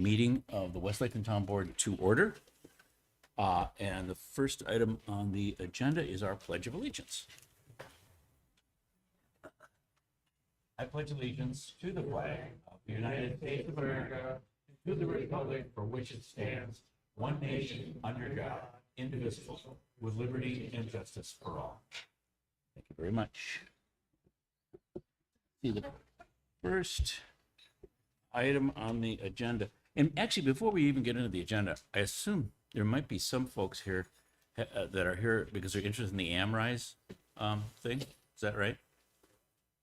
meeting of the West Lakeland Town Board to order. And the first item on the agenda is our Pledge of Allegiance. I pledge allegiance to the flag of the United States of America, and to the republic for which it stands, one nation, under God, indivisible, with liberty and justice for all. Thank you very much. See the first item on the agenda. And actually, before we even get into the agenda, I assume there might be some folks here that are here because they're interested in the AmRise thing. Is that right?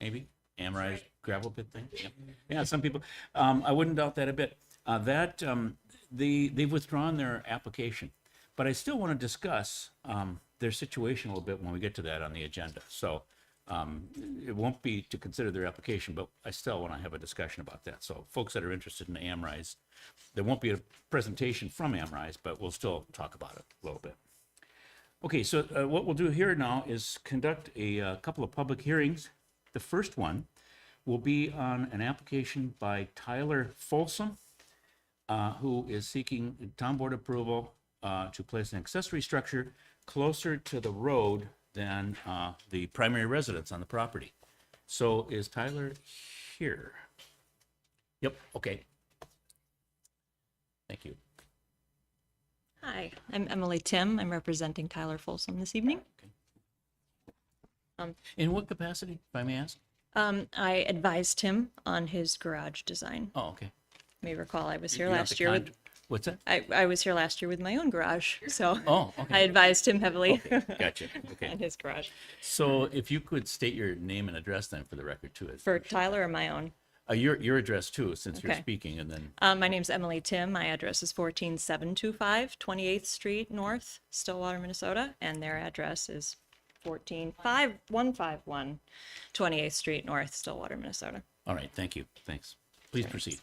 Maybe? AmRise gravel pit thing? Yeah, some people. I wouldn't doubt that a bit. They've withdrawn their application. But I still want to discuss their situation a little bit when we get to that on the agenda. So it won't be to consider their application, but I still want to have a discussion about that. So folks that are interested in AmRise, there won't be a presentation from AmRise, but we'll still talk about it a little bit. Okay, so what we'll do here now is conduct a couple of public hearings. The first one will be on an application by Tyler Folsom, who is seeking town board approval to place an accessory structure closer to the road than the primary residence on the property. So is Tyler here? Yep, okay. Thank you. Hi, I'm Emily Tim. I'm representing Tyler Folsom this evening. Okay. In what capacity, if I may ask? I advised him on his garage design. Oh, okay. You may recall I was here You're not last the year with, What's that? I was here last year with my own garage, so Oh, okay. I advised him heavily Okay, gotcha. Okay. on his garage. So if you could state your name and address then for the record too. For Tyler or my own? Your address too, since you're Okay. speaking, and then, My name's Emily Tim. My address is 14725 28th Street North, Stillwater, Minnesota, and their address is 14151 28th Street North, Stillwater, Minnesota. all right, thank you, thanks. Please proceed.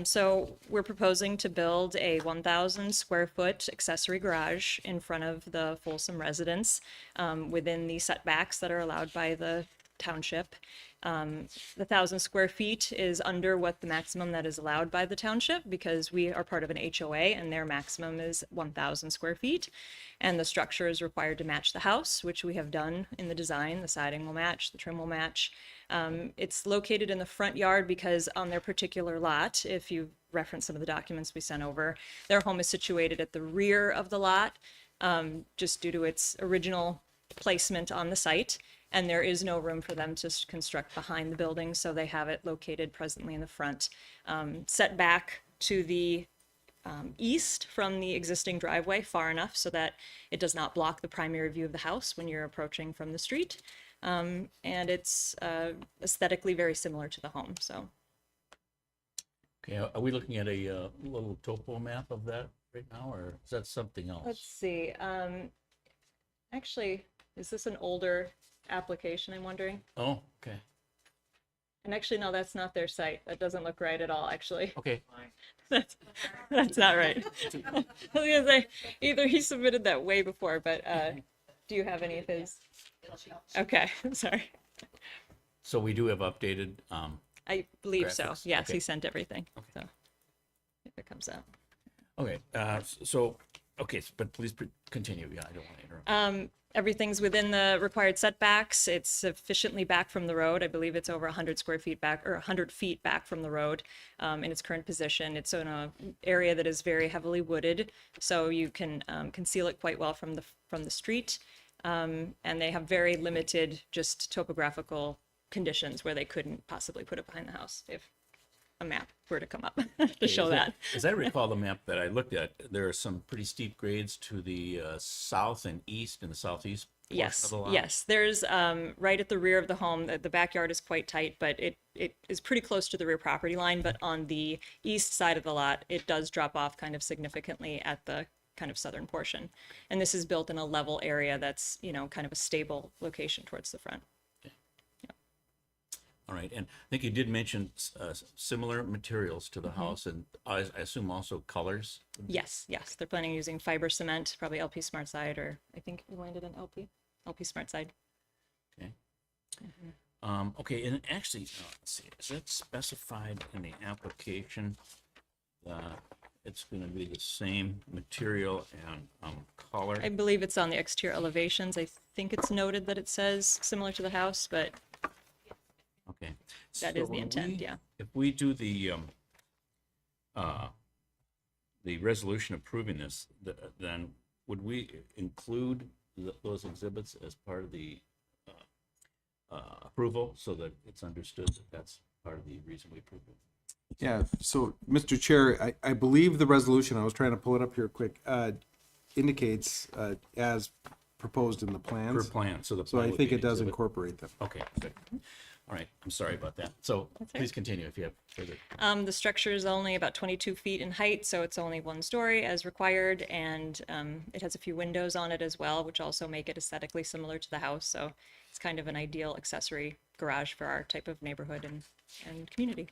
So we're proposing to build a 1,000 square foot accessory garage in front of the Folsom residence, within the setbacks that are allowed by the township. The 1,000 square feet is under what the maximum that is allowed by the township, because we are part of an HOA and their maximum is 1,000 square feet. And the structure is required to match the house, which we have done in the design. The siding will match, the trim will match. It's located in the front yard because on their particular lot, if you reference some of the documents we sent over, their home is situated at the rear of the lot, just due to its original placement on the site. And there is no room for them to construct behind the building, so they have it located presently in the front. Set back to the east from the existing driveway far enough so that it does not block the primary view of the house when you're approaching from the street. And it's aesthetically very similar to the home, so. Okay, are we looking at a little topo map of that right now, or is that something else? Let's see. Actually, is this an older application, I'm wondering? Oh, okay, And actually, no, that's not their site. That doesn't look right at all, actually. okay. That's not right. I was gonna say, either he submitted that way before, but do you have any of his? Okay, I'm sorry. So we do have updated, I believe so. Graphics, Yes, okay. he sent everything. Okay. So if it comes out. okay, but please continue, yeah, I don't want to interrupt. Everything's within the required setbacks. It's sufficiently back from the road. I believe it's over 100 square feet back, or 100 feet back from the road in its current position. It's in an area that is very heavily wooded, so you can conceal it quite well from the street. And they have very limited just topographical conditions where they couldn't possibly put it behind the house if a map were to come up to show that. As I recall the map that I looked at, there are some pretty steep grades to the south and east and the southeast portion of Yes, the lot. yes. There's right at the rear of the home, the backyard is quite tight, but it is pretty close to the rear property line. But on the east side of the lot, it does drop off kind of significantly at the kind of southern portion. And this is built in a level area that's, kind of a stable location towards the front. All right, and I think you did mention similar materials to the house, and I assume also colors? Yes, yes. They're planning on using fiber cement, probably LP Smart Side, or I think we landed on LP Smart Side. Okay. Okay, and actually, let's see, is that specified in the application? it's gonna be the same material and, color. I believe it's on the exterior elevations. I think it's noted that it says similar to the house, but Okay. that So is the when intent, we- yeah. If we do the resolution approving this, then would we include those exhibits as part of the approval so that it's understood that that's part of the reason we approved it? Yeah, so, Mr. Chair, I believe the resolution, I was trying to pull it up here quick, indicates, as proposed in the Per plans. plan, so the So plan I would think be it an does exhibit. incorporate them. Okay, good. All right, I'm sorry about that. So all please right. continue if you have further. The structure is only about 22 feet in height, so it's only one story as required, and it has a few windows on it as well, which also make it aesthetically similar to the house. So it's kind of an ideal accessory garage for our type of neighborhood and community.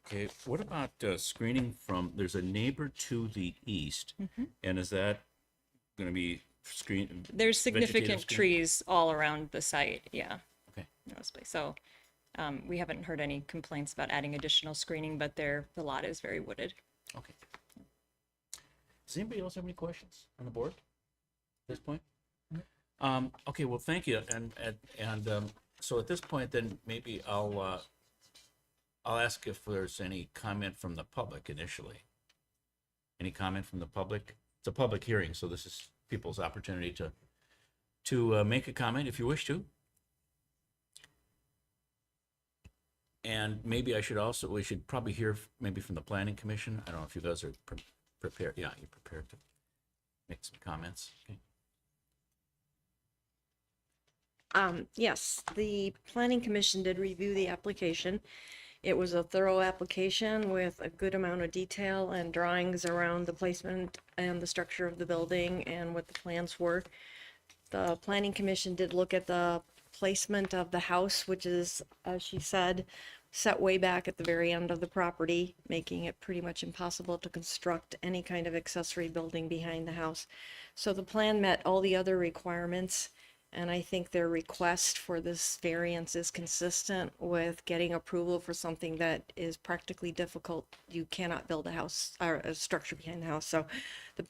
Okay, what about screening from, there's a neighbor to the east, Mm-hmm. and is that going to be screened? There's significant screen? trees all around the site, yeah, Okay, mostly. So we haven't heard any complaints about adding additional screening, but the lot is very wooded. okay. Does anybody else have any questions on the board at this point? Okay, well, thank you, and so at this point, then maybe I'll ask if there's any comment from the public initially. Any comment from the public? It's a public hearing, so this is people's opportunity to make a comment if you wish to. And maybe we should probably hear maybe from the planning commission. I don't know if you guys are prepared. Yeah, you're prepared to make some comments. Okay. Yes, the planning commission did review the application. It was a thorough application with a good amount of detail and drawings around the placement and the structure of the building and what the plans were. The planning commission did look at the placement of the house, which is, as she said, set way back at the very end of the property, making it pretty much impossible to construct any kind of accessory building behind the house. So the plan met all the other requirements. And I think their request for this variance is consistent with getting approval for something that is practically difficult. You cannot build a house or a structure behind the house. So the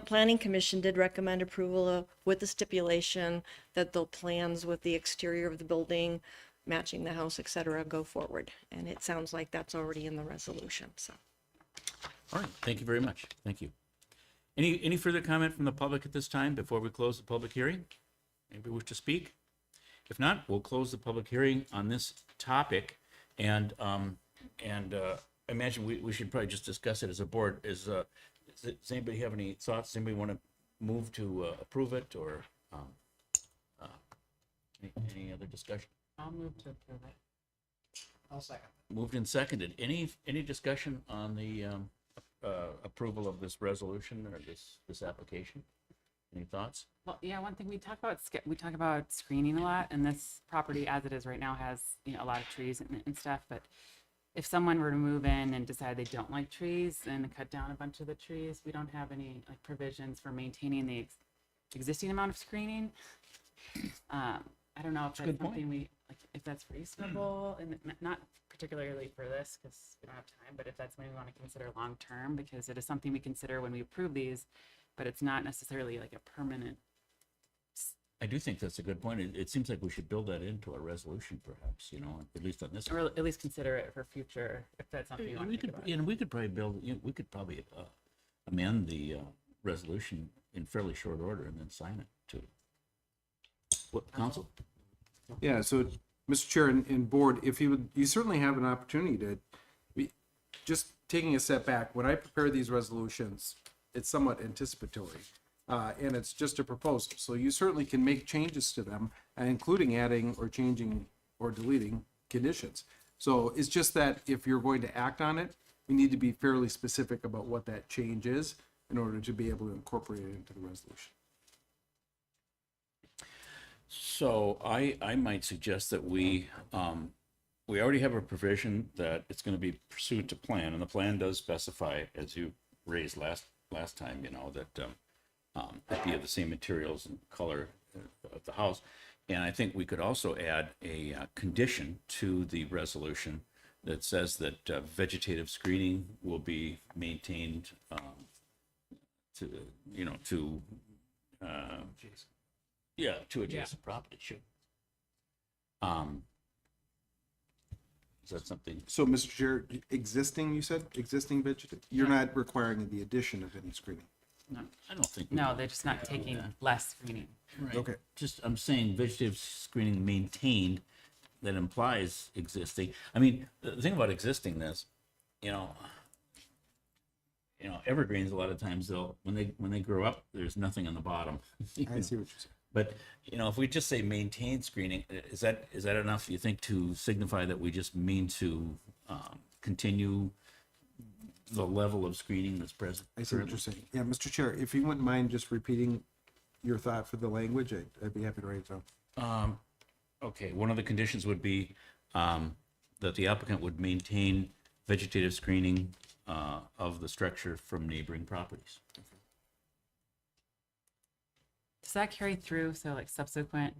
planning commission did recommend approval with the stipulation that the plans with the exterior of the building, matching the house, et cetera, go forward. And it sounds like that's already in the resolution, so. All right, thank you very much. Thank you. Any further comment from the public at this time before we close the public hearing? Anybody wish to speak? If not, we'll close the public hearing on this topic. And I imagine we should probably just discuss it as a board. Does anybody have any thoughts? Does anybody want to move to approve it or any other discussion? I'll move to approve it. I'll second. Moved and seconded. Any discussion on the approval of this resolution or this application? Any thoughts? Well, yeah, one thing we talk about screening a lot, and this property as it is right now has, a lot of trees and stuff, but if someone were to move in and decide they don't like trees and cut down a bunch of the trees, we don't have any like provisions for maintaining the existing amount of screening. I don't know if that's good point. something if that's reasonable, and not particularly for this because we don't have time, but if that's something we want to consider long term, because it is something we consider when we approve these, but it's not necessarily like a permanent. I do think that's a good point. It seems like we should build that into our resolution, perhaps, at least on this. Or at least consider it for future, if that's something you want We to think could, about. we could probably amend the resolution in fairly short order and then sign it too. What, council? Yeah, so, Mr. Chair and board, if you certainly have an opportunity to, just taking a step back, when I prepare these resolutions, it's somewhat anticipatory. And it's just a proposal. So you certainly can make changes to them, including adding or changing or deleting conditions. So it's just that if you're going to act on it, we need to be fairly specific about what that change is in order to be able to incorporate it into the resolution. So I might suggest that we already have a provision that it's going to be pursuant to plan, and the plan does specify, as you raised last time, that it'd be of the same materials and color of the house. And I think we could also add a condition to the resolution that says that vegetative screening will be maintained to, you know, to, yeah, to adjacent property, sure. Is that something? So, Mr. Chair, existing, you said, existing vegetative, you're not requiring the addition of any screening? I don't think. we No, do. they're just not taking less screening. Right. Okay. Just, I'm saying vegetative screening maintained, that implies existing. I mean, the thing about existing is, you know, evergreens, a lot of times they'll, when they grow up, there's nothing on the bottom. I see what you're saying. But, you know, if we just say maintain screening, is that enough, you think, to signify that we just mean to continue the level of screening that's present? I see what you're saying. Yeah, Mr. Chair, if you wouldn't mind just repeating your thought for the language, I'd be happy to write it down. Okay, one of the conditions would be that the applicant would maintain vegetative screening of the structure from neighboring properties. Does that carry through? So like subsequent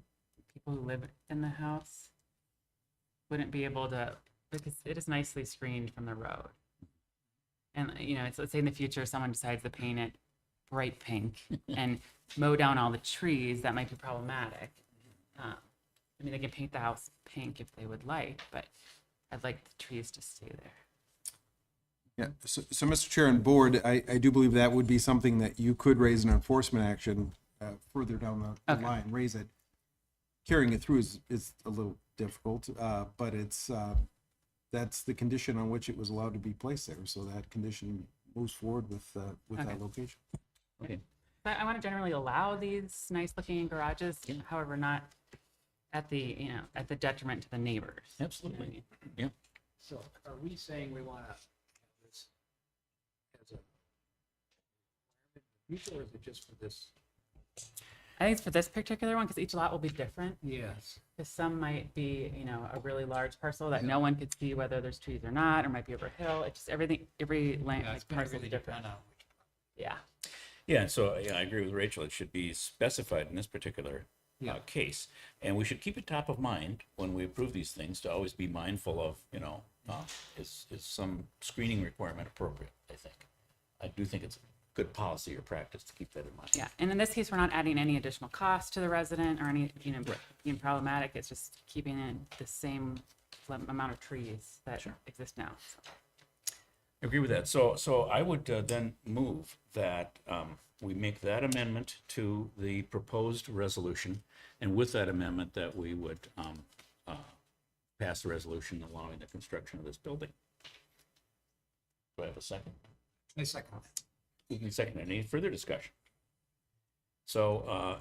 people who live in the house wouldn't be able to, because it is nicely screened from the road. And, you know, it's, let's say in the future, someone decides to paint it bright pink and mow down all the trees, that might be problematic. I mean, they can paint the house pink if they would like, but I'd like the trees to stay there. Yeah, so Mr. Chair and Board, I do believe that would be something that you could raise an enforcement action further down the Okay. line, raise it. Carrying it through is a little difficult, but that's the condition on which it was allowed to be placed there, so that condition moves forward with Okay. that location. Okay. But I want to generally allow these nice looking garages, however, not at the, you know, at the detriment to the neighbors. You know what I Absolutely. mean? Yeah. So are we saying we want to have this as a future, or is it just for this? I think it's for this particular one, because each lot will be different. Yes. Because some might be, you know, a really large parcel that no one could see whether there's trees or not, or might be over a hill. It's just everything, every land, Yeah, it's like going to parcel is really different. depend on which. Yeah. Yeah, so yeah, I agree with Rachel. It should be specified in this particular Yeah. case. And we should keep it top of mind when we approve these things, to always be mindful of, you know, is some screening requirement appropriate, I think. I do think it's good policy or practice to keep that in mind. Yeah. And in this case, we're not adding any additional cost to the resident or any, you know, being problematic. It's just keeping in the same amount of trees that exist now. So. I agree with that. So I would then move that we make that amendment to the proposed resolution, and with that amendment, that we would pass the resolution allowing the construction of this building. Do I have a second? A second. Second, any further discussion? So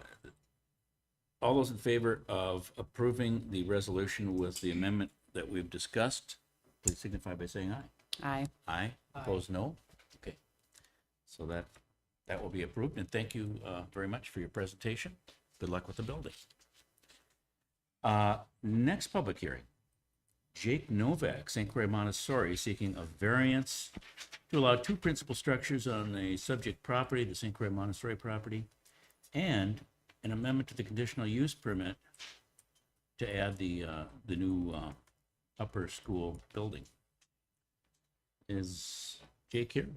all those in favor of approving the resolution with the amendment that we've discussed, please signify by saying aye. Aye. Aye. Opposed, no? Okay. So that will be approved, and thank you very much for your presentation. Good luck with the building. Next public hearing. Jake Novak, St. Croix Montessori, seeking a variance to allow two principal structures on a subject property, the St. Croix Montessori property, and an amendment to the conditional use permit to add the new upper school building. Is Jake here?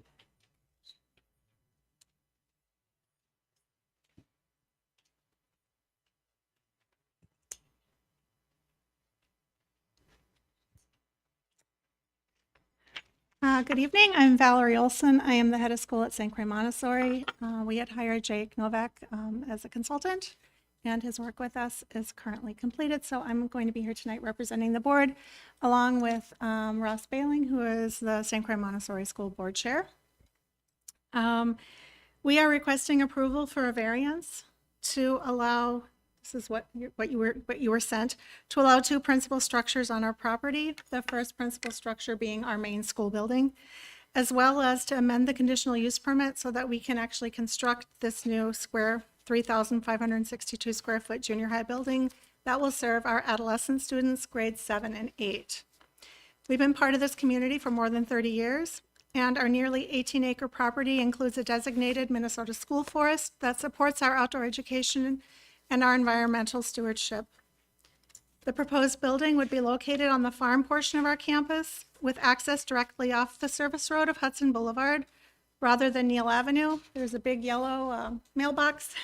Good evening. I'm Valerie Olson. I am the head of school at St. Croix Montessori. We had hired Jake Novak as a consultant, and his work with us is currently completed. So I'm going to be here tonight representing the board, along with Ross Bailing, who is the St. Croix Montessori School Board Chair. We are requesting approval for a variance to allow. This is what you were sent, to allow two principal structures on our property. The first principal structure being our main school building, as well as to amend the conditional use permit so that we can actually construct this new 3,562 square foot junior high building that will serve our adolescent students, grades 7 and 8. We've been part of this community for more than 30 years, and our nearly 18-acre property includes a designated Minnesota school forest that supports our outdoor education and our environmental stewardship. The proposed building would be located on the farm portion of our campus with access directly off the service road of Hudson Boulevard rather than Neal Avenue. There's a big yellow mailbox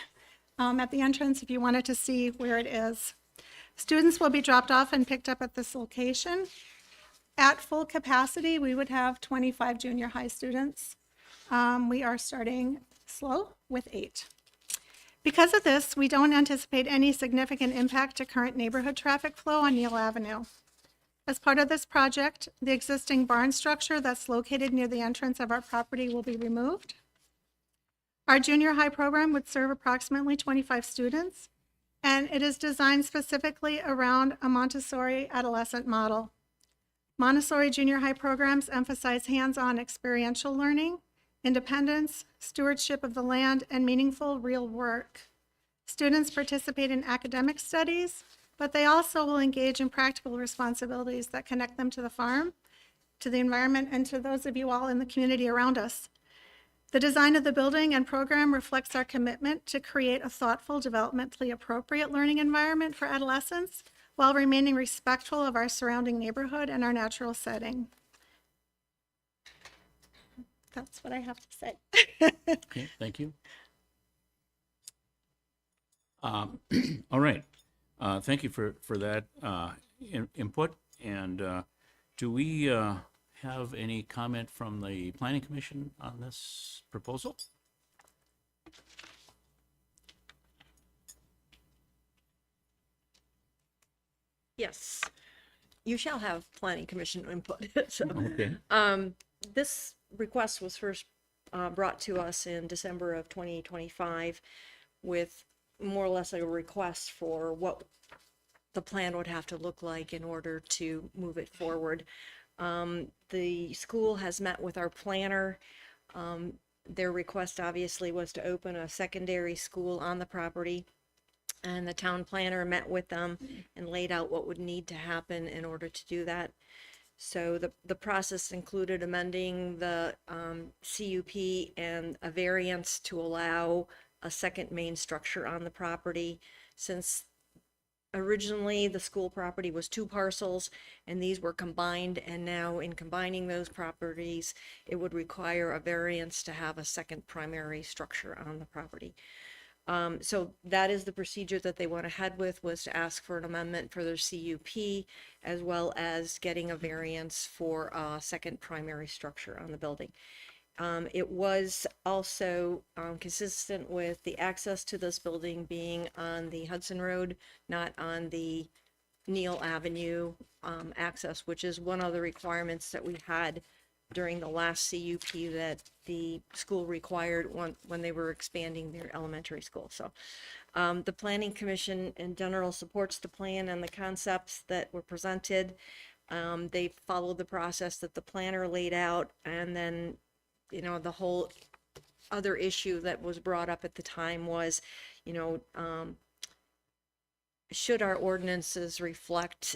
at the entrance if you wanted to see where it is. Students will be dropped off and picked up at this location. At full capacity, we would have 25 junior high students. We are starting slow with 8. Because of this, we don't anticipate any significant impact to current neighborhood traffic flow on Neal Avenue. As part of this project, the existing barn structure that's located near the entrance of our property will be removed. Our junior high program would serve approximately 25 students, and it is designed specifically around a Montessori adolescent model. Montessori junior high programs emphasize hands-on experiential learning, independence, stewardship of the land, and meaningful real work. Students participate in academic studies, but they also will engage in practical responsibilities that connect them to the farm, to the environment, and to those of you all in the community around us. The design of the building and program reflects our commitment to create a thoughtful, developmentally appropriate learning environment for adolescents while remaining respectful of our surrounding neighborhood and our natural setting. That's what I have to say. Okay, thank you. All right. Thank you for that input. And do we have any comment from the Planning Commission on this proposal? Yes, you shall have planning commission input. So, Okay. this request was first brought to us in December of 2025 with more or less a request for what the plan would have to look like in order to move it forward. The school has met with our planner. Their request obviously was to open a secondary school on the property. And the town planner met with them and laid out what would need to happen in order to do that. So the process included amending the CUP and a variance to allow a second main structure on the property. Since originally the school property was 2 parcels and these were combined, and now in combining those properties, it would require a variance to have a second primary structure on the property. So that is the procedure that they went ahead with, was to ask for an amendment for their CUP, as well as getting a variance for a second primary structure on the building. It was also consistent with the access to this building being on the Hudson Road, not on the Neal Avenue access, which is one of the requirements that we had during the last CUP that the school required when they were expanding their elementary school. So the Planning Commission in general supports the plan and the concepts that were presented. They followed the process that the planner laid out, and then, you know, the whole other issue that was brought up at the time was, you know, should our ordinances reflect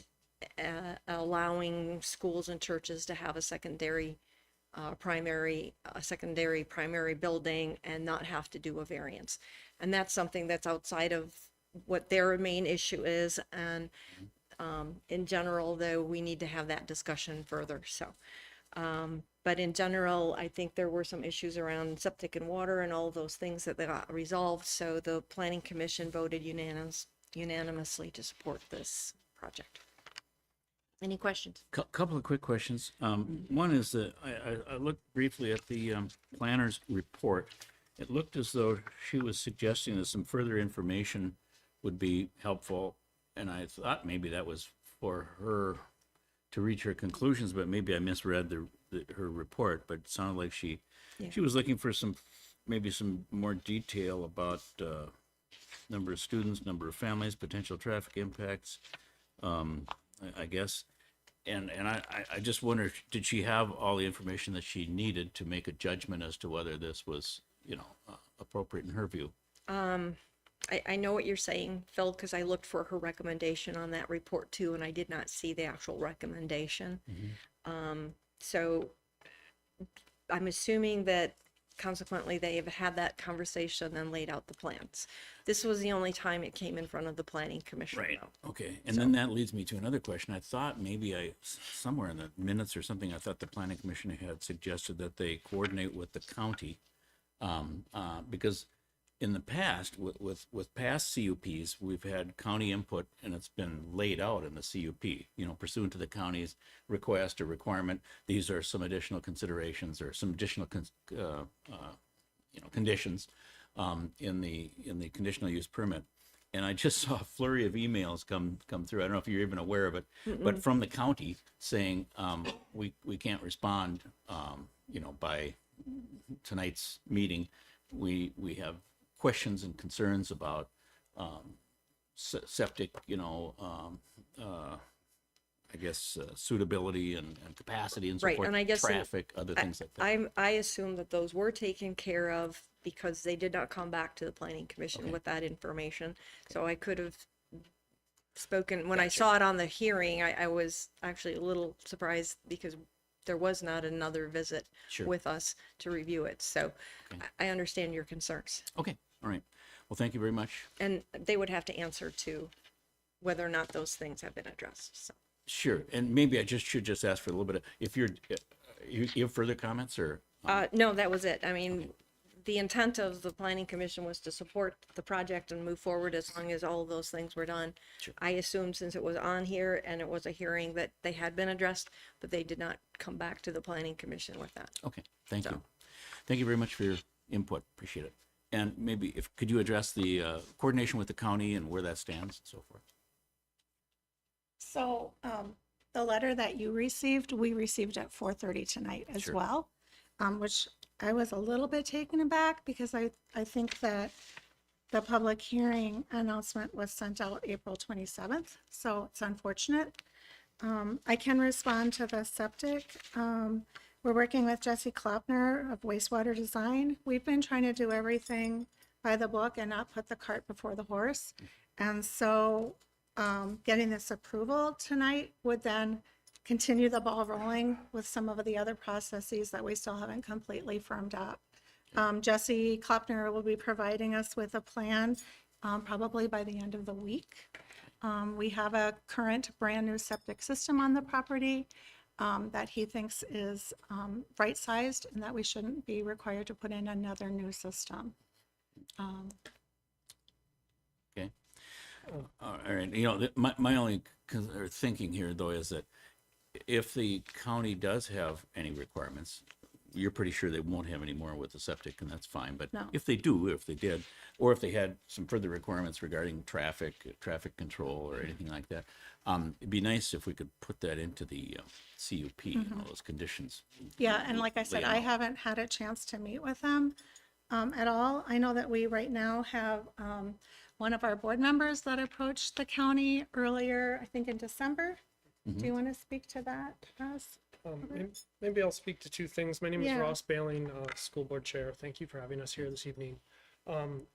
allowing schools and churches to have a secondary primary building and not have to do a variance? And that's something that's outside of what their main issue is. And in general, though, we need to have that discussion further. So, but in general, I think there were some issues around septic and water and all those things that they got resolved. So the Planning Commission voted unanimously to support this project. Any questions? Couple of quick questions. One is that I looked briefly at the planner's report. It looked as though she was suggesting that some further information would be helpful, and I thought maybe that was for her to reach her conclusions, but maybe I misread her report. But it sounded like she was looking for maybe some more detail about number of students, number of families, potential traffic impacts, I guess. And I just wonder, did she have all the information that she needed to make a judgment as to whether this was, you know, appropriate in her view? I know what you're saying, Phil, because I looked for her recommendation on that report too, and I did not see the actual recommendation. So I'm assuming that consequently, they have had that conversation and laid out the plans. This was the only time it came in front of the planning commission. Right, though. okay. And then that leads me to another question. I thought maybe somewhere in the minutes or something, I thought the planning commission had suggested that they coordinate with the county. Because in the past, with past CUPs, we've had county input and it's been laid out in the CUP, you know, pursuant to the county's request or requirement. These are some additional considerations or some additional, conditions in the conditional use permit. And I just saw a flurry of emails come through. I don't know if you're even aware of it, but from the county saying, we can't respond, by tonight's meeting. We have questions and concerns about septic, suitability and capacity and so Right, forth. and I guess traffic, other things like that. I assume that those were taken care of because they did not come back to the planning commission with that information. So I could have spoken, when I saw it on the hearing, I was actually a little surprised because there was not another visit Sure. with us to review it. So I understand your concerns. Okay, all right. Well, thank you very much. And they would have to answer to whether or not those things have been addressed, so. Sure, and maybe I should ask for a little bit of, if you have further comments or? No, that was it. I mean, the intent of the planning commission was to support the project and move forward as long as all of those things were done. Sure. I assumed since it was on here and it was a hearing that they had been addressed, but they did not come back to the planning commission with that. Okay, thank you. So. Thank you very much for your input, appreciate it. And maybe could you address the coordination with the county and where that stands and so forth? So the letter that you received, we received at 4:30 tonight as Sure. well, which I was a little bit taken aback because I think that the public hearing announcement was sent out April 27th, so it's unfortunate. I can respond to the septic. We're working with Jesse Klopner of Wastewater Design. We've been trying to do everything by the book and not put the cart before the horse. And so getting this approval tonight would then continue the ball rolling with some of the other processes that we still haven't completely firmed up. Jesse Klopner will be providing us with a plan probably by the end of the week. We have a current brand new septic system on the property that he thinks is right-sized and that we shouldn't be required to put in another new system. Okay. All right, my only thinking here though is that if the county does have any requirements, you're pretty sure they won't have any more with the septic, and that's fine. But No. if they do, if they did, or if they had some further requirements regarding traffic control or anything like that, it'd be nice if we could put that into the CUP, all those conditions. Yeah, and like I said, lay I out. haven't had a chance to meet with them at all. I know that we right now have one of our board members that approached the county earlier, I think in December. Do you want to speak to that, Russ? Maybe I'll speak to two things. My name is Yeah. Ross Baling, School Board Chair. Thank you for having us here this evening.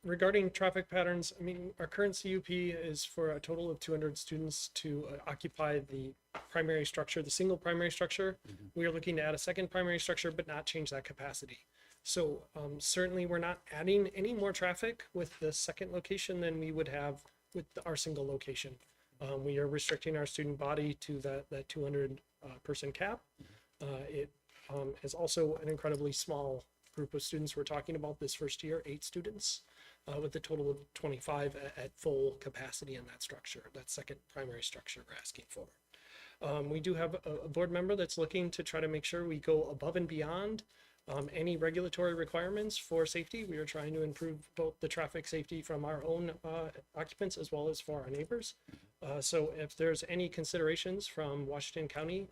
Regarding traffic patterns, I mean, our current CUP is for a total of 200 students to occupy the primary structure, the single primary structure. We are looking to add a second primary structure, but not change that capacity. So certainly we're not adding any more traffic with the second location than we would have with our single location. We are restricting our student body to that 200 person cap. It is also an incredibly small group of students. We're talking about this first year, 8 students, with a total of 25 at full capacity in that structure, that second primary structure we're asking for. We do have a board member that's looking to try to make sure we go above and beyond any regulatory requirements for safety. We are trying to improve both the traffic safety from our own occupants as well as for our neighbors. So if there's any considerations from Washington County,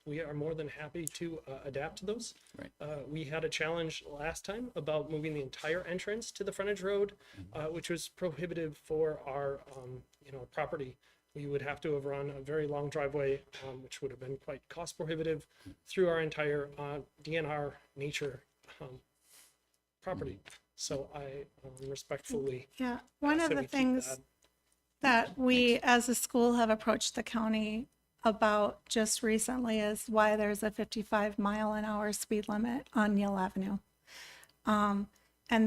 we are more than happy to adapt to those. Right. We had a challenge last time about moving the entire entrance to the frontage road, which was prohibitive for our property. We would have to have run a very long driveway, which would have been quite cost prohibitive through our entire DNR nature property. So I respectfully Yeah, one ask of that the we keep things that we as a school have approached the county about just recently is why there's a 55-mile-an-hour speed limit on Neal Avenue. And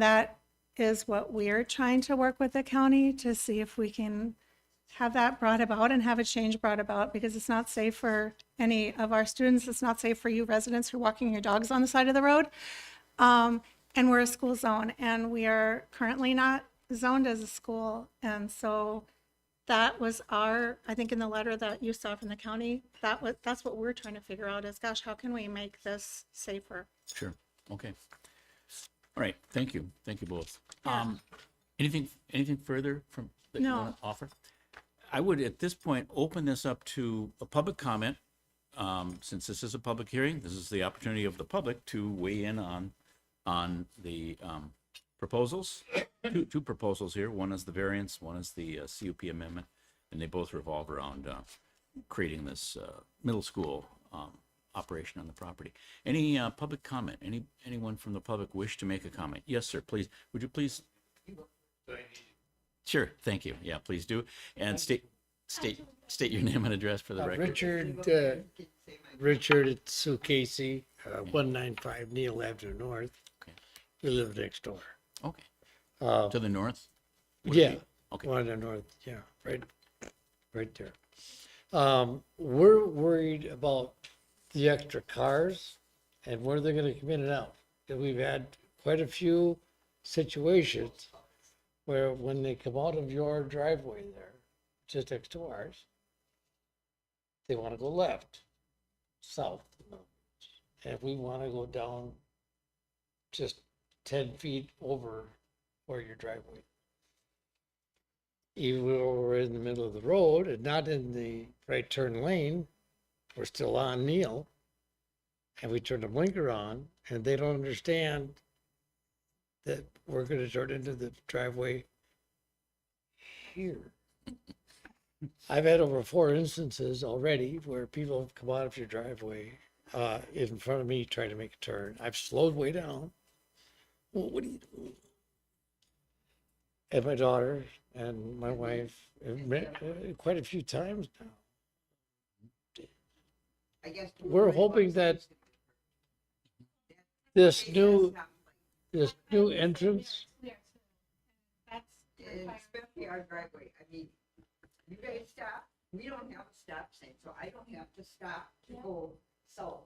that is what we're trying to work with the county to see if we can have that brought about and have a change brought about, because it's not safe for any of our students. It's not safe for you residents who are walking your dogs on the side of the road. And we're a school zone, and we are currently not zoned as a school. And so that was I think in the letter that you saw from the county, that's what we're trying to figure out is, gosh, how can we make this safer? Sure. Okay. All right. Thank you. Thank you both. Anything further that you No. want to offer? I would at this point open this up to a public comment. Since this is a public hearing, this is the opportunity of the public to weigh in on the proposals. Two proposals here. One is the variance, one is the CUP amendment, and they both revolve around creating this middle school operation on the property. Any public comment? Anyone from the public wish to make a comment? Yes, sir. Please. Would you please? Sure. Thank you. Yeah, please do. And state your name and address for the record. Richard Casey, 195 Neil Avenue North. Okay. We live next door. Okay. Uh, To the north? Would it yeah, be? Okay. one in the north. Yeah, right there. We're worried about the extra cars and where they're going to come in and out. And we've had quite a few situations where when they come out of your driveway there, just next to ours, they want to go left, south. And we want to go down just 10 feet over where your driveway. Even though we're in the middle of the road and not in the right turn lane, we're still on Neil. And we turn the blinker on and they don't understand that we're going to turn into the driveway here. I've had over 4 instances already where people have come out of your driveway in front of me trying to make a turn. I've slowed way down. Well, what are you doing? And my daughter and my wife, quite a few times now. We're hoping that this new entrance, Especially our driveway. I mean, you guys stop, we don't have a stop sign, so I don't have to stop to go south.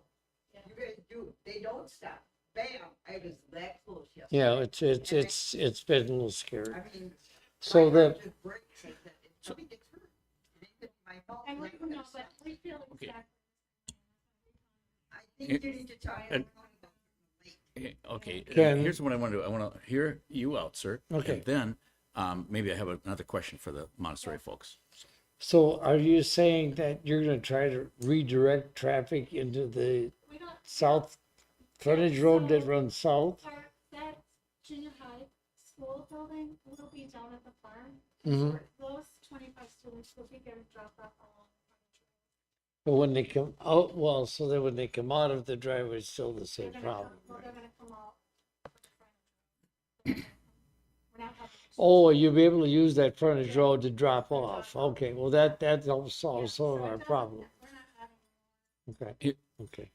You guys do, they don't stop. Bam, I was that close yesterday. yeah, it's been a little scary. I mean. So my the, heart just breaks like that. If somebody gets hurt, it ain't my fault. I and wouldn't wouldn't know, stop. but we feel Okay. exactly. I think you need to try it. And- Okay, Ken. here's what I want to do. I want to hear you out, sir. Okay. And then maybe I have another question for the Montessori folks. so are you saying that you're gonna try to redirect traffic into the We don't. south frontage road that runs south? That junior high school building will be down at the farm. Mm-hmm. Those 25 students will be getting dropped off along But when they come out, well, so then when they come out of the driveway, it's still the same problem. they're gonna come out. We're not having. Oh, you'll be able to use that frontage road to drop off. Okay, well, that helps solve some of our problem. Okay, It- okay.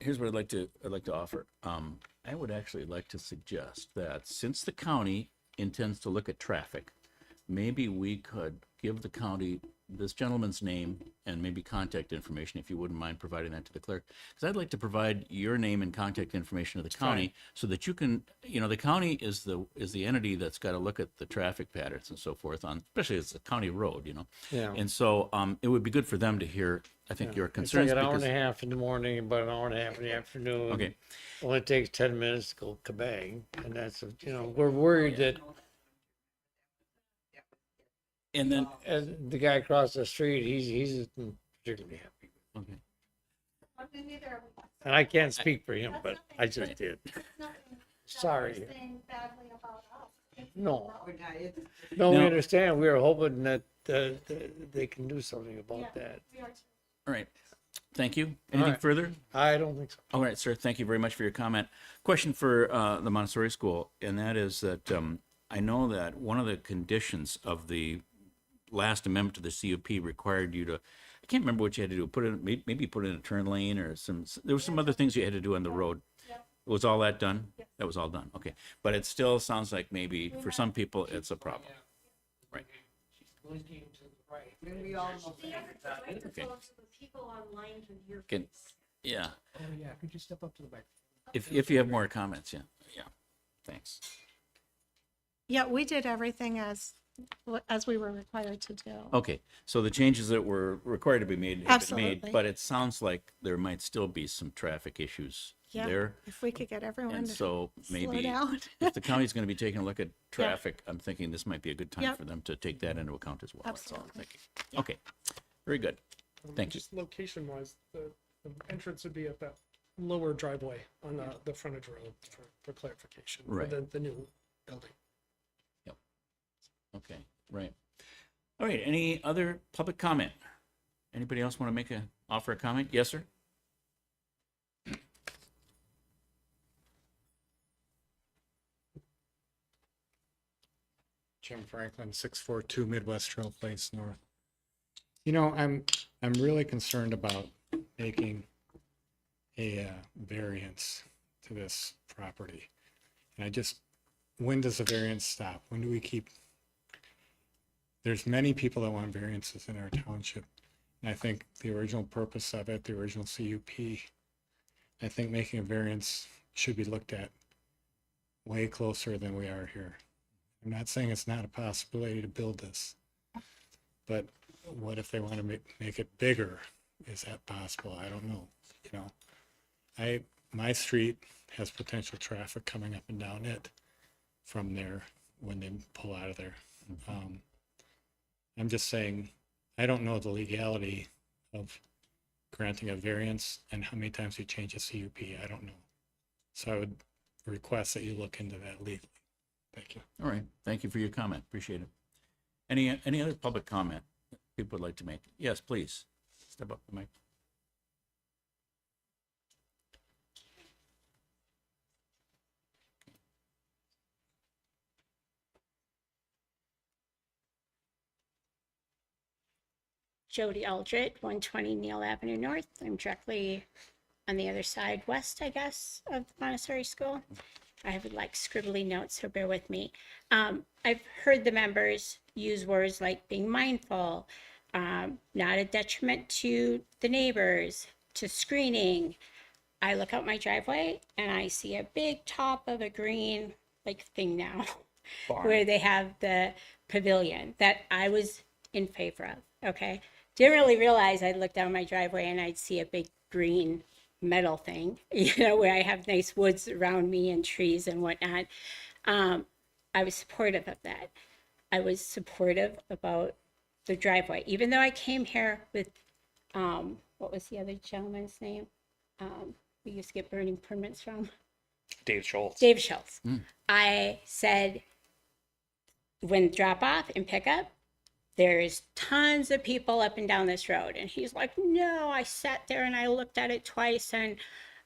Here's what I'd like to offer. I would actually like to suggest that since the county intends to look at traffic, maybe we could give the county this gentleman's name and maybe contact information, if you wouldn't mind providing that to the clerk. Because I'd like to provide your name and contact information to the county so that you can, the county is the entity that's got to look at the traffic patterns and so forth on, especially as a county road, Yeah. And so it would be good for them to hear, I think, your It's concerns. like an hour and because- a half in the morning, about an hour and a half in the afternoon. Okay. Only takes 10 minutes to go kabang, and that's, we're worried that, And then, and the guy across the street, he's particularly happy. okay. And I can't speak for him, but I just did. Sorry. Saying badly about us. No, We're not- it's- no, we No. understand. We are hoping that they can do something about that. All right. Thank you. Anything right. further? I don't think so. All right, sir. Thank you very much for your comment. Question for the Montessori school, and that is that I know that one of the conditions of the last amendment to the CUP required you to, I can't remember what you had to do, maybe put in a turn lane or there were some other things you had to do on the road. Was all that done? Yes. That was all done, okay. But it still sounds like maybe for some people, it's a problem. Right, Then we all know. okay. People online can hear. Can, yeah, Oh, yeah, could you step up to the mic? if you have more comments, yeah, thanks. Yeah, we did everything as we were required to do. Okay, so the changes that were required to be made have been made, Absolutely. but it sounds like there might still be some traffic issues Yeah, there. if we could get everyone And to so slow maybe down. if the county's gonna be taking a look at traffic, I'm thinking this might be a good time Yep. for them to take that into account as well. That's all I'm Absolutely. thinking. Okay, very good. Thank you. Just location wise, the entrance would be at that lower driveway on the frontage road for clarification. for Right. The new building. Okay, right. All right, any other public comment? Anybody else want to offer a comment? Yes, sir? Jim Franklin, 642 Midwest Trail Place North. You know, I'm really concerned about making a variance to this property. And when does the variance stop? When do we keep? There's many people that want variances in our township. And I think the original purpose of it, the original CUP, I think making a variance should be looked at way closer than we are here. I'm not saying it's not a possibility to build this, but what if they want to make it bigger? Is that possible? I don't know. You know, my street has potential traffic coming up and down it from there when they pull out of there. I'm just saying, I don't know the legality of granting a variance and how many times you change a CUP. I don't know. So I would request that you look into that legally. Thank you. All right, thank you for your comment, appreciate it. Any other public comment that people would like to make? Yes, please, step up to the mic. Jody Aldrich, 120 Neal Avenue North. I'm directly on the other side west, I guess, of the Montessori School. I have like scribbly notes, so bear with me. I've heard the members use words like being mindful, not a detriment to the neighbors, to screening. I look out my driveway and I see a big top of a green like thing now where they have the pavilion that I was in favor of. Okay. Didn't really realize I'd look down my driveway and I'd see a big green metal thing, you know, where I have nice woods around me and trees and whatnot. I was supportive of that. I was supportive about the driveway, even though I came here with, what was the other gentleman's name? We used to get burning permits from. Dave Schultz. Dave Schultz. I said, when drop off and pick up, there's tons of people up and down this road. And he's like, no, I sat there and I looked at it twice and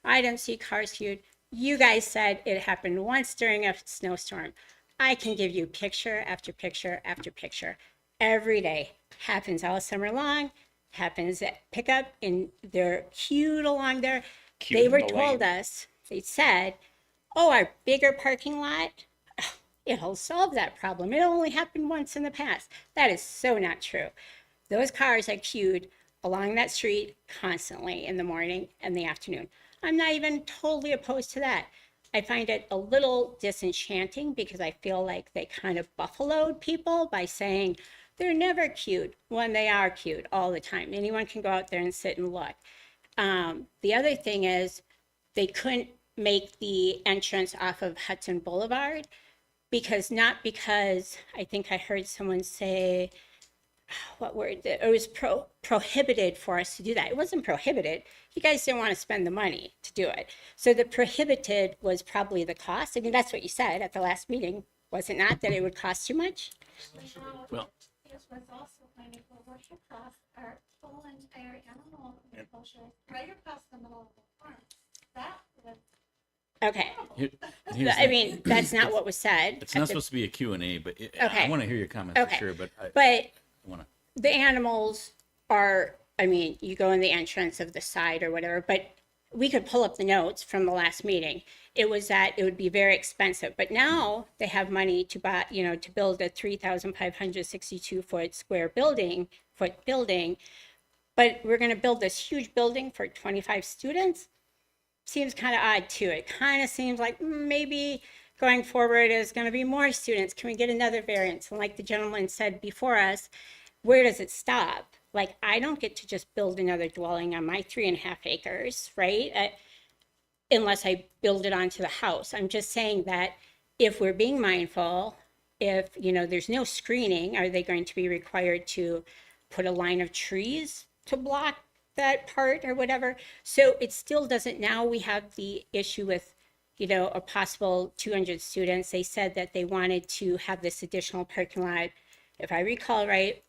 I didn't see cars queued. You guys said it happened once during a snowstorm. I can give you picture after picture after picture. Every day. Happens all summer long. Happens at pickup and they're queued along there. Queued They in were the told lane. us, they said, oh, our bigger parking lot, it'll solve that problem. It only happened once in the past. That is so not true. Those cars are queued along that street constantly in the morning and the afternoon. I'm not even totally opposed to that. I find it a little disenchanting because I feel like they kind of buffaloed people by saying they're never queued when they are queued all the time. Anyone can go out there and sit and look. The other thing is they couldn't make the entrance off of Hudson Boulevard because I think I heard someone say, what word? It was prohibited for us to do that. It wasn't prohibited. You guys didn't want to spend the money to do it. So the prohibited was probably the cost. I mean, that's what you said at the last meeting, was it not, that it would cost too much? Well, It was also going to go right across our whole entire animal enclosure, right across the middle of the farm. That was. Okay. here's I the- mean, that's not what was said. It's at not the- supposed to be a Q&A, but I Okay. want to hear your comments for Okay. sure, but I But want to. the animals are, I mean, you go in the entrance of the side or whatever, but we could pull up the notes from the last meeting. It was that it would be very expensive, but now they have money to buy, you know, to build a 3,562 foot building. But we're going to build this huge building for 25 students. Seems kind of odd too. It kind of seems like maybe going forward is going to be more students. Can we get another variance? And like the gentleman said before us, where does it stop? Like, I don't get to just build another dwelling on my 3.5 acres, right? Unless I build it onto the house. I'm just saying that if we're being mindful, if, you know, there's no screening, are they going to be required to put a line of trees to block that part or whatever? So it still doesn't, now we have the issue with, you know, a possible 200 students. They said that they wanted to have this additional parking lot, if I recall right,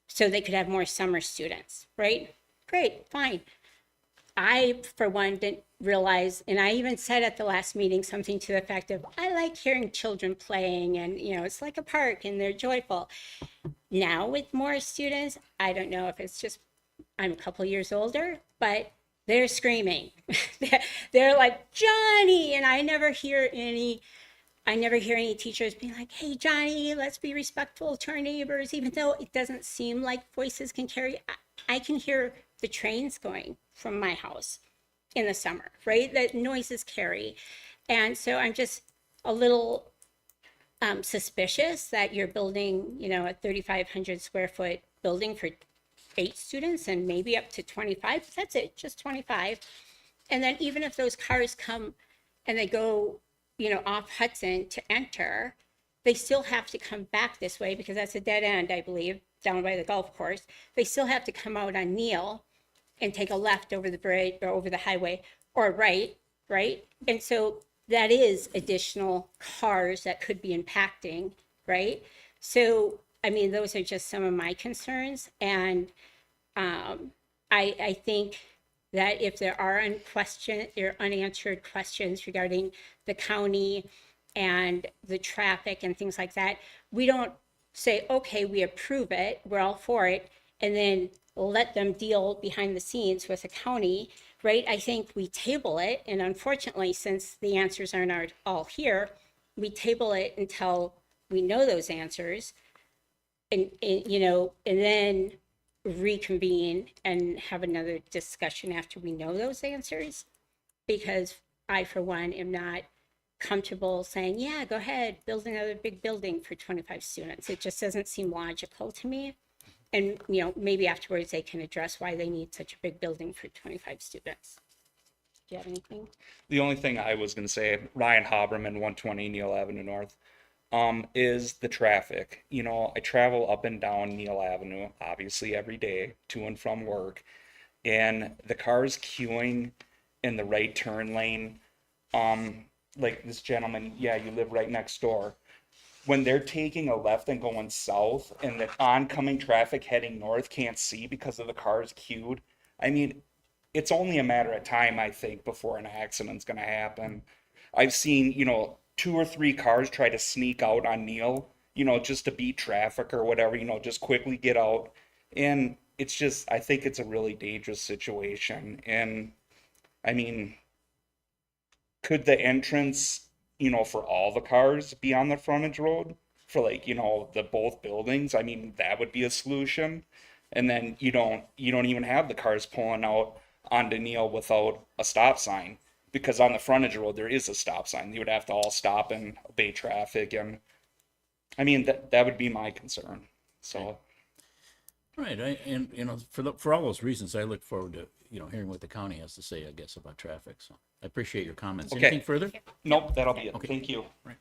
so they could have more summer students, right? Great, fine. I, for one, didn't realize, and I even said at the last meeting something to the effect of, I like hearing children playing and, you know, it's like a park and they're joyful. Now with more students, I don't know if it's just, I'm a couple years older, but they're screaming. They're like, Johnny, and I never hear any teachers being like, hey, Johnny, let's be respectful to our neighbors, even though it doesn't seem like voices can carry. I can hear the trains going from my house in the summer, right? That noises carry. And so I'm just a little suspicious that you're building, you know, a 3,500 square foot building for 8 students and maybe up to 25. That's it, just 25. And then even if those cars come and they go, you know, off Hudson to enter, they still have to come back this way because that's a dead end, I believe, down by the golf course. They still have to come out on Neal and take a left over the bridge or over the highway or right? And so that is additional cars that could be impacting, right? So, I mean, those are just some of my concerns. And I think that if there are unanswered questions regarding the county and the traffic and things like that, we don't say, okay, we approve it, we're all for it, and then let them deal behind the scenes with the county, right? I think we table it, and unfortunately, since the answers aren't all here, we table it until we know those answers, and you know, and then reconvene and have another discussion after we know those answers, because I, for one, am not comfortable saying, yeah, go ahead, build another big building for 25 students. It just doesn't seem logical to me. And, you know, maybe afterwards they can address why they need such a big building for 25 students. Do you have anything? The only thing I was going to say, Ryan Haberman, 120 Neal Avenue North, is the traffic. You know, I travel up and down Neal Avenue, obviously every day to and from work, and the cars queuing in the right turn lane, like this gentleman, yeah, you live right next door. When they're taking a left and going south and the oncoming traffic heading north can't see because of the cars queued, I mean, it's only a matter of time, I think, before an accident's going to happen. I've seen, you know, 2 or 3 cars try to sneak out on Neal, you know, just to beat traffic or whatever, you know, just quickly get out. And it's just, I think it's a really dangerous situation. And I mean, could the entrance, you know, for all the cars be on the frontage road for, like, you know, the both buildings? I mean, that would be a solution. And then you don't even have the cars pulling out onto Neal without a stop sign, because on the frontage road there is a stop sign. You would have to all stop and obey traffic, and I mean that would be my concern. So Right, and you know, for all those reasons, I look forward to, you know, hearing what the county has to say, I guess, about traffic. So I appreciate your comments. Okay. Anything further? nope, that'll be it. Okay. Thank you. Right.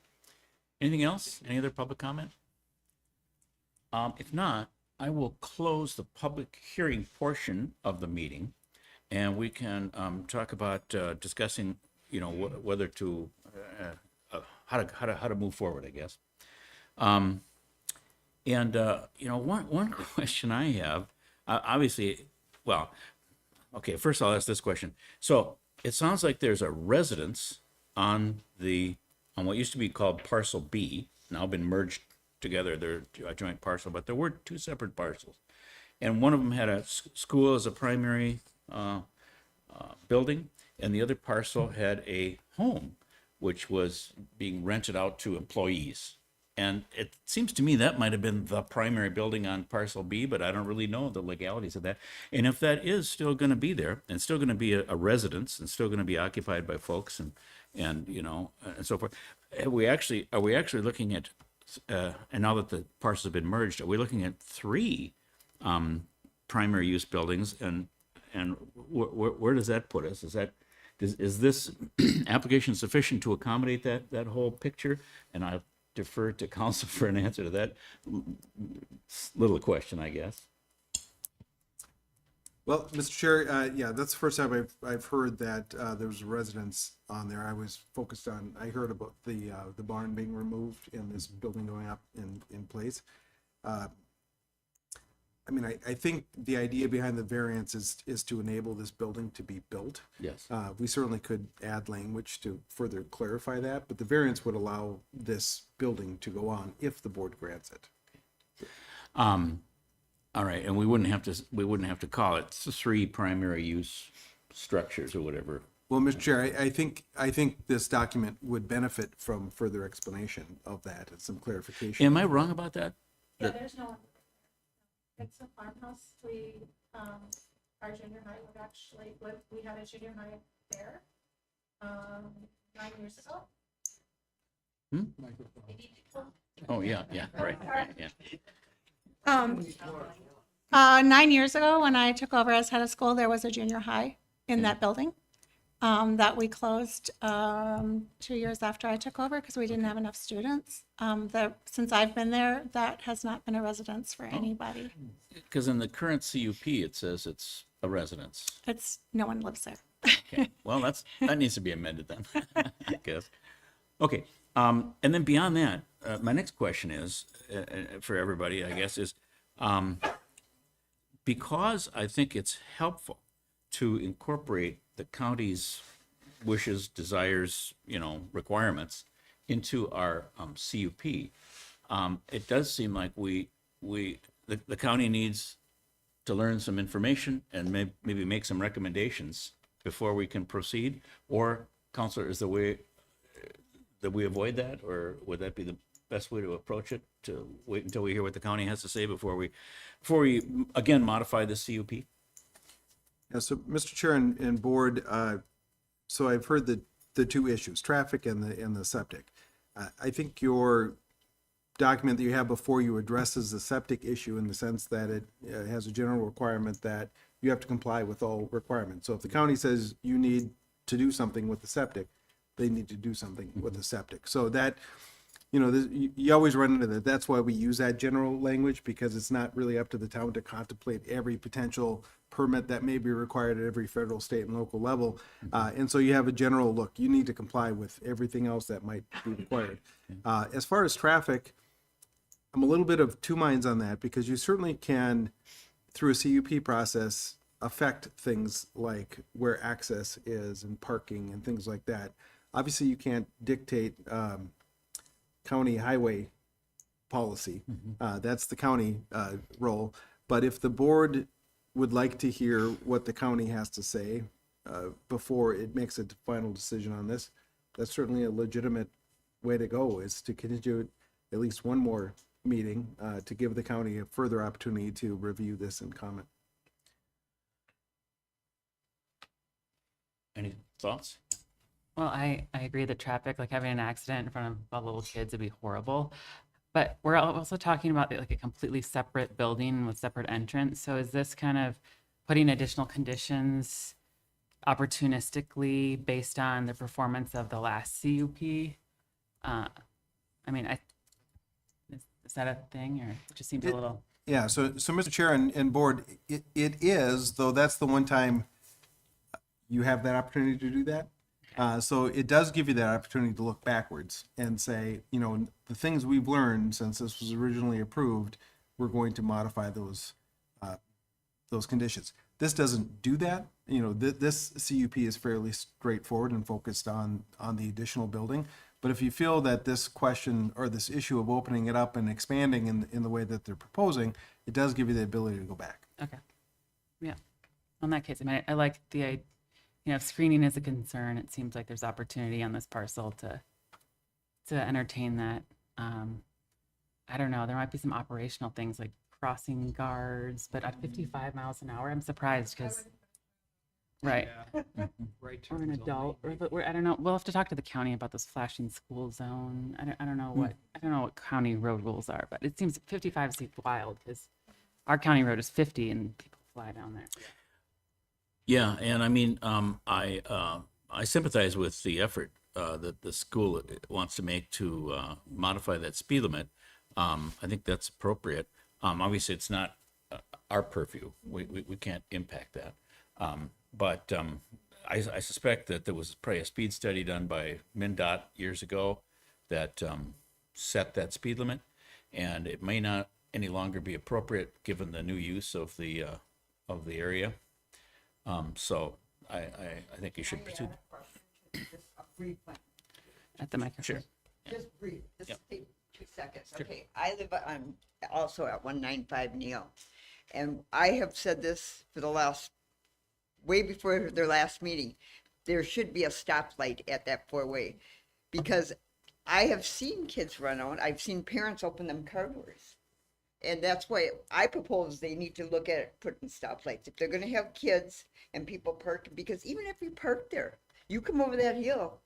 Anything else? Any other public comment? If not, I will close the public hearing portion of the meeting, and we can talk about discussing, you know, whether to how to move forward, I guess. And you know, one question I have, obviously, well, okay, first I'll ask this question. So it sounds like there's a residence on what used to be called Parcel B, now been merged together. They're a joint parcel, but there were 2 separate parcels, and one of them had a school as a primary building, and the other parcel had a home, which was being rented out to employees. And it seems to me that might have been the primary building on parcel B, but I don't really know the legalities of that. And if that is still going to be there, and still going to be a residence, and still going to be occupied by folks, and you know, and so forth, are we actually looking at, and now that the parcels have been merged, are we looking at 3 primary use buildings, and where does that put us? Is this application sufficient to accommodate that whole picture? And I defer to council for an answer to that little question, I guess. Well, Mr. Chair, yeah, that's the first time I've heard that there was a residence on there. I was focused on, I heard about the barn being removed and this building going up in place. I mean, I think the idea behind the variance is to enable this building to be built. Yes. We certainly could add language to further clarify that, but the variance would allow this building to go on if the board grants it. All right, and we wouldn't have to call it 3 primary use structures or whatever. Well, Mr. Chair, I think this document would benefit from further explanation of that and some clarification. Am I wrong about that? Yeah, there's no. It's a farmhouse. Our junior high would actually, we had a junior high there, 9 years ago. Hmm? Oh, yeah, right, yeah. 9 years ago, when I took over as head of school, there was a junior high in that building that we closed 2 years after I took over because we didn't have enough students. Since I've been there, that has not been a residence for anybody. Because in the current CUP, it says it's a residence. No one lives there. Okay, well, that needs to be amended then, I guess. Okay, and then beyond that, my next question is, for everybody, I guess, is because I think it's helpful to incorporate the county's wishes, desires, requirements into our CUP. It does seem like the county needs to learn some information and maybe make some recommendations before we can proceed. Or, Counselor, is the way that we avoid that, or would that be the best way to approach it? To wait until we hear what the county has to say before we again modify the CUP? Yeah, so Mr. Chair and board, so I've heard the 2 issues, traffic and the septic. I think your document that you have before you addresses the septic issue in the sense that it has a general requirement that you have to comply with all requirements. So if the county says you need to do something with the septic, they need to do something with the septic. So that, you always run into that. That's why we use that general language, because it's not really up to the town to contemplate every potential permit that may be required at every federal, state, and local level. And so you have a general look. You need to comply with everything else that might be required. As far as traffic, I'm a little bit of 2 minds on that, because you certainly can, through a CUP process, affect things like where access is and parking and things like that. Obviously, you can't dictate county highway policy. That's the county role. But if the board would like to hear what the county has to say before it makes a final decision on this, that's certainly a legitimate way to go, is to continue at least one more meeting to give the county a further opportunity to review this and comment. Any thoughts? Well, I agree that traffic, like having an accident in front of all the little kids, would be horrible. But we're also talking about like a completely separate building with separate entrance. So is this kind of putting additional conditions opportunistically based on the performance of the last CUP? Is that a thing, or it just seems a little? Yeah, so Mr. Chair and board, it is, though that's the one time you have that opportunity to do that. So it does give you that opportunity to look backwards and say, the things we've learned since this was originally approved, we're going to modify those conditions. This doesn't do that. This CUP is fairly straightforward and focused on the additional building. But if you feel that this question or this issue of opening it up and expanding in the way that they're proposing, it does give you the ability to go back. Okay. Yeah. In that case, I like the you know, if screening is a concern, it seems like there's opportunity on this parcel to entertain that. I don't know, there might be some operational things like crossing guards, but at 55 miles an hour, I'm surprised because, right, Right. or an adult, or, but I don't know. We'll have to talk to the county about this flashing school zone. I don't know what county road rules are, but it seems 55 seems wild because our county road is 50 and people fly down there. Yeah, and I mean, I sympathize with the effort that the school wants to make to modify that speed limit. I think that's appropriate. Obviously, it's not our purview. We can't impact that. But I suspect that there was probably a speed study done by MnDOT years ago that set that speed limit, and it may not any longer be appropriate given the new use of the area. So I think you should pursue. Just a brief one. At the microphone. Sure. Just brief, just Yep. take 2 seconds. Okay, I live on, also at 195 Neil. And I have said this for the last, way before their last meeting. There should be a stoplight at that 4-way. Because I have seen kids run out. I've seen parents open them car doors. And that's why I propose they need to look at putting stoplights. If they're gonna have kids and people park, because even if you park there, you come over that hill,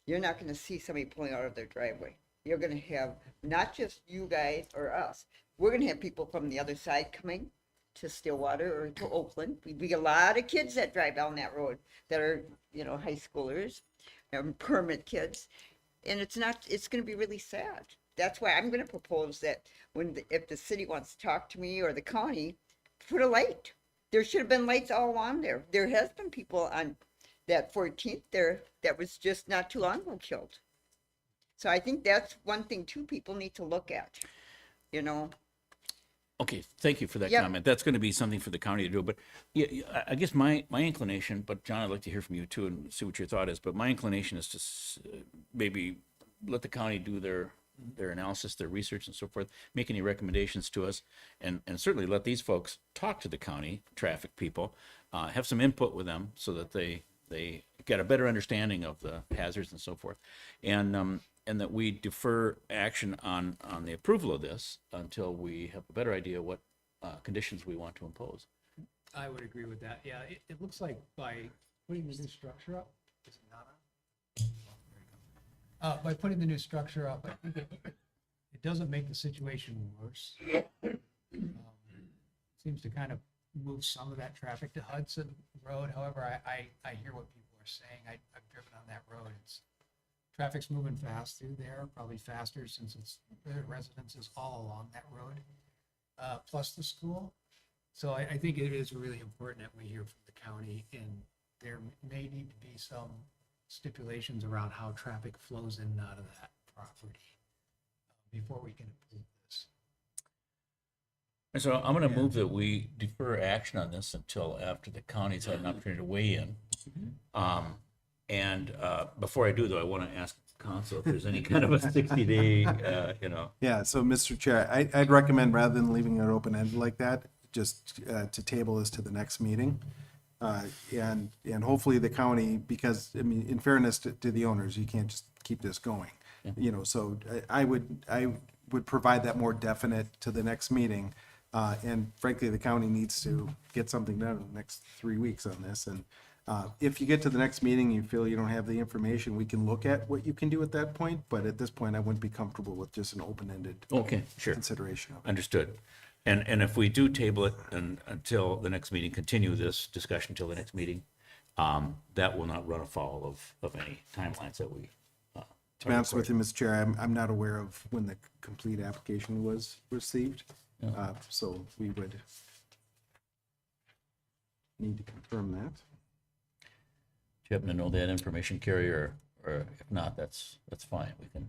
you're not gonna see somebody pulling out of their driveway. You're gonna have, not just you guys or us, we're gonna have people from the other side coming to Stillwater or to Oakland. We get a lot of kids that drive down that road that are, you know, high schoolers, permit kids. And it's gonna be really sad. That's why I'm gonna propose that if the city wants to talk to me or the county, put a light. There should have been lights all along there. There has been people on that 14th there that was just not too long ago killed. So I think that's one thing too people need to look at, you know. Okay, thank you for that Yep. comment. That's going to be something for the county to do. But yeah, I guess my inclination, but John, I'd like to hear from you too and see what your thought is. But my inclination is to maybe let the county do their analysis, their research and so forth, make any recommendations to us, and certainly let these folks talk to the county traffic people, have some input with them so that they get a better understanding of the hazards and so forth. And that we defer action on the approval of this until we have a better idea what conditions we want to impose. I would agree with that. Yeah, it looks like by putting the new structure up, is it not on? By putting the new structure up, I think it doesn't make the situation worse. Seems to kind of move some of that traffic to Hudson Road. However, I hear what people are saying. I've driven on that road. Traffic's moving fast through there, probably faster since the residence is all along that road, plus the school. So I think it is really important that we hear from the county, and there may need to be some stipulations around how traffic flows in and out of that property before we can approve this. And so I'm going to move that we defer action on this until after the county's had an opportunity to weigh in. And before I do, though, I want to ask council if there's any kind of a 60-day, Yeah, so Mr. Chair, I'd recommend rather than leaving it open-ended like that, just to table this to the next meeting. And hopefully the county, because, I mean, in fairness to the owners, you can't just keep this going. You know, so I would provide that more definite to the next meeting. And frankly, the county needs to get something done in the next 3 weeks on this. And if you get to the next meeting, you feel you don't have the information, we can look at what you can do at that point. But at this point, I wouldn't be comfortable with just an open-ended okay, sure. consideration of it. Understood. And if we do table it until the next meeting, continue this discussion till the next meeting, that will not run afoul of any timelines that we. To be honest with you, Mr. Chair, I'm not aware of when the complete application was received. So we would need to confirm that. Do you happen to know that information, Carrie, or if not, that's fine. We can.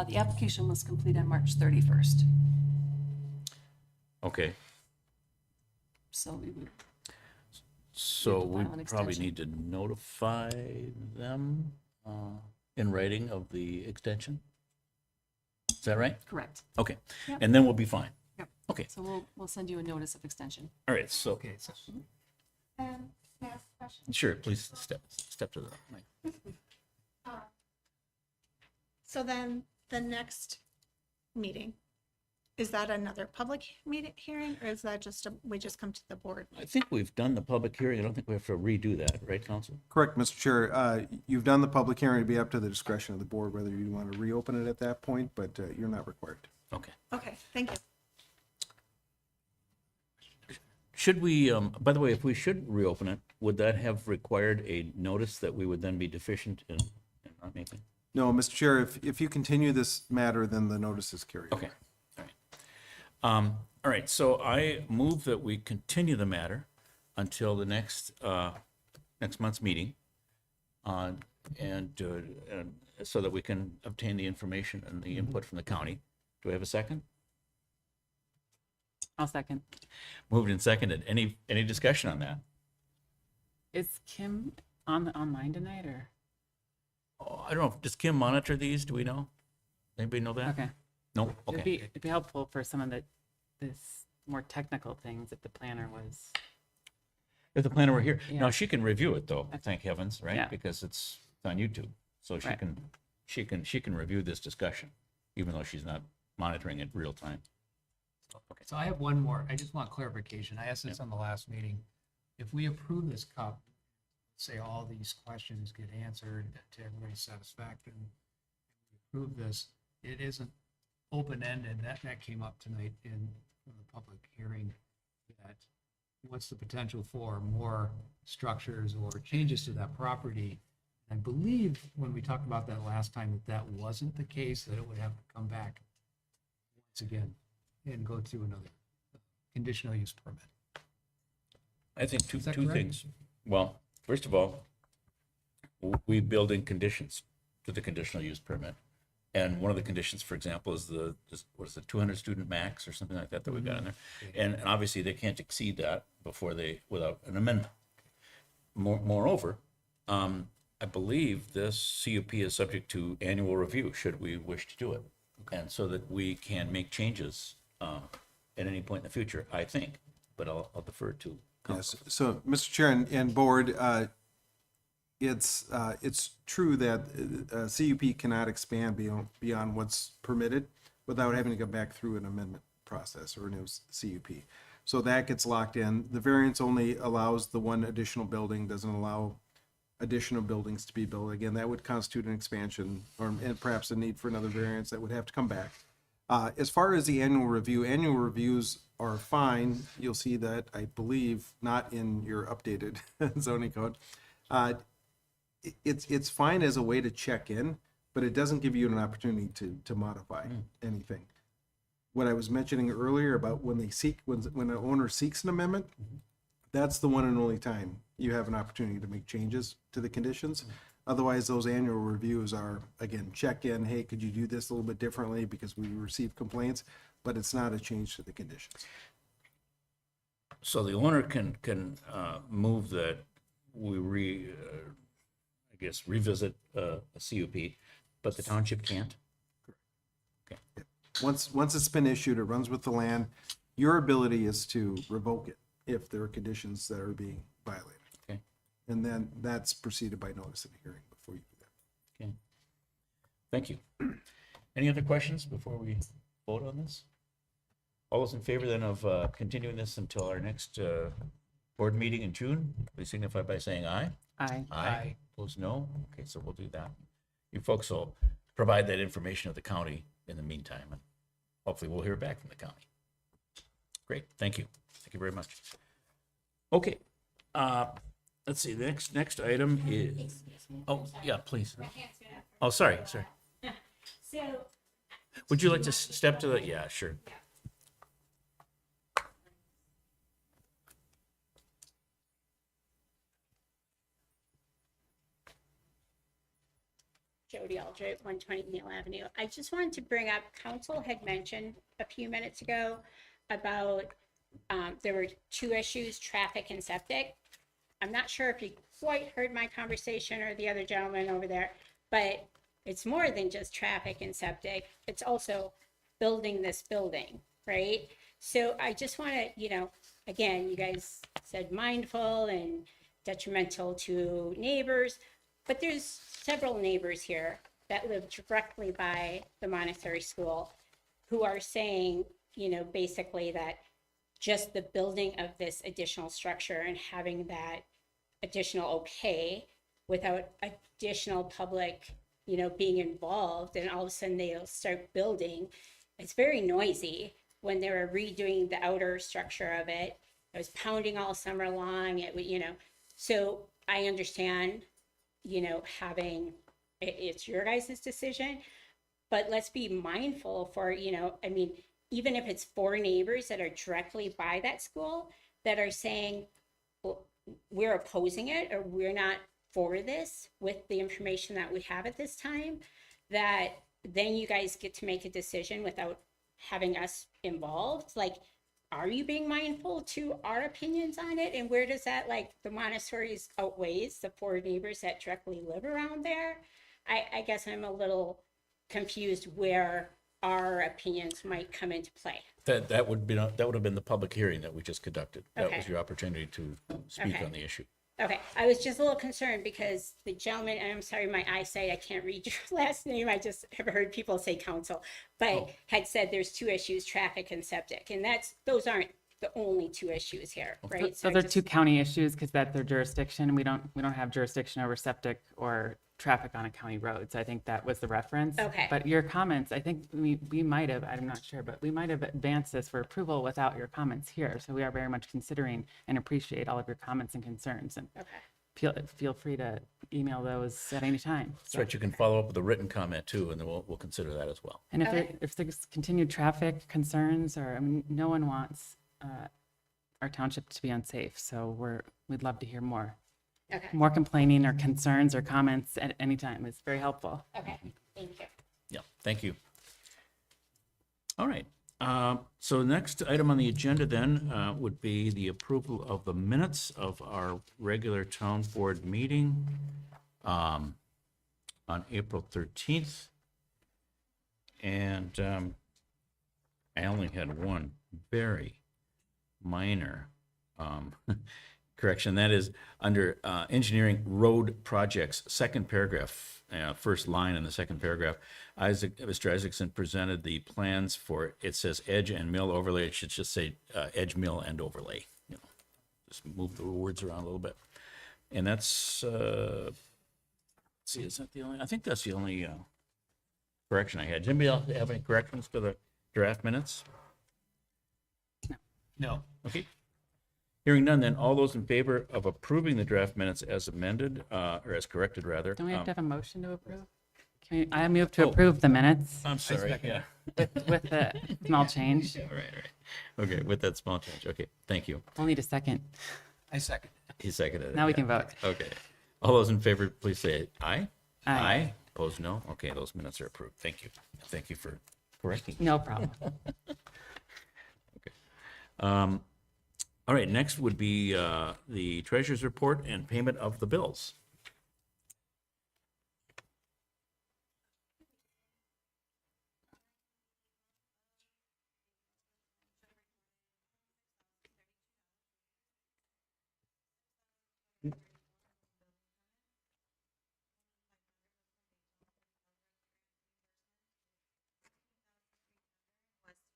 The application was complete on March 31st, Okay, so we would, so to we file an probably extension. need to notify them in writing of the extension. Is that right? correct. Okay, Yep. and then we'll be fine. Yep. Okay, So we'll send you a notice of extension. all right, so, Okay, so May I ask a question? sure, please step to the mic. So then the next meeting, is that another public hearing, or is that just we just come to the board? I think we've done the public hearing. I don't think we have to redo that, right, Council? Correct, Mr. Chair. You've done the public hearing. It'd be up to the discretion of the board whether you want to reopen it at that point, but you're not required. Okay. Okay, thank you. Should we, by the way, if we should reopen it, would that have required a notice that we would then be deficient in not making? No, Mr. Chair, if you continue this matter, then the notice is carried. Okay, all right. All right, so I move that we continue the matter until the next month's meeting. And so that we can obtain the information and the input from the county. Do we have a second? I'll second. Moved and seconded. Any discussion on that? Is Kim on the online tonight or? Oh, I don't know. Does Kim monitor these? Do we know? Anybody know that? Okay. No? Okay. It'd be helpful for some of this more technical things if the planner was. If the planner were here. Yeah. Now, she can review it though, thank heavens, right? Yeah. Because it's on YouTube. So Right. she can review this discussion, even though she's not monitoring it real time. So I have one more. I just want clarification. I asked this on the last meeting. If we approve this cup, say all these questions get answered to everybody's satisfaction, we approve this, it isn't open-ended. That came up tonight in the public hearing, that what's the potential for more structures or changes to that property? I believe when we talked about that last time, that wasn't the case, that it would have to come back once again and go through another conditional use permit. I think two Is that two correct? things. Well, first of all, we build in conditions to the conditional use permit. And one of the conditions, for example, is what is the 200 student max or something like that we've got in there. And obviously they can't exceed that without an amendment. Moreover, I believe this CUP is subject to annual review should we wish to do it. And so that we can make changes at any point in the future, I think, but I'll defer to council. Yes, so, Mr. Chair and board, it's true that CUP cannot expand beyond what's permitted without having to go back through an amendment process or a new CUP. So that gets locked in. The variance only allows the one additional building, doesn't allow additional buildings to be built. Again, that would constitute an expansion and perhaps a need for another variance that would have to come back. As far as the annual reviews are fine. You'll see that, I believe, not in your updated zoning code. It's fine as a way to check in, but it doesn't give you an opportunity to modify anything. What I was mentioning earlier about when an owner seeks an amendment, that's the one and only time you have an opportunity to make changes to the conditions. Otherwise, those annual reviews are, again, check in, hey, could you do this a little bit differently because we received complaints, but it's not a change to the conditions. So the owner can move that we revisit a CUP, but the township can't? Okay. Once it's been issued, it runs with the land. Your ability is to revoke it if there are conditions that are being violated. Okay. And then that's preceded by notice of the hearing before you do that. Okay. Thank you. Any other questions before we vote on this? All those in favor then of continuing this until our next board meeting in June, please signify by saying aye. Aye. Aye. Opposed, no? Okay, so we'll do that. You folks will provide that information to the county in the meantime, and hopefully we'll hear back from the county. Great, thank you. Thank you very much. Okay, let's see, the next item is, oh, yeah, please. Oh, sorry. So, Would you like to step to the, yeah, sure. Jody Aldrich, 120 Neal Avenue. I just wanted to bring up, council had mentioned a few minutes ago about there were two issues, traffic and septic. I'm not sure if you quite heard my conversation or the other gentleman over there, but it's more than just traffic and septic. It's also building this building, right? So I just want to, again, you guys said mindful and detrimental to neighbors, but there's several neighbors here that live directly by the Montessori school who are saying, basically that just the building of this additional structure and having that additional okay without additional public, being involved, and all of a sudden they'll start building. It's very noisy when they were redoing the outer structure of it. It was pounding all summer long. So I understand, having it's your guys' decision, but let's be mindful for, even if it's 4 neighbors that are directly by that school that are saying, well, we're opposing it or we're not for this with the information that we have at this time, that then you guys get to make a decision without having us involved. Like, are you being mindful to our opinions on it? And where does that, like, the Montessori's outweighs the 4 neighbors that directly live around there? I guess I'm a little confused where our opinions might come into play. That would have been the public hearing that we just conducted. That was Okay. your opportunity to speak Okay. on the issue. Okay, I was just a little concerned because the gentleman, and I'm sorry, my eyesight, I can't read your last name. I just have heard people say council, but had said there's 2 issues, traffic and septic. And those aren't the only 2 issues here, right? So Those I are 2 county issues because that's their jurisdiction. We don't have jurisdiction over septic or traffic on a county road. So I think that was the reference. Okay. But your comments, I think we might have, I'm not sure, but we might have advanced this for approval without your comments here. So we are very much considering and appreciate all of your comments and concerns. And Okay. feel free to email those at any time. That's right. You can follow up with a written comment too, and then we'll consider that as well. And Okay. if there's continued traffic concerns, or no one wants our township to be unsafe, so we'd love to hear more Okay. complaining or concerns or comments at any time. It's very helpful. Okay, thank you. Yeah, thank you. All right. So the next item on the agenda then would be the approval of the minutes of our regular town board meeting on April 13th. And I only had one very minor correction. That is under engineering road projects, second paragraph, first line in the second paragraph. Mr. Isaacson presented the plans for, it says edge and mill overlay. It should just say edge mill and overlay. Just move the words around a little bit. And that's, let's see, is that the only, I think that's the only correction I had. Does anybody else have any corrections to the draft minutes? No. Okay. Hearing none, then all those in favor of approving the draft minutes as amended, or as corrected rather. Don't we have to have a motion to approve? I move to approve the minutes I'm sorry, second yeah. with the small change. All right. Okay, with that small change. Okay, thank you. We'll need a second. I second. He seconded it. Now we yeah. can vote. Okay. All those in favor, please say aye. Aye. Opposed, no? Okay, those minutes are approved. Thank you. Thank you for correcting. No problem. All right, next would be the treasurer's report and payment of the bills.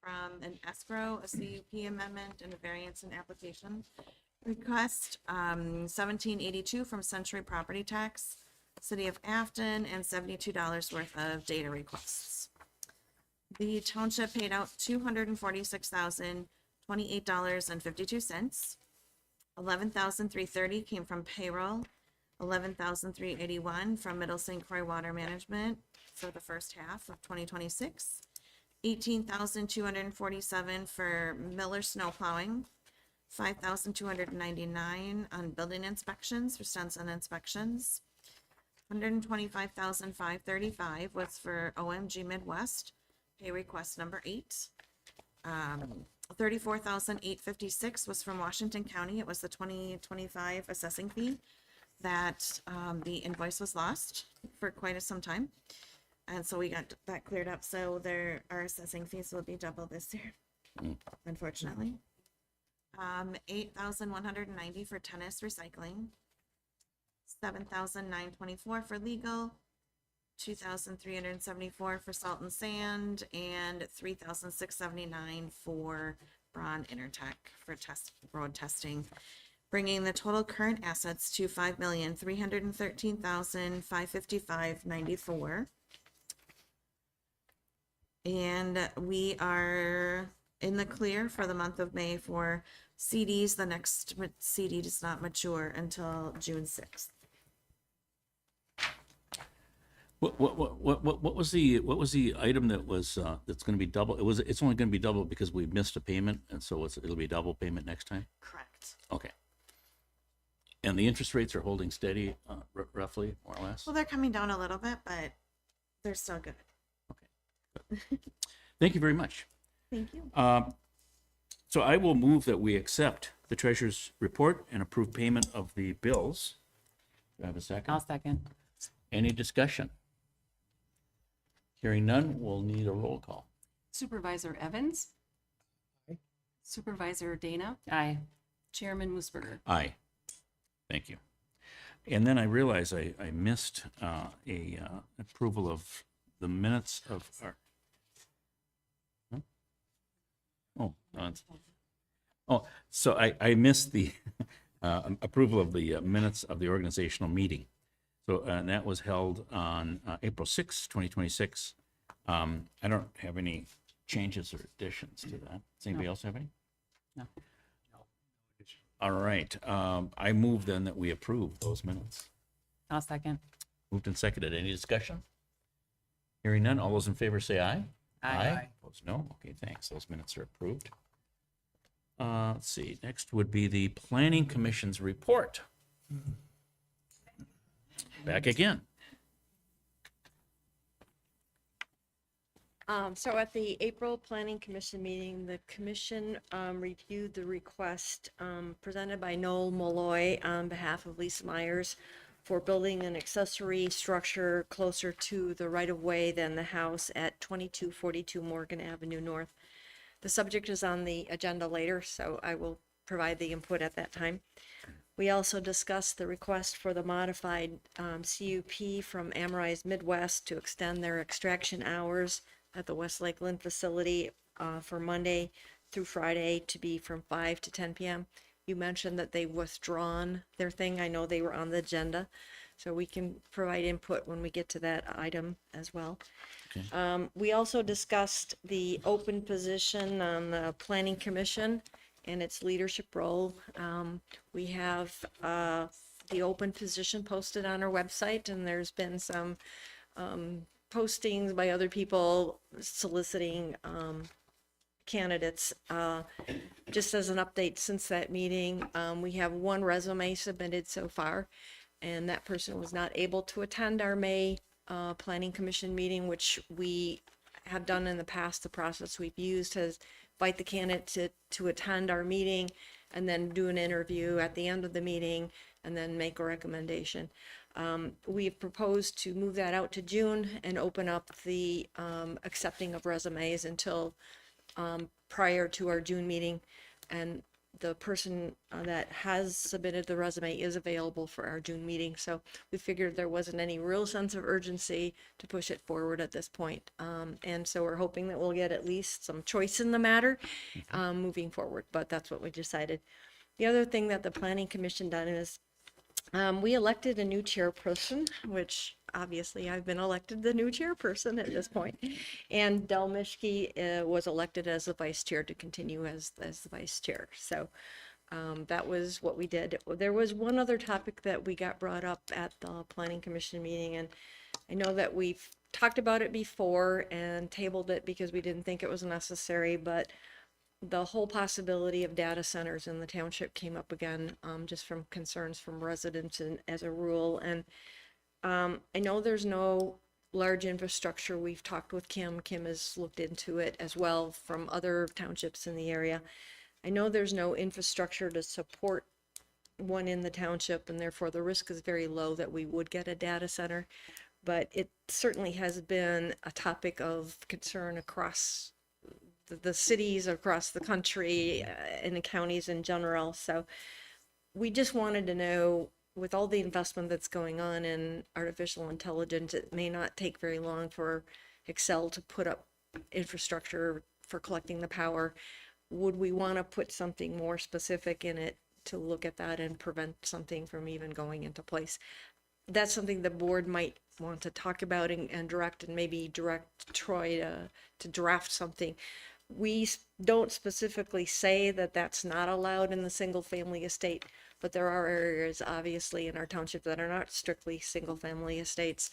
From an escrow, a CUP amendment, and a variance and application request. 1782 from Century Property Tax, City of Afton, and $72 worth of data requests. The township paid out $246,028.52. $11,330 came from payroll. $11,381 from Middle St. Croix Water Management for the first half of 2026. $18,247 for Miller snow plowing, $5,299 on building inspections for Stenson inspections. $125,535 was for OMG Midwest, pay request number 8. $34,856 was from Washington County. It was the 2025 assessing fee that the invoice was lost for quite some time. And so we got that cleared up. So our assessing fees will be double this year. unfortunately. 8,190 for tennis recycling. 7,924 for legal. 2,374 for salt and sand, and 3,679 for Braun Intertech for road testing, bringing the total current assets to 5,313,555.94. And we are in the clear for the month of May for CDs. The next CD does not mature until June 6th. What was the item that was, that's gonna be double? It's only gonna be double because we missed a payment, and so it'll be double payment next time? Correct. Okay. And the interest rates are holding steady, roughly, more or less? Well, they're coming down a little bit, but they're still good. Thank you very much. Thank you. So I will move that we accept the treasurer's report and approve payment of the bills. Do I have a second? I'll second. Any discussion? Hearing none, we'll need a roll call. Supervisor Evans? Supervisor Dana? Aye. Chairman Moosberger? Aye. Thank you. And then I realize I missed approval of the minutes of our. Huh? So I missed the approval of the minutes of the organizational meeting. So and that was held on April 6, 2026. I don't have any changes or additions to that. Does anybody else have any? No. All right. I move then that we approve those minutes. I'll second. Moved and seconded. Any discussion? Hearing none. All those in favor say aye. Aye. Opposed, no. Okay, thanks. Those minutes are approved. Let's see. Next would be the Planning Commission's report. Back again. So at the April Planning Commission meeting, the commission reviewed the request presented by Noel Molloy on behalf of Lisa Myers for building an accessory structure closer to the right-of-way than the house at 2242 Morgan Avenue North. The subject is on the agenda later, so I will provide the input at that time. We also discussed the request for the modified CUP from Amrise Midwest to extend their extraction hours at the West Lakeland facility for Monday through Friday to be from 5 to 10 p.m. You mentioned that they've withdrawn their thing. I know they were on the agenda, so we can provide input when we get to that item as well. Okay. We also discussed the open position on the Planning Commission and its leadership role. We have the open position posted on our website, and there's been some postings by other people soliciting candidates. Just as an update, since that meeting, we have one resume submitted so far, and that person was not able to attend our May Planning Commission meeting, which we have done in the past. The process we've used is invite the candidate to attend our meeting and then do an interview at the end of the meeting and then make a recommendation. We've proposed to move that out to June and open up the accepting of resumes until prior to our June meeting. And the person that has submitted the resume is available for our June meeting. So we figured there wasn't any real sense of urgency to push it forward at this point. And so we're hoping that we'll get at least some choice in the matter moving forward, but that's what we decided. The other thing that the Planning Commission done is we elected a new chairperson, which obviously I've been elected the new chairperson at this point. And Del Mishke was elected as the vice chair to continue as the vice chair. So that was what we did. There was one other topic that we got brought up at the Planning Commission meeting, and I know that we've talked about it before and tabled it because we didn't think it was necessary, but the whole possibility of data centers in the township came up again, just from concerns from residents and as a rule. And I know there's no large infrastructure. We've talked with Kim. Kim has looked into it as well from other townships in the area. I know there's no infrastructure to support one in the township, and therefore the risk is very low that we would get a data center. But it certainly has been a topic of concern across the cities across the country and the counties in general. So we just wanted to know, with all the investment that's going on in artificial intelligence, it may not take very long for Excel to put up infrastructure for collecting the power. Would we want to put something more specific in it to look at that and prevent something from even going into place? That's something the board might want to talk about and direct, and maybe direct Troy to draft something. We don't specifically say that that's not allowed in the single family estate, but there are areas obviously in our township that are not strictly single family estates.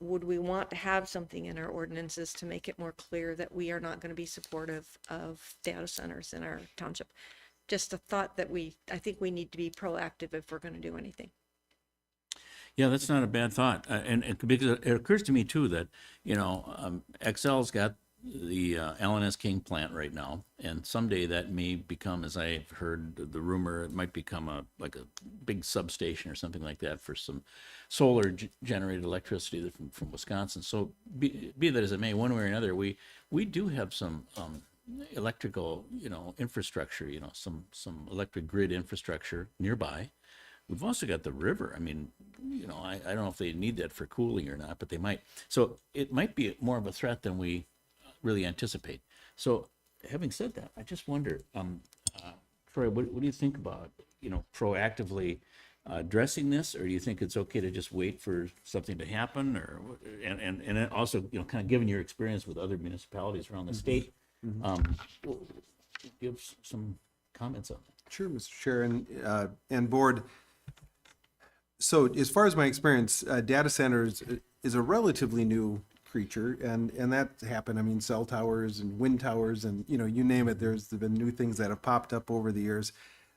Would we want to have something in our ordinances to make it more clear that we are not going to be supportive of data centers in our township? Just a thought that I think we need to be proactive if we're going to do anything. Yeah, that's not a bad thought. Because it occurs to me too that, Excel's got the Allen S. King plant right now, and someday that may become, as I've heard the rumor, it might become like a big substation or something like that for some solar generated electricity from Wisconsin. So be that as it may, one way or another, we do have some electrical, infrastructure, some electric grid infrastructure nearby. We've also got the river. I mean, I don't know if they need that for cooling or not, but they might. So it might be more of a threat than we really anticipate. So having said that, I just wonder, Troy, what do you think about, proactively addressing this, or do you think it's okay to just wait for something to happen, or and then also, kind of given your experience with other municipalities around the state, give some comments on that. Sure, Mr. Chair and board. So as far as my experience, data centers is a relatively new creature, and that happened. I mean, cell towers and wind towers and, you name it, there's been new things that have popped up over the years.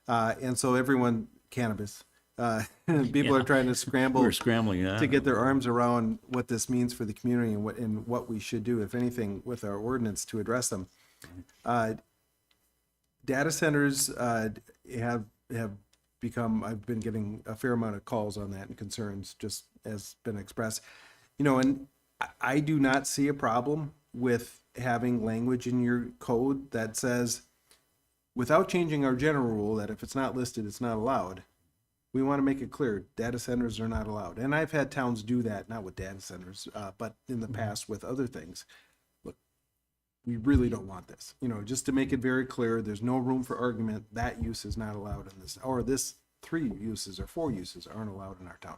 And so cannabis, people are trying to scramble. We're scrambling, yeah. To get their arms around what this means for the community and what we should do, if anything, with our ordinance to address them. Data centers have become, I've been getting a fair amount of calls on that and concerns, just as been expressed. And I do not see a problem with having language in your code that says, without changing our general rule that if it's not listed, it's not allowed, we want to make it clear data centers are not allowed. And I've had towns do that, not with data centers, but in the past with other things. Look, we really don't want this. Just to make it very clear, there's no room for argument. That use is not allowed in this, or this 3 uses or 4 uses aren't allowed in our town.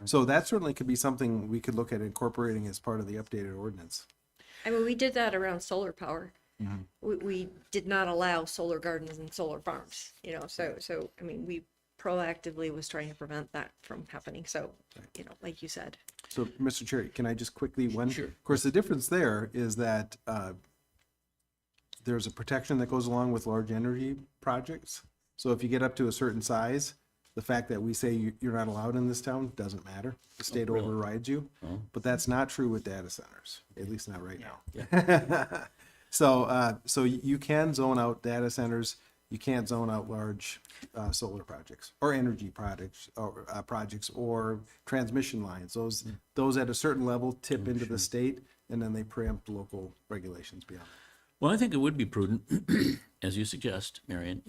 So that certainly could be something we could look at incorporating as part of the updated ordinance. I mean, we did that around solar power. We did not allow solar gardens and solar farms, so I mean, we proactively was trying to prevent that from happening. So, like you said. So, Mr. Chair, can I just quickly Sure. Of course, the difference there is that there's a protection that goes along with large energy projects. So if you get up to a certain size, the fact that we say you're not allowed in this town doesn't matter. The state really? overrides you. Oh. But that's not true with data centers, at least not right now. So you can zone out data centers. You can't zone out large solar projects or energy projects or transmission lines. Those at a certain level tip into the state, and then they preempt local regulations beyond. Well, I think it would be prudent, as you suggest, Marion,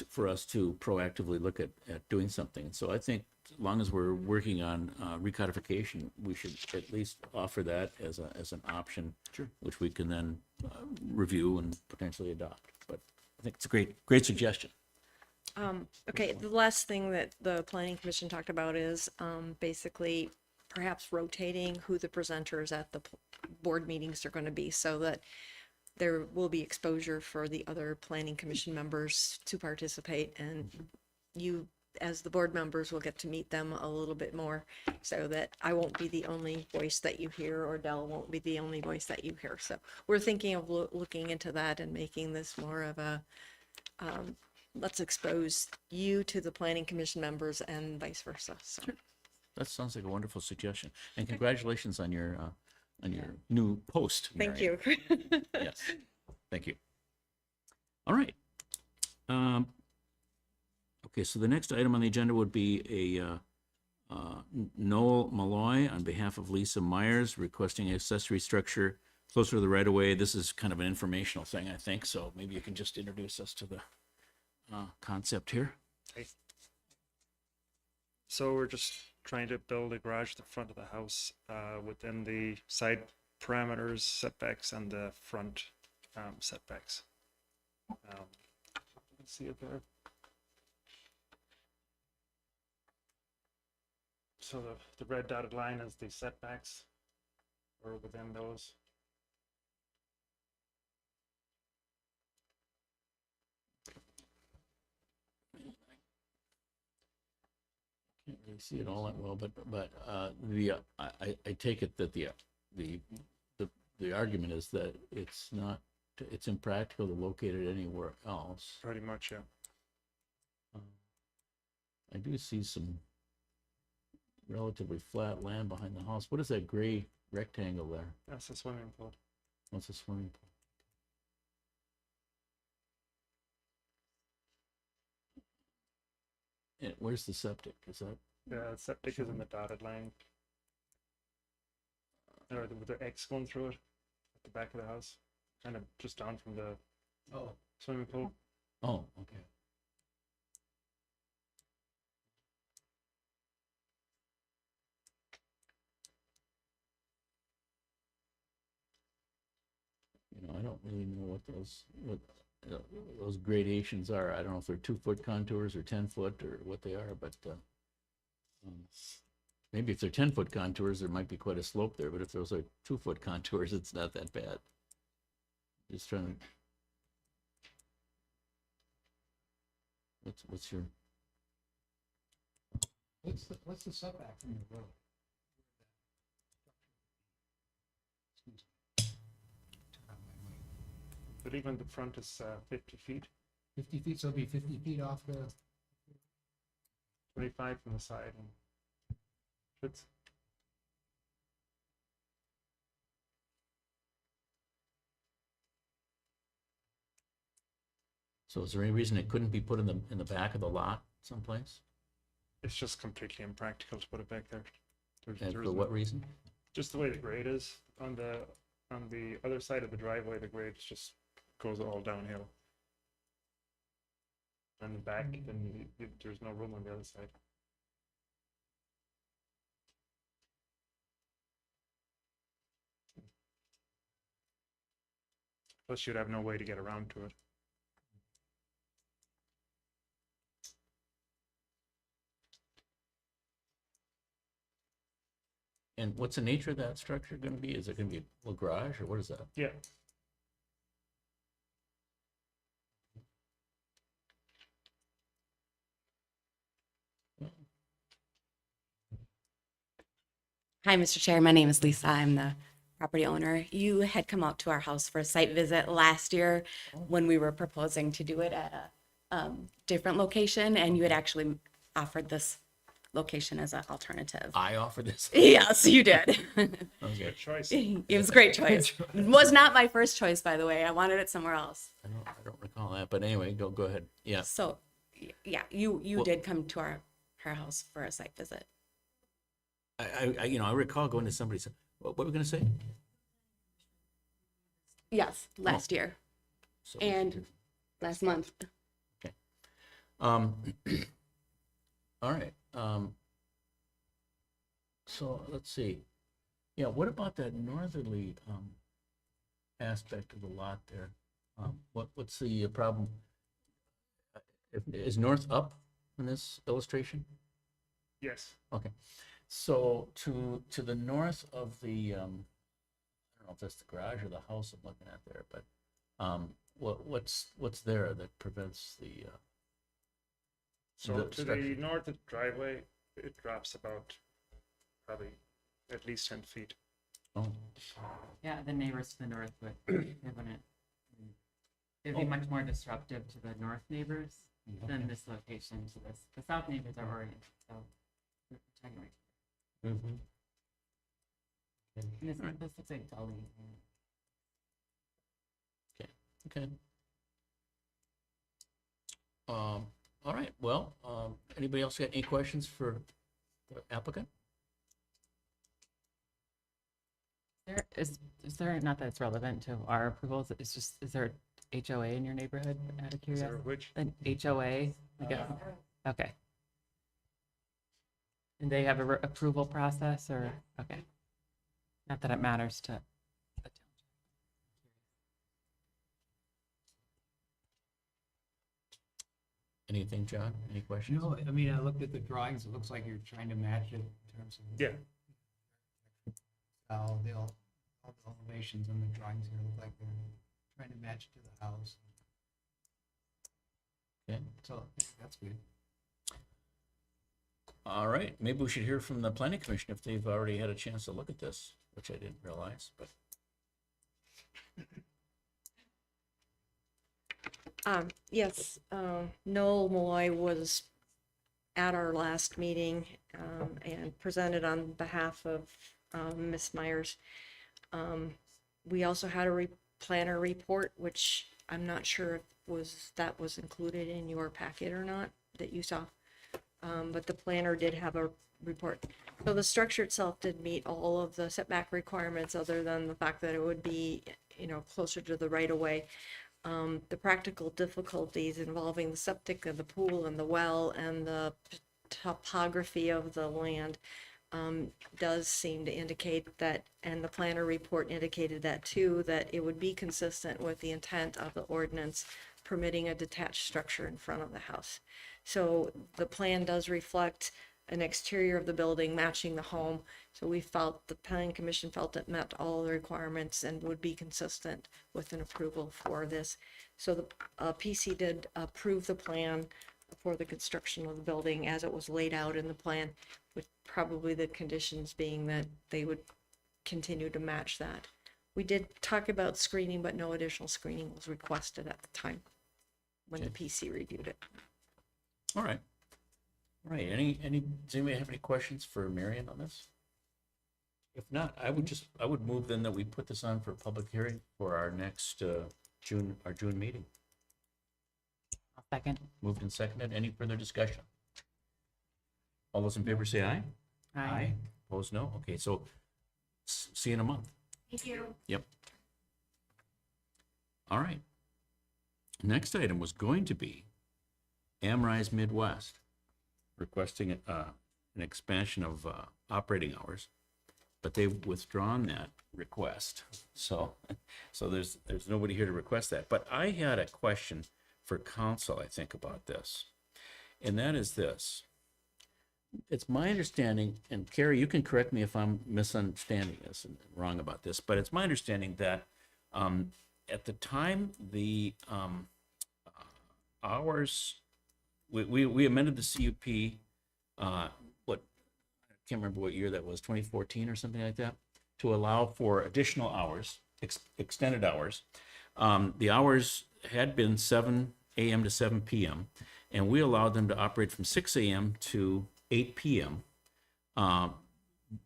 for us to proactively look at doing something. So I think as long as we're working on recodification, we should at least offer that as an option, Sure. which we can then review and potentially adopt. But I think it's a great suggestion. Okay, the last thing that the planning commission talked about is basically perhaps rotating who the presenters at the board meetings are going to be, so that there will be exposure for the other planning commission members to participate, and you as the board members will get to meet them a little bit more, so that I won't be the only voice that you hear, or Dell won't be the only voice that you hear. So we're thinking of looking into that and making this more of a let's expose you to the planning commission members and vice versa. So That sounds like a wonderful suggestion. And congratulations on your new post, thank Marion. you. Yes, thank you. All right. Okay, so the next item on the agenda would be Noel Malloy on behalf of Lisa Myers requesting accessory structure closer to the right of way. This is kind of an informational thing, I think, so maybe you can just introduce us to the concept here. So we're just trying to build a garage at the front of the house within the side parameters, setbacks, and the front setbacks. Let's see it there. So the red dotted line is the setbacks, or within those. Can't really see it all that well, but I take it that the argument is that it's impractical to locate it anywhere else. Pretty much, yeah. I do see some relatively flat land behind the house. What is that gray rectangle there? That's a swimming pool. What's a swimming pool? And where's the septic? Is that? The septic is in the dotted line. Or with the X going through it at the back of the house. Kind of just down from the swimming pool. Oh, okay. I don't really know what those gradations are. I don't know if they're 2-foot contours or 10-foot or what they are, but maybe if they're 10-foot contours, there might be quite a slope there. But if those are 2-foot contours, it's not that bad. Just trying to. What's your? What's the setback from the road? But even the front is 50 feet. 50 feet, so it'll be 50 feet off the. 25 from the side. And fits. So is there any reason it couldn't be put in the back of the lot someplace? It's just completely impractical to put it back there. And for what reason? Just the way the grade is on the other side of the driveway. The grade just goes all downhill. And the back, then there's no room on the other side. Plus, you'd have no way to get around to it. And what's the nature of that structure going to be? Is it going to be a little garage or what is that? Yeah. Hi, Mr. Chair. My name is Lisa. I'm the property owner. You had come out to our house for a site visit last year when we were proposing to do it at a different location, and you had actually offered this location as an alternative. I offered this? Yes, you did. Okay. Good choice. It was a great choice. It was not my first choice, by the way. I wanted it somewhere else. I don't recall that, but anyway, go ahead. Yeah. So, yeah, you did come to our house for a site visit. I recall going to somebody. What were we going to say? Yes, last year So- and last month. Okay. All right. So let's see. Yeah. What about that northerly aspect of the lot there? What's the problem? Is north up in this illustration? Yes. Okay. So to the north of the, I don't know if that's the garage or the house I'm looking at there, but what's there that prevents the? So to structure? the north of the driveway, it drops about probably at least 10 feet. Oh. Yeah, the neighbors to the north would, it'd be much more disruptive to the north neighbors than this location to this. The south neighbors are oriented, so we're talking right. Mm-hmm. And this looks like Dolly. Okay. All right. Well, anybody else got any questions for the applicant? Is Is there, not that it's relevant to our approvals, it's just, is there a HOA in your neighborhood out of curiosity? which? An HOA, okay. And they have a approval process or, okay. Not that it matters to. the town. Anything, John? Any questions? No, I mean, I looked at the drawings, it looks like you're trying to match it in terms of. Yeah. All the elevations and the drawings here look like they're trying to match it to the house. Okay. So that's good. All right, maybe we should hear from the planning commission if they've already had a chance to look at this, which I didn't realize, but. Yes, Noel Malloy was at our last meeting, and presented on behalf of, Ms. Myers. We also had a planner report, which I'm not sure if that was included in your packet or not, that you saw. But the planner did have a report. So the structure itself did meet all of the setback requirements, other than the fact that it would be, closer to the right of way. The practical difficulties involving the septic and the pool and the well and the topography of the land does seem to indicate that, and the planner report indicated that too, that it would be consistent with the intent of the ordinance permitting a detached structure in front of the house. So the plan does reflect an exterior of the building matching the home. So we felt, the planning commission felt it met all the requirements and would be consistent with an approval for this. So the PC did approve the plan for the construction of the building as it was laid out in the plan, with probably the conditions being that they would continue to match that. We did talk about screening, but no additional screening was requested at the time when the PC reviewed it. All right. All right, does anybody have any questions for Marion on this? If not, I would move then that we put this on for a public hearing for our next June meeting. I'll second. Moved and seconded. Any further discussion? All those in favor say aye. Aye. Opposed, no? Okay, so see you in a month. Thank you. Yep. All right. Next item was going to be Amrise Midwest requesting an expansion of operating hours, but they've withdrawn that request. So there's nobody here to request that. But I had a question for council, I think, about this, and that is this. It's my understanding, and Carrie, you can correct me if I'm misunderstanding this and wrong about this, but it's my understanding that at the time the hours, we amended the CUP, I can't remember what year that was, 2014 or something like that, to allow for additional hours, extended hours. The hours had been 7 a.m. to 7 p.m., and we allowed them to operate from 6 a.m. to 8 p.m.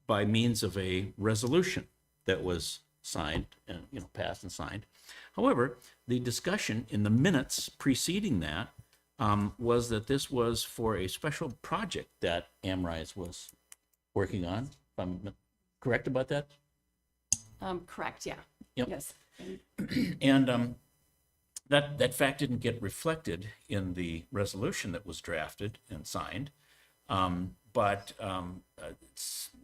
By means of a resolution that was signed and passed and signed. However, the discussion in the minutes preceding that was that this was for a special project that Amrise was working on. If I'm correct about that? Correct, yeah. Yep. Yes. And that fact didn't get reflected in the resolution that was drafted and signed. But it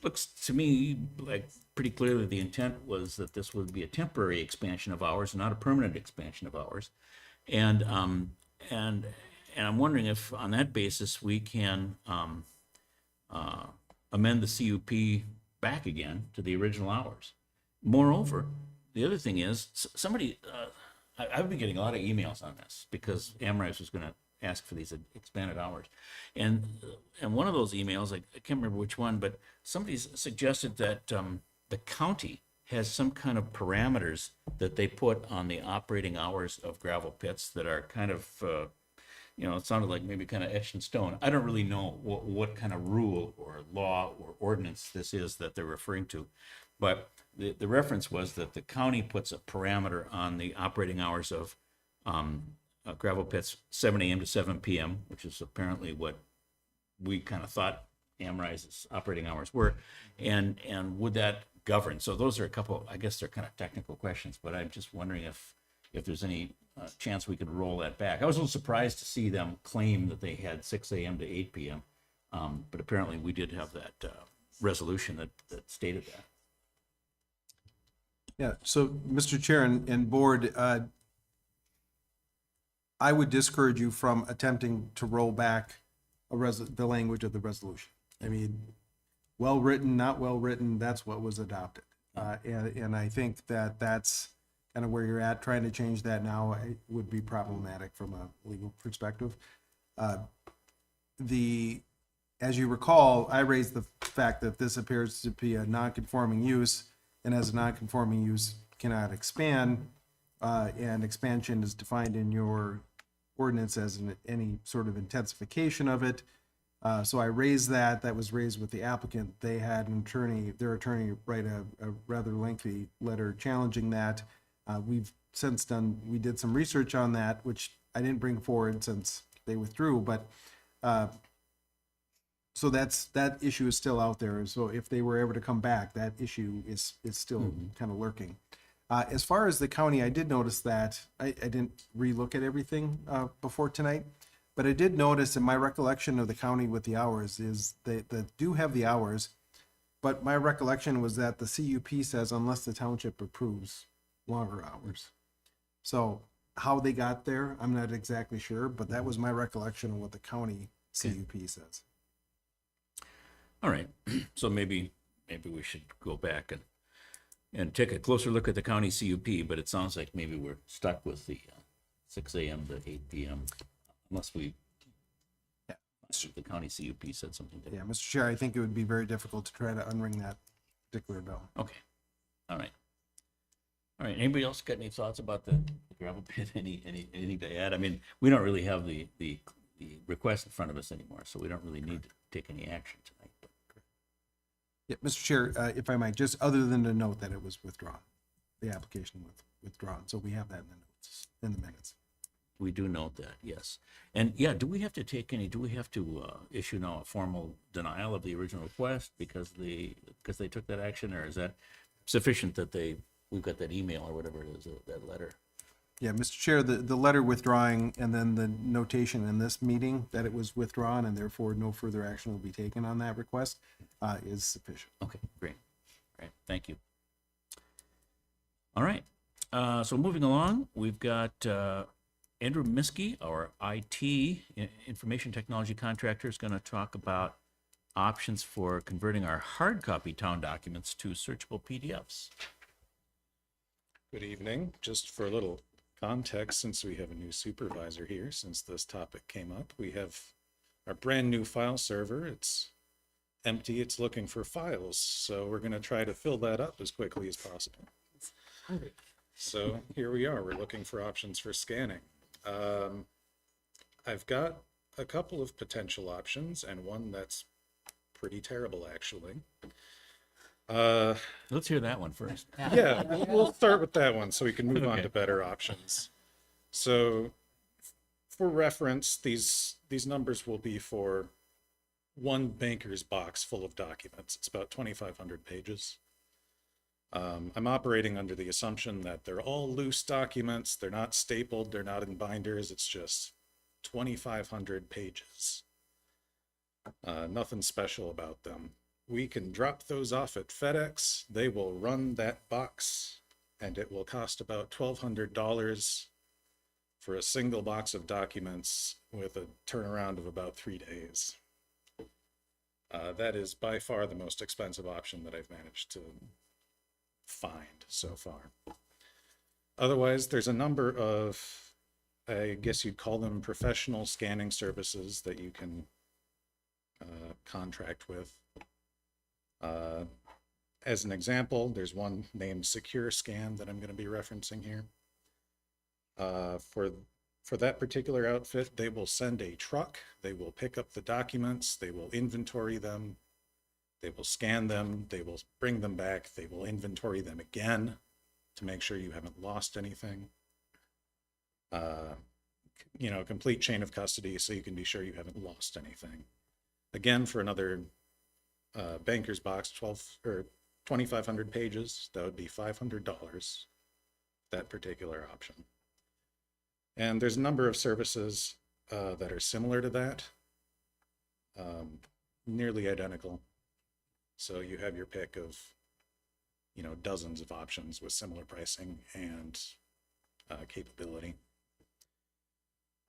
looks to me like pretty clearly the intent was that this would be a temporary expansion of hours, not a permanent expansion of hours. And I'm wondering if on that basis we can amend the CUP back again to the original hours. Moreover, the other thing is somebody, I've been getting a lot of emails on this because Amrise was going to ask for these expanded hours. And one of those emails, I can't remember which one, but somebody suggested that the county has some kind of parameters that they put on the operating hours of gravel pits that are kind of, it sounded like maybe kind of etched in stone. I don't really know what kind of rule or law or ordinance this is that they're referring to. But the reference was that the county puts a parameter on the operating hours of gravel pits, 7 a.m. to 7 p.m., which is apparently what we kind of thought Amrise's operating hours were. And would that governed? So those are a couple, I guess they're kind of technical questions, but I'm just wondering if there's any chance we could roll that back. I was a little surprised to see them claim that they had 6 a.m. to 8 p.m. But apparently we did have that resolution that stated that. Yeah, so Mr. Chair and Board, I would discourage you from attempting to roll back the language of the resolution. I mean, well-written, not well-written, that's what was adopted. And I think that that's kind of where you're at. Trying to change that now would be problematic from a legal perspective. As you recall, I raised the fact that this appears to be a non-conforming use, and as a non-conforming use cannot expand, and expansion is defined in your ordinance as any sort of intensification of it. So I raised that. That was raised with the applicant. They had their attorney write a rather lengthy letter challenging that. We did some research on that, which I didn't bring forward since they withdrew, but so that issue is still out there. So if they were ever to come back, that issue is still kind of lurking. As far as the county, I did notice that I didn't relook at everything before tonight, but I did notice in my recollection of the county with the hours is they do have the hours, but my recollection was that the CUP says unless the township approves longer hours. So how they got there, I'm not exactly sure, but that was my recollection of what the county CUP says. All right, so maybe we should go back and take a closer look at the county CUP, but it sounds like maybe we're stuck with the 6 a.m. to 8 p.m. unless the county CUP said something different. Yeah, Mr. Chair, I think it would be very difficult to try to unring that particular bell. Okay, all right. All right, anybody else got any thoughts about the gravel pit? Anything to add? I mean, we don't really have the request in front of us anymore, so we don't really need to take any action tonight. But. Yeah, Mr. Chair, if I might, just other than to note that it was withdrawn, the application was withdrawn, so we have that in the notes, in the minutes. We do note that, yes. And yeah, do we have to issue now a formal denial of the original request because they took that action, or is that sufficient that we've got that email or whatever it is, that letter? Yeah, Mr. Chair, the letter withdrawing and then the notation in this meeting that it was withdrawn and therefore no further action will be taken on that request is sufficient. Okay, great. All right, thank you. All right, so moving along, we've got Andrew Miskey, our IT, information technology contractor, is going to talk about options for converting our hard copy town documents to searchable PDFs. Good evening. Just for a little context, since we have a new supervisor here, since this topic came up, we have our brand new file server. It's empty. It's looking for files. So we're going to try to fill that up as quickly as possible. So here we are. We're looking for options for scanning. I've got a couple of potential options and one that's pretty terrible, actually. Let's hear that one first. Yeah, we'll start with that one so we can move on to better options. So for reference, these numbers will be for one banker's box full of documents. It's about 2,500 pages. I'm operating under the assumption that they're all loose documents. They're not stapled. They're not in binders. It's just 2,500 pages. Nothing special about them. We can drop those off at FedEx. They will run that box and it will cost about $1,200 for a single box of documents with a turnaround of about 3 days. That is by far the most expensive option that I've managed to find so far. Otherwise, there's a number of, I guess you'd call them professional scanning services that you can contract with. As an example, there's one named Secure Scan that I'm going to be referencing here. For that particular outfit, they will send a truck, they will pick up the documents, they will inventory them, they will scan them, they will bring them back, they will inventory them again to make sure you haven't lost anything. You know, a complete chain of custody so you can be sure you haven't lost anything. Again, for another banker's box, 2,500 pages, that would be $500, that particular option. And there's a number of services that are similar to that, nearly identical. So you have your pick of, dozens of options with similar pricing and capability.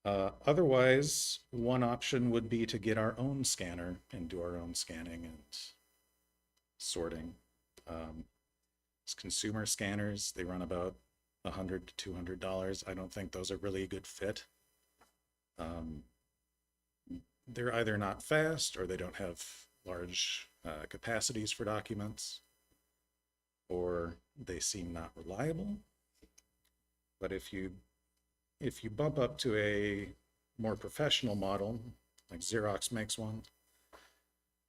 Otherwise, one option would be to get our own scanner and do our own scanning and sorting. It's consumer scanners, they run about $100 to $200. I don't think those are really a good fit. They're either not fast or they don't have large capacities for documents, or they seem not reliable. But if you bump up to a more professional model, like Xerox makes one,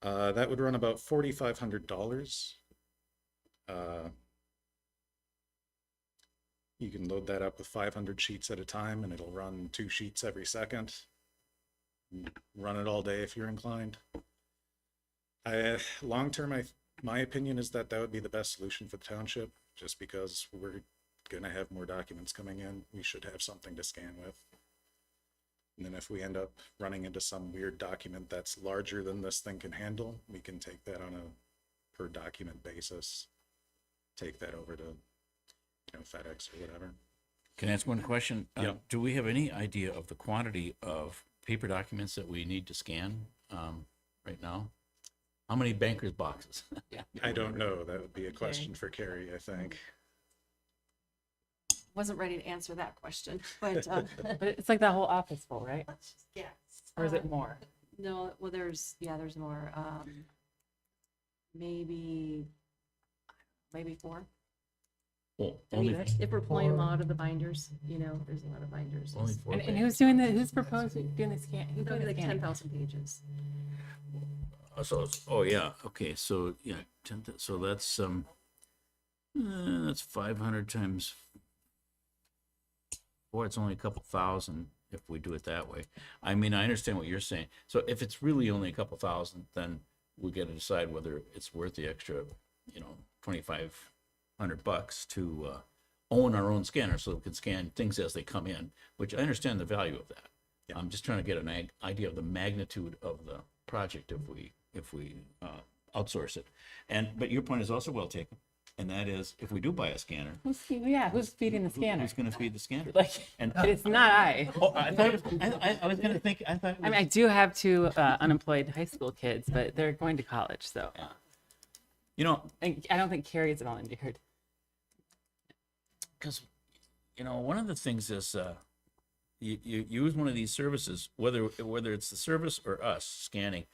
that would run about $4,500. You can load that up with 500 sheets at a time, and it'll run 2 sheets every second. Run it all day if you're inclined. Long term, my opinion is that would be the best solution for the township, just because we're going to have more documents coming in. We should have something to scan with. And then if we end up running into some weird document that's larger than this thing can handle, we can take that on a per document basis, take that over to FedEx or whatever. Can I ask one question? Yeah. Do we have any idea of the quantity of paper documents that we need to scan right now? How many banker's boxes? Yeah. I don't know. That would be a question for Carrie, I think. Wasn't ready to answer that question, but But it's like that whole office full, right? let's just guess. Or is it more? No, well, there's more. Maybe 4. Oh, I mean, only, if we're pulling them out of the binders, there's a lot of binders. only 4 And pages. who's proposing, doing the scan? Who's doing Probably the like scanning? 10,000 pages. Oh yeah, okay, so yeah, so that's 500 times 4, it's only a couple thousand if we do it that way. I mean, I understand what you're saying. So if it's really only a couple thousand, then we got to decide whether it's worth the extra, $2,500 to own our own scanner so we can scan things as they come in, which I understand the value of that. Yeah. I'm just trying to get an idea of the magnitude of the project if we outsource it. But your point is also well taken, and that is if we do buy a scanner, Who's feeding the scanner? who's going to feed the scanner? Like, And it's not I. oh, I thought it was, I was going to think. I thought. It was, I mean, I do have 2 unemployed high school kids, but they're going to college, so. And I don't think Carrie is volunteered. because one of the things is you use one of these services, whether it's the service or us scanning.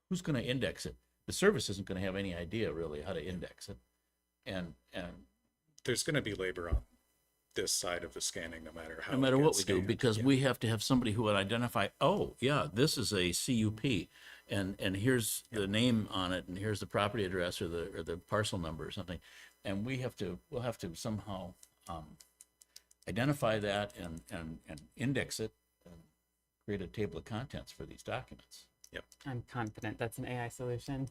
Who's going to index it? The service isn't going to have any idea really how to index it, and There's going to be labor on this side of the scanning, no matter how. no it matter what gets we do, scanned. because Yeah. we have to have somebody who would identify, oh yeah, this is a CUP, and here's the name on it, and here's the property address or the parcel number or something, and we'll have to somehow identify that and index it and create a table of contents for these documents. Yep. I'm confident that's an AI solution.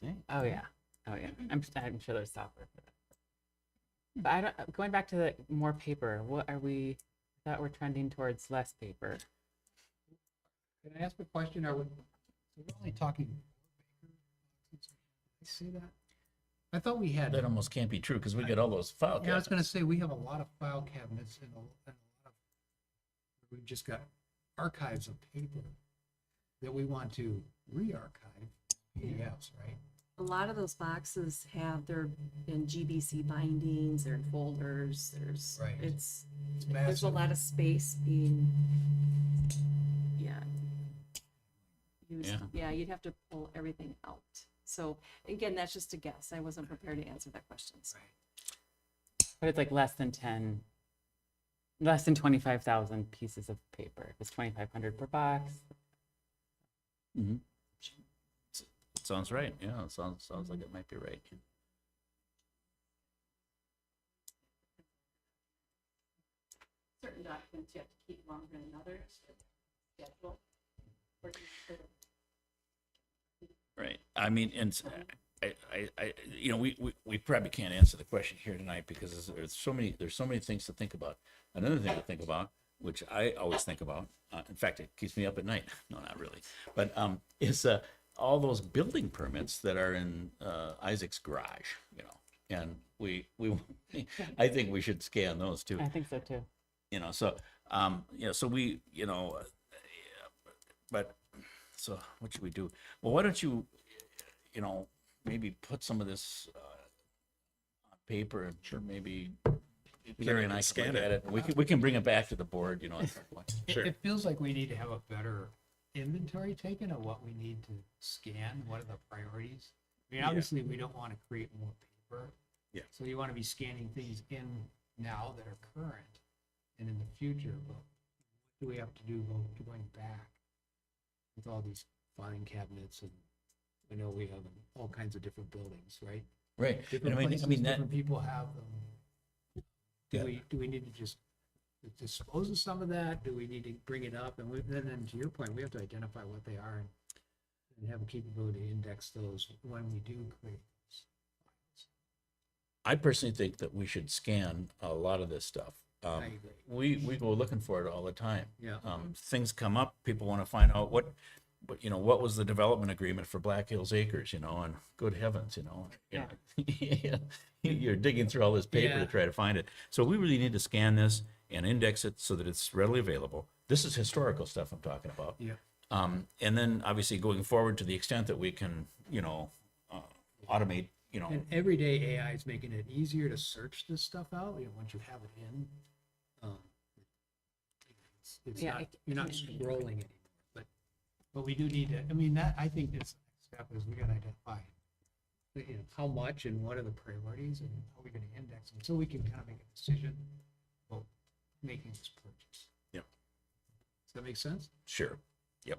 See? Oh yeah. I'm sure there's software for that. But going back to the more paper, what are we? I thought we're trending towards less paper. Can I ask a question? We're only talking. I see that. I thought we had. That almost can't be true because we get all those file Yeah, I was cabinets. gonna say, we have a lot of file cabinets and a lot of, we've just got archives of paper that we want to re-archive PDFs, right? A lot of those boxes they're in GBC bindings, they're in folders, Right. there's a massive. lot of space being, used. Yeah. You'd have to pull everything out. So again, that's just a guess. I wasn't prepared to answer that question. So. But it's like less than 25,000 pieces of paper. It's 2,500 per box. Mhm. Sounds right. Yeah, it sounds like it might be right. Certain documents you have to keep longer than others. Schedule. Right. I mean, and you know, we probably can't answer the question here tonight because there's so many things to think about. Another thing to think about, which I always think about, in fact, it keeps me up at night. No, not really, but is all those building permits that are in Isaac's garage, you know, and we I think we should scan those too. I think so too. You know, so you know, so we, you know, but so what should we do? Well, why don't you, you know, maybe put some of this on paper and maybe Carrie and I can scan look it. at it. We can bring it back to the board, you know. At some point. It feels like we need to have a better inventory taken of what we need to scan, what are the priorities? I mean, obviously, we don't want to create more paper. Yeah. So you want to be scanning things in now that are current and in the future, but what do we have to do going back with all these filing cabinets? And I know we have all kinds of different buildings, right? Right. Different And places, that, different people have them. Yeah. Do we need to just dispose of some of that? Do we need to bring it up? And then to your point, we have to identify what they are and have a capability to index those when we do create those files. I personally think that we should scan a lot of this stuff. I agree. We go looking for it all the time. Yeah. Things come up, people want to find out what you know, what was the development agreement for Black Hills Acres, you know, and good heavens, you know, yeah. You're digging through all this paper to try to find it. So we really need to scan this and index it so that it's readily available. This is historical stuff I'm talking about. Yeah. And then obviously going forward to the extent that we can, you know, automate, you know. And everyday AI is making it easier to search this stuff out, you know, once you have it in. It's Yeah, not, I- you're not scrolling anymore, but we do need to, I mean, that, I think this next step is we gotta identify, you know, how much and what are the priorities and how are we gonna index them, so we can kind of make a decision about making this purchase. Yep. Does that make sense? Sure. Yep.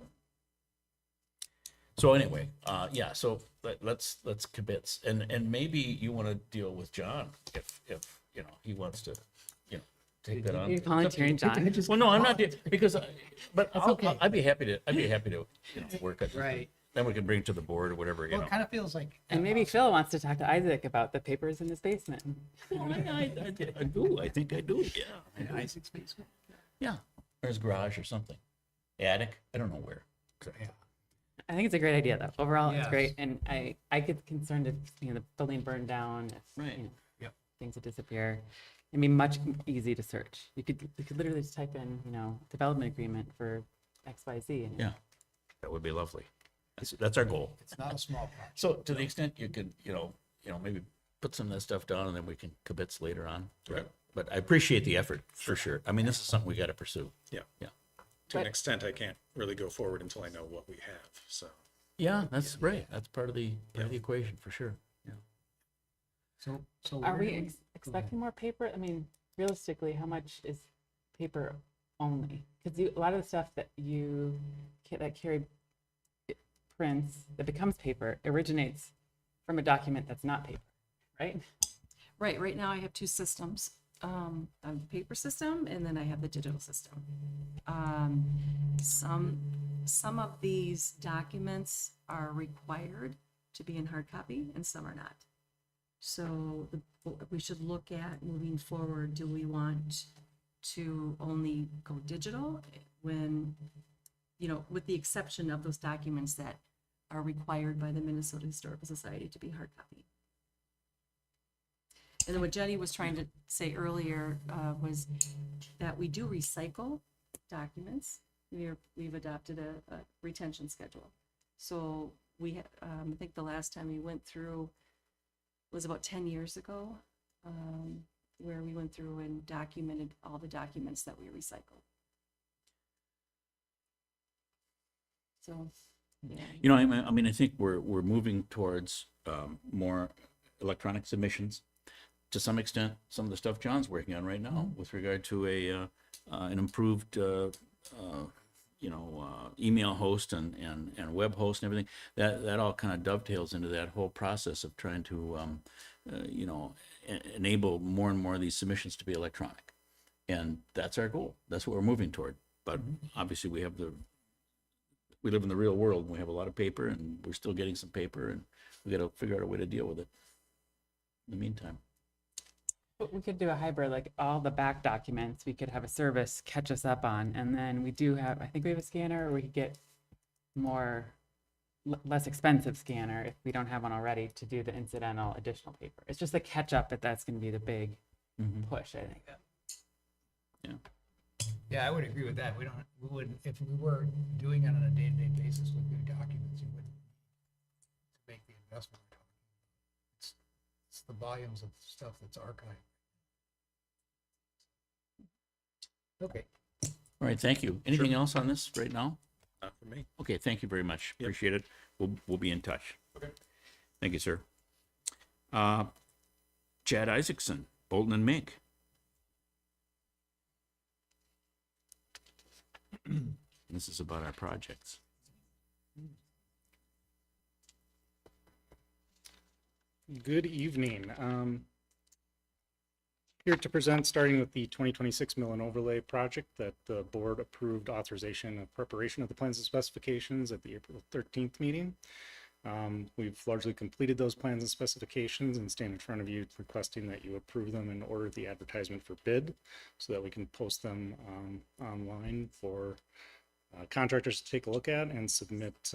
So anyway, yeah, so let's commit, and maybe you want to deal with John if you know, he wants to, you know, take that on. You're volunteering, John? Well, no, I'm not, because, but It's okay. I'd be happy to, you know, work it. Right. Then we can bring it to the board or whatever, you Well, know. it kind of feels like. And maybe Phil wants to talk to Isaac about the papers in his basement. Well, I do, I think I do, yeah. Isaac's basement. Yeah, or his garage or something. Attic, I don't know where. Yeah. I think it's a great idea, though. Overall, Yes. it's great, and I get concerned if, you know, the building burned down, if Right. you know, Yep. things would disappear. It'd be much easy to search. You could literally just type in, you know, development agreement for XYZ. And Yeah, that would be lovely. That's our goal. It's not a small project. So to the extent you could, you know, maybe put some of that stuff down and then we can kibitz later on. Okay. But I appreciate the effort for sure. I mean, this is something we got to pursue. Yeah. Yeah. To an But- extent, I can't really go forward until I know what we have, so. Yeah, that's right. That's part of the equation for sure. Yeah. So Are where we do expecting more paper? I mean, realistically, how much is paper only? Because a lot of the stuff that that carry prints that becomes paper originates from a document that's not paper, right? Right now I have two systems. I have the paper system and then I have the digital system. Some of these documents are required to be in hard copy and some are not. So we should look at moving forward, do we want to only go digital when, you know, with the exception of those documents that are required by the Minnesota Historical Society to be hard copy? And then what Jenny was trying to say earlier was that we do recycle documents. We've adopted a retention schedule. So we, I think the last time we went through was about 10 years ago, where we went through and documented all the documents that we recycled. So, yeah. You know, I mean, I think we're moving towards more electronic submissions. To some extent, some of the stuff John's working on right now with regard to an improved, you know, email host and web host and everything. That all kind of dovetails into that whole process of trying to, you know, enable more and more of these submissions to be electronic. And that's our goal. That's what we're moving toward. But obviously, we have the we live in the real world. We have a lot of paper and we're still getting some paper and we got to figure out a way to deal with it in the meantime. But we could do a hybrid, like all the back documents, we could have a service catch us up on, and then we do have, I think we have a scanner, or we could get more, less expensive scanner if we don't have one already to do the incidental additional paper. It's just a catch up, but that's going to be the big push, I think. Yeah, I would agree with that. We wouldn't, if we were doing it on a day-to-day basis with new documents, you wouldn't make the investment. It's the volumes of stuff that's archived. Okay. All right, thank you. Anything else on this right now? Not for me. Okay, thank you very much. Appreciate it. We'll be in touch. Okay. Thank you, sir. Chad Isaacson, Bolton and Mink. This is about our projects. Good evening. Here to present, starting with the 2026 Mill and Overlay project that the board approved authorization of preparation of the plans and specifications at the April 13th meeting. We've largely completed those plans and specifications and stand in front of you requesting that you approve them and order the advertisement for bid so that we can post them online for contractors to take a look at and submit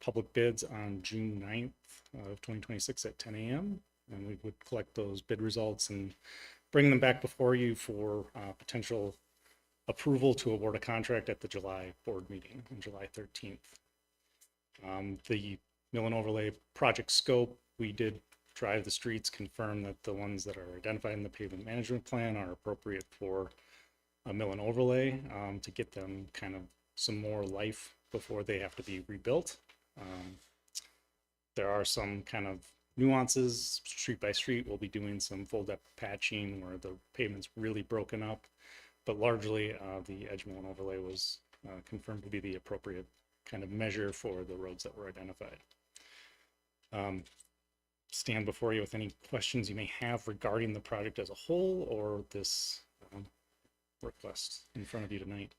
public bids on June 9th of 2026 at 10 a.m. And we would collect those bid results and bring them back before you for potential approval to award a contract at the July board meeting on July 13th. The Mill and Overlay project scope, we did drive the streets, confirm that the ones that are identified in the pavement management plan are appropriate for a Mill and Overlay to get them kind of some more life before they have to be rebuilt. There are some kind of nuances street by street. We'll be doing some full depth patching where the pavement's really broken up, but largely the edge Mill and Overlay was confirmed to be the appropriate kind of measure for the roads that were identified. Stand before you with any questions you may have regarding the project as a whole or this request in front of you tonight.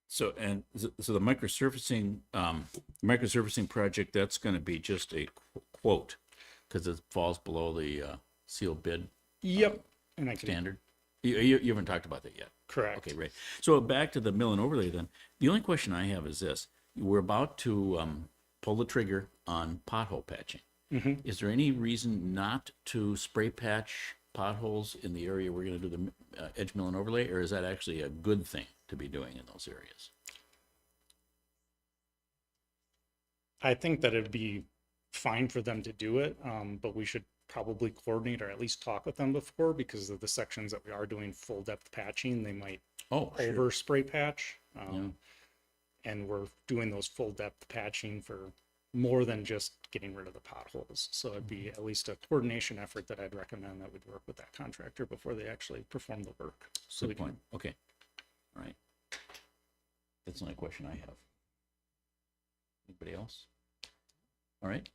So the microsurfacing project, that's going to be just a quote because it falls below the sealed bid. Yep. And I standard. You haven't talked about that yet. Correct. Okay, right. So back to the Mill and Overlay then. The only question I have is this: we're about to pull the trigger on pothole patching. Mm-hmm. Is there any reason not to spray patch potholes in the area we're going to do the edge Mill and Overlay, or is that actually a good thing to be doing in those areas? I think that it'd be fine for them to do it, but we should probably coordinate or at least talk with them before, because of the sections that we are doing full depth patching, they might over spray patch. And we're doing those full depth patching for more than just getting rid of the potholes. So it'd be at least a coordination effort that I'd recommend that we'd work with that contractor before they actually perform the work. So Good point. Okay. All right. That's the only question I have. Anybody else? All right.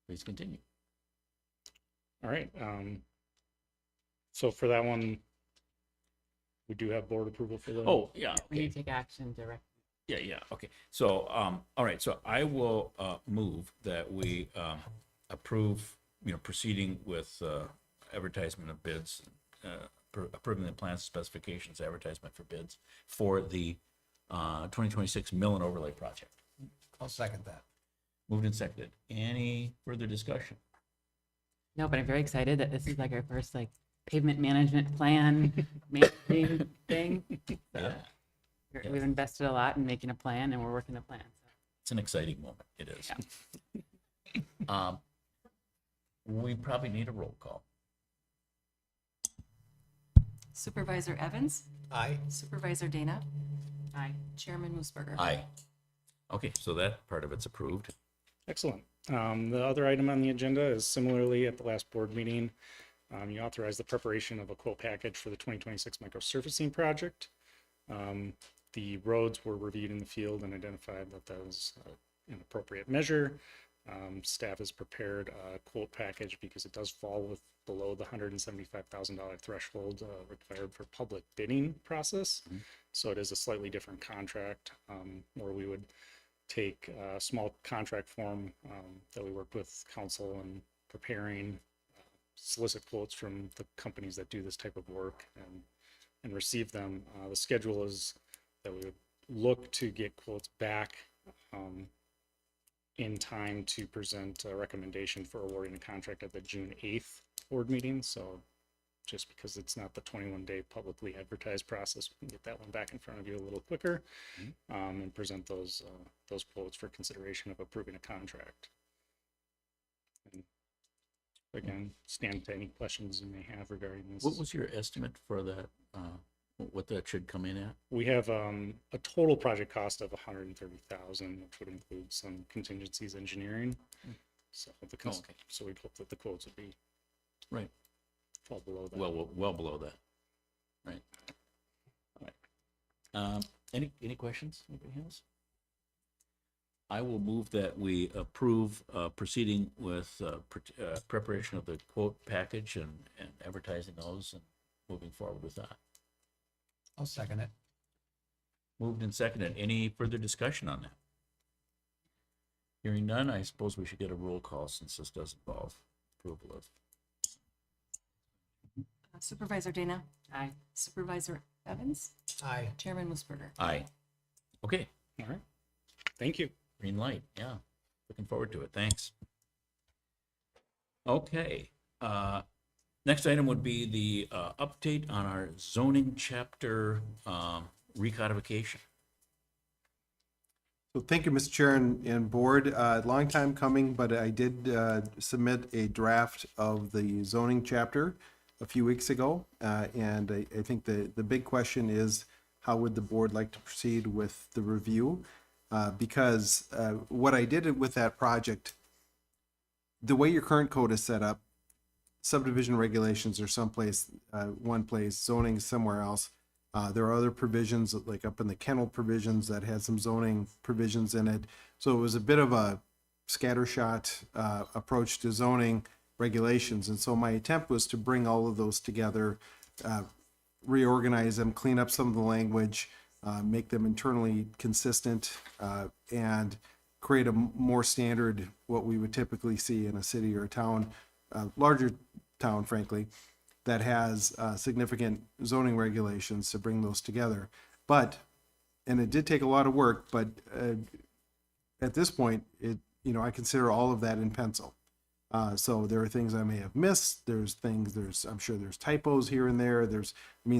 Please continue. All right. So for that one, we do have board approval for the. Oh, yeah. We need to take action directly. Yeah. Okay. So, all right. So I will move that we approve, proceeding with advertisement of bids, approving the plans, specifications, advertisement for bids for the 2026 Mill and Overlay project. I'll second that. Moved and seconded. Any further discussion? No, but I'm very excited that this is like our first pavement management plan managing thing. So we've invested a lot in making a plan, and we're working the plan. So. It's an exciting moment. It is. Yeah. We probably need a roll call. Supervisor Evans? Aye. Supervisor Dana? Aye. Chairman Moosberger? Aye. Okay, so that part of it's approved. Excellent. The other item on the agenda is similarly at the last board meeting, you authorized the preparation of a quote package for the 2026 microsurfacing project. The roads were reviewed in the field and identified that that was an appropriate measure. Staff has prepared a quote package because it does fall below the $175,000 threshold required for public bidding process. So it is a slightly different contract where we would take a small contract form that we worked with council in preparing, solicit quotes from the companies that do this type of work and receive them. The schedule is that we would look to get quotes back in time to present a recommendation for awarding a contract at the June 8th board meeting. So just because it's not the 21-day publicly advertised process, we can get that one back in front of you a little quicker and present those quotes for consideration of approving a contract. And again, stand to any questions you may have regarding this. What was your estimate for that, what that should come in at? We have a total project cost of $130,000, which would include some contingencies engineering. So so we'd hope that the quotes would be right, fall below that. Well below that. Right. All right. Any questions? Anybody else? I will move that we approve proceeding with preparation of the quote package and advertising those and moving forward with that. I'll second it. Moved and seconded. Any further discussion on that? Hearing none, I suppose we should get a roll call since this does involve approval of. Supervisor Dana? Aye. Supervisor Evans? Aye. Chairman Musburger? Aye. Okay, All right. Thank you. green light, yeah. Looking forward to it. Thanks. Okay, next item would be the update on our zoning chapter recodification. So thank you, Mr. Chair and board. Long time coming, but I did submit a draft of the zoning chapter a few weeks ago. And I think the big question is, how would the board like to proceed with the review? Because what I did with that project, the way your current code is set up, subdivision regulations are someplace, one place, zoning is somewhere else. There are other provisions, like up in the kennel provisions, that had some zoning provisions in it. So it was a bit of a scattershot approach to zoning regulations. And so my attempt was to bring all of those together, reorganize them, clean up some of the language, make them internally consistent, and create a more standard, what we would typically see in a city or a town, larger town, frankly, that has significant zoning regulations, to bring those together. But, and it did take a lot of work, but at this point, I consider all of that in pencil. So there are things I may have missed. I'm sure there's typos here and there.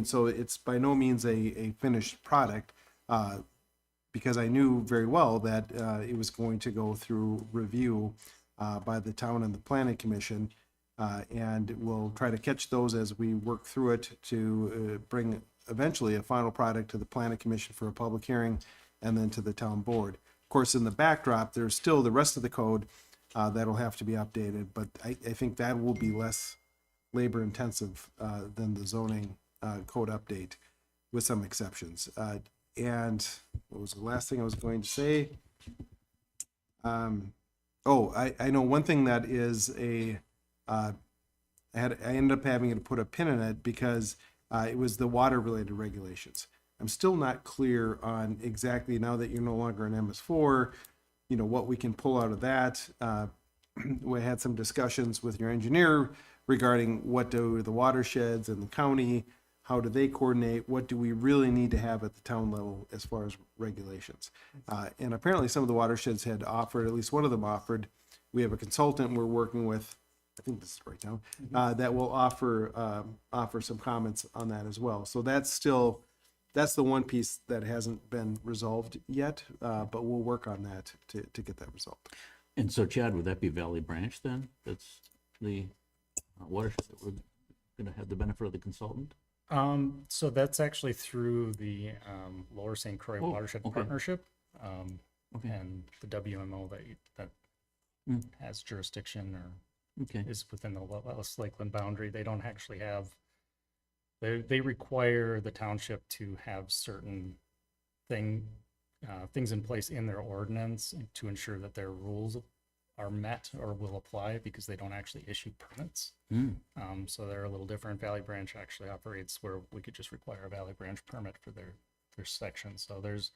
So it's by no means a finished product, because I knew very well that it was going to go through review by the town and the planning commission. And we'll try to catch those as we work through it to bring eventually a final product to the planning commission for a public hearing, and then to the town board. Of course, in the backdrop, there's still the rest of the code that'll have to be updated, but I think that will be less labor intensive than the zoning code update, with some exceptions. And what was the last thing I was going to say? I know one thing that is I ended up having to put a pin in it because it was the water related regulations. I'm still not clear on exactly, now that you're no longer an MS4, what we can pull out of that. We had some discussions with your engineer regarding what do the watersheds and the county, how do they coordinate? What do we really need to have at the town level as far as regulations? And apparently some of the watersheds had offered, at least one of them offered, we have a consultant we're working with, I think this is right now, that will offer some comments on that as well. So that's the one piece that hasn't been resolved yet, but we'll work on that to get that resolved. And so, Chad, would that be Valley Branch then? That's the watershed that we're going to have the benefit of the consultant? So that's actually through the Lower St. Croix Watershed Partnership, and the WMO that has jurisdiction or is within the West Lakeland boundary. They don't actually have. They require the township to have certain things in place in their ordinance to ensure that their rules are met or will apply because they don't actually issue permits. Hmm. So they're a little different. Valley Branch actually operates where we could just require a Valley Branch permit for their section. So there's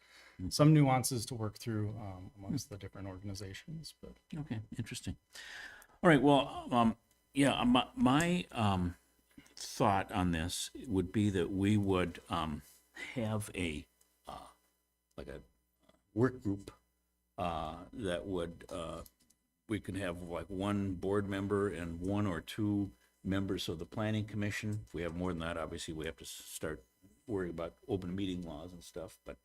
some nuances to work through amongst the different organizations. But Okay, interesting. All right, well, yeah, my thought on this would be that we would have a like a work group that would we can have like one board member and one or two members of the planning commission. If we have more than that, obviously we have to start worrying about open meeting laws and stuff. But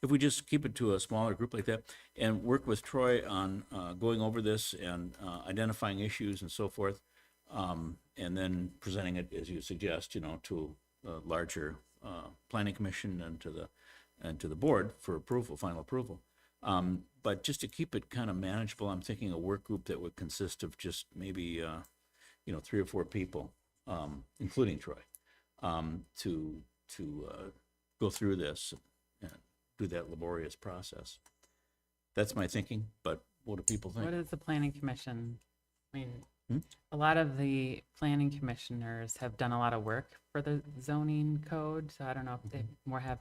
if we just keep it to a smaller group like that and work with Troy on going over this and identifying issues and so forth, and then presenting it, as you suggest, to a larger planning commission and to the board for approval, final approval. But just to keep it kind of manageable, I'm thinking a work group that would consist of just maybe 3 or 4 people, including Troy, to go through this and do that laborious process. That's my thinking, but what do people think? What is the planning commission? I mean, a lot of the planning commissioners have done a lot of work for the zoning code, so I don't know if they have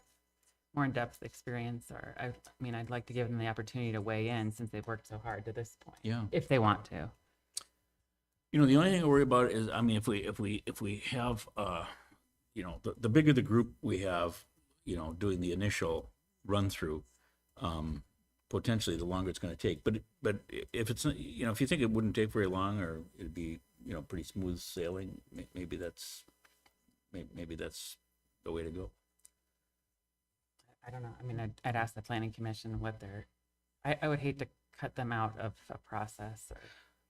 more in-depth experience, or I mean, I'd like to give them the opportunity to weigh in since they've worked so hard to this point. Yeah. If they want to. The only thing I worry about is, I mean, if we have, the bigger the group we have, doing the initial run through, potentially the longer it's going to take. But if it's, if you think it wouldn't take very long, or it'd be, pretty smooth sailing, maybe that's the way to go. I don't know. I mean, I'd ask the planning commission what I would hate to cut them out of a process. Or,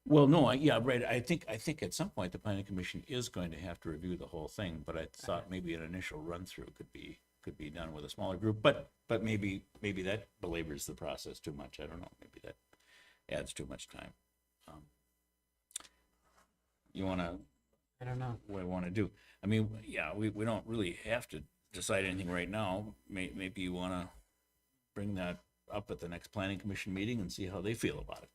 Well, no, yeah, right. I think at some point the planning commission is going to have to review the whole thing, but I thought maybe an initial run through could be done with a smaller group, but maybe that belabors the process too much. I don't know. Maybe that adds too much time. You want to? I don't know what I want to do. I mean, yeah, we don't really have to decide anything right now. Maybe you want to bring that up at the next planning commission meeting and see how they feel about it.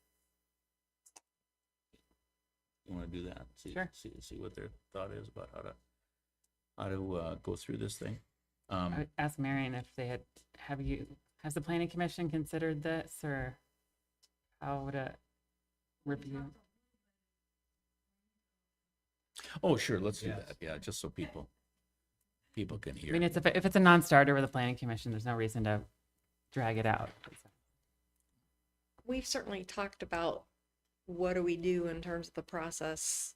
You want to do that? Sure. See what their thought is about how to go through this thing. I would ask Marion if they has the planning commission considered this, or how to review? Oh, sure. Let's do that. Yeah, just so people can hear. I mean, if it's a non-starter with the planning commission, there's no reason to drag it out. We've certainly talked about what do we do in terms of the process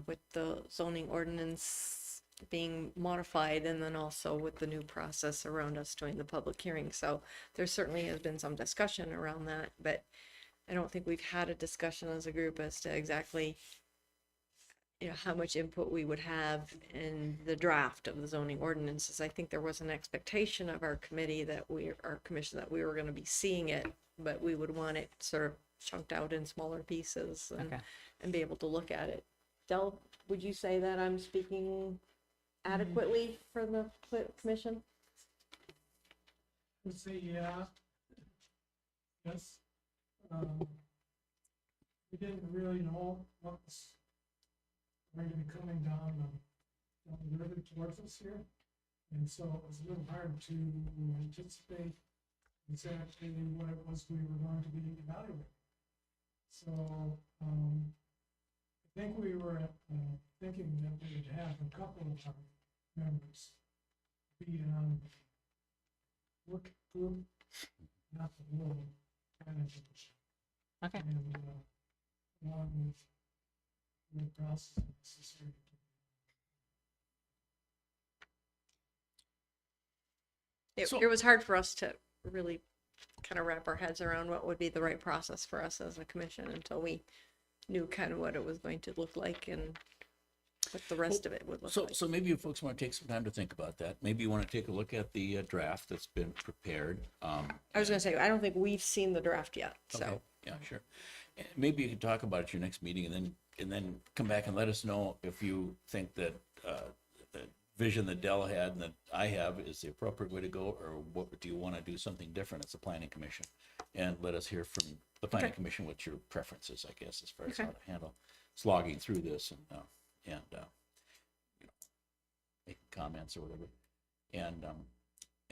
with the zoning ordinance being modified, and then also with the new process around us doing the public hearing. So there certainly has been some discussion around that, but I don't think we've had a discussion as a group as to exactly how much input we would have in the draft of the zoning ordinances. I think there was an expectation of our commission that we were going to be seeing it, but we would want it sort of chunked out in smaller pieces and be able to look at it. Del, would you say that I'm speaking adequately for the commission? I'd say yeah. Yes. We didn't really know what was going to be coming down the river towards us here. And so it was a little hard to anticipate exactly what it was we were going to be evaluating. So I think we were thinking that we would have a couple of our members be on the work group, not the whole planning commission. Okay. And along with the process necessary. It was hard for us to really kind of wrap our heads around what would be the right process for us as a commission until we knew kind of what it was going to look like and what the rest of it would look like. So maybe you folks want to take some time to think about that. Maybe you want to take a look at the draft that's been prepared. I was going to say, I don't think we've seen the draft yet, so. Okay. Yeah, sure. Maybe you can talk about it at your next meeting, and then come back and let us know if you think that vision that Dell had and that I have is the appropriate way to go, or what do you want to do something different as a planning commission? And let us hear from the planning commission what your preferences, I guess, as far as how to handle slogging through this and you know, making comments or whatever. And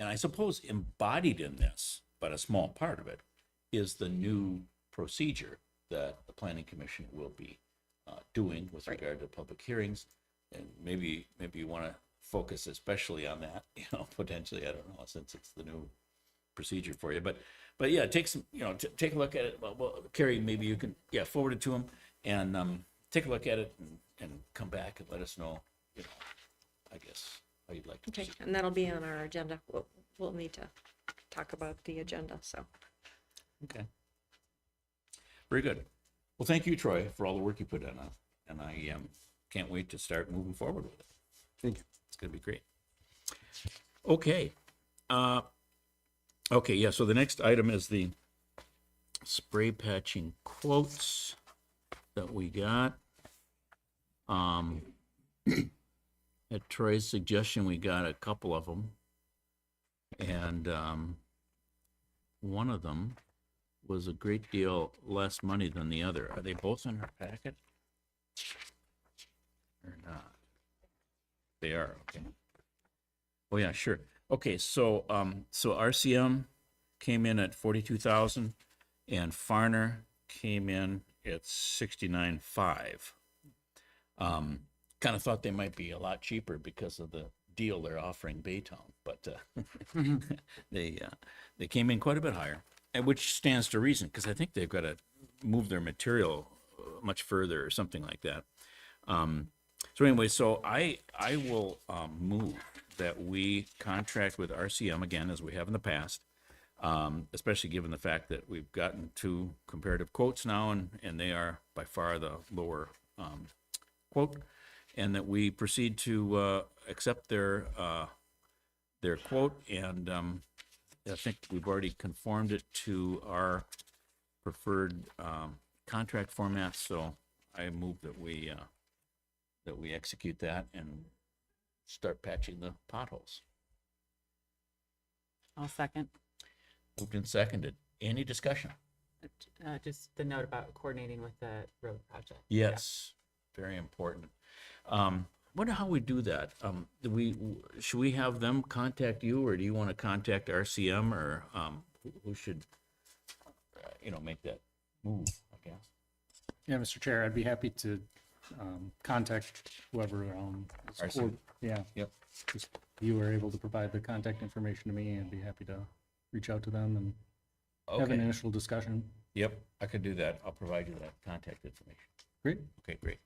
I suppose embodied in this, but a small part of it, is the new procedure that the planning commission will be doing with regard to public hearings. And maybe you want to focus especially on that, you know, potentially, I don't know, since it's the new procedure for you. But yeah, take some, you know, take a look at it. Well, Carrie, maybe you can, forward it to him and take a look at it and come back and let us know, you know, I guess, how you'd like to Okay, proceed. and that'll be on our agenda. We'll need to talk about the agenda, so. Okay. Very good. Well, thank you, Troy, for all the work you put in on it. And I can't wait to start moving forward with it. Thank you. It's going to be great. Okay. Okay, yeah, so the next item is the spray patching quotes that we got. At Troy's suggestion, we got a couple of them. And one of them was a great deal less money than the other. Are they both in our packet? Or not? They are, okay. Oh, yeah, sure. Okay, so RCM came in at 42,000 and Farner came in at 69.5. Kind of thought they might be a lot cheaper because of the deal they're offering Baytown, but they came in quite a bit higher, and which stands to reason because I think they've got to move their material much further or something like that. So anyway, so I will move that we contract with RCM again, as we have in the past, especially given the fact that we've gotten 2 comparative quotes now, and they are by far the lower quote, and that we proceed to accept their quote, and I think we've already conformed it to our preferred contract format, so I move that we execute that and start patching the potholes. I'll second. Moved and seconded. Any discussion? Just the note about coordinating with the road project. Yes, very important. Wonder how we do that. Should we have them contact you, or do you want to contact RCM, or who should, make that move, I guess? Yeah, Mr. Chair, I'd be happy to contact whoever. RCM. Yeah. Yep. Just you were able to provide the contact information to me, I'd be happy to reach out to them and have an Okay. initial discussion. Yep, I could do that. I'll provide you that contact information. Great. Okay, great.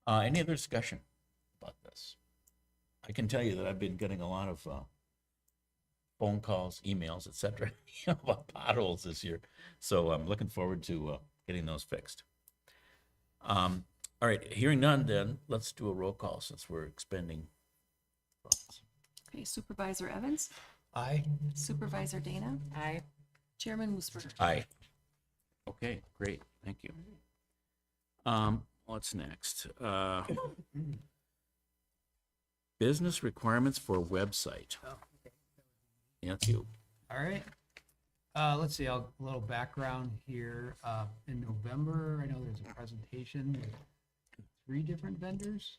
Any other discussion about this? I can tell you that I've been getting a lot of phone calls, emails, etc., about potholes this year. So I'm looking forward to getting those fixed. All right, hearing none, then let's do a roll call since we're expending funds. Okay, Supervisor Evans? Aye. Supervisor Dana? Aye. Chairman Musburger? Aye. Okay, great, thank you. What's next? Business requirements for website. Yeah, that's you. All right. Let's see, a little background here. In November, I know there's a presentation with 3 different vendors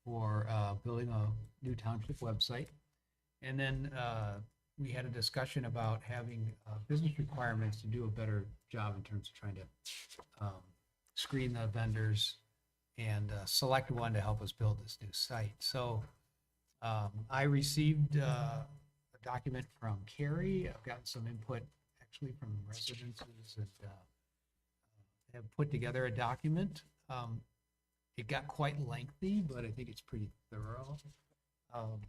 for building a new township website. And then we had a discussion about having business requirements to do a better job in terms of trying to screen the vendors and select one to help us build this new site. So I received a document from Carrie. I've gotten some input actually from residences and have put together a document. It got quite lengthy, but I think it's pretty thorough. I don't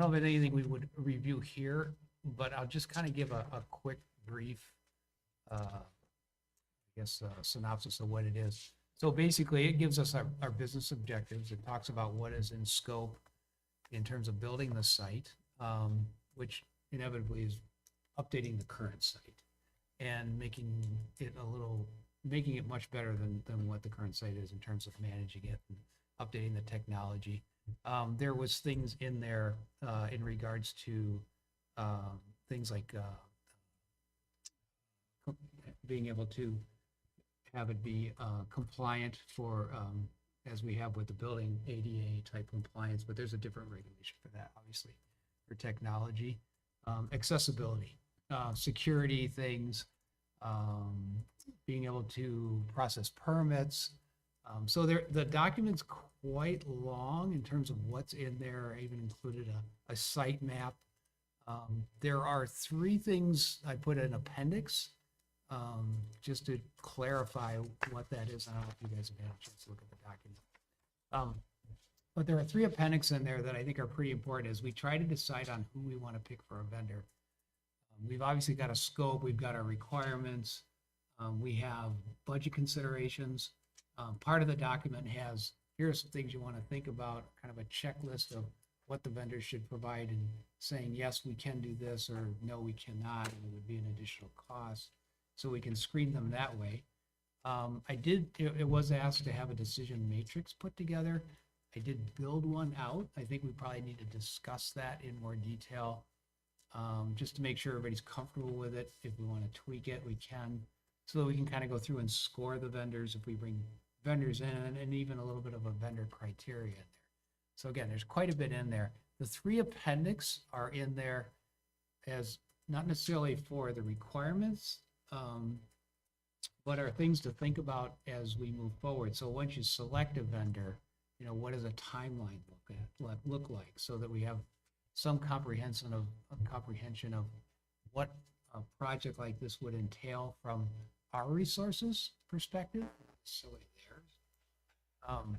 know if it's anything we would review here, but I'll just kind of give a quick brief, synopsis of what it is. So basically, it gives us our business objectives. It talks about what is in scope in terms of building the site, which inevitably is updating the current site and making it much better than what the current site is in terms of managing it and updating the technology. There was things in there in regards to things like being able to have it be compliant for, as we have with the building, ADA type compliance, but there's a different regulation for that, obviously, for technology. Accessibility, security things, being able to process permits. So the document's quite long in terms of what's in there. I even included a site map. There are 3 things I put in appendix, just to clarify what that is. I don't know if you guys have had a chance to look at the document. But there are 3 appendix in there that I think are pretty important as we try to decide on who we want to pick for a vendor. We've obviously got a scope, we've got our requirements, we have budget considerations. Part of the document has, here are some things you want to think about, kind of a checklist of what the vendor should provide and saying, yes, we can do this, or no, we cannot, and it would be an additional cost. So we can screen them that way. It was asked to have a decision matrix put together. I did build one out. I think we probably need to discuss that in more detail, just to make sure everybody's comfortable with it. If we want to tweak it, we can, so that we can kind of go through and score the vendors if we bring vendors in, and even a little bit of a vendor criteria in there. So again, there's quite a bit in there. The 3 appendix are in there as not necessarily for the requirements, but are things to think about as we move forward. So once you select a vendor, what does a timeline look like, so that we have some comprehension of what a project like this would entail from our resources perspective, necessarily theirs.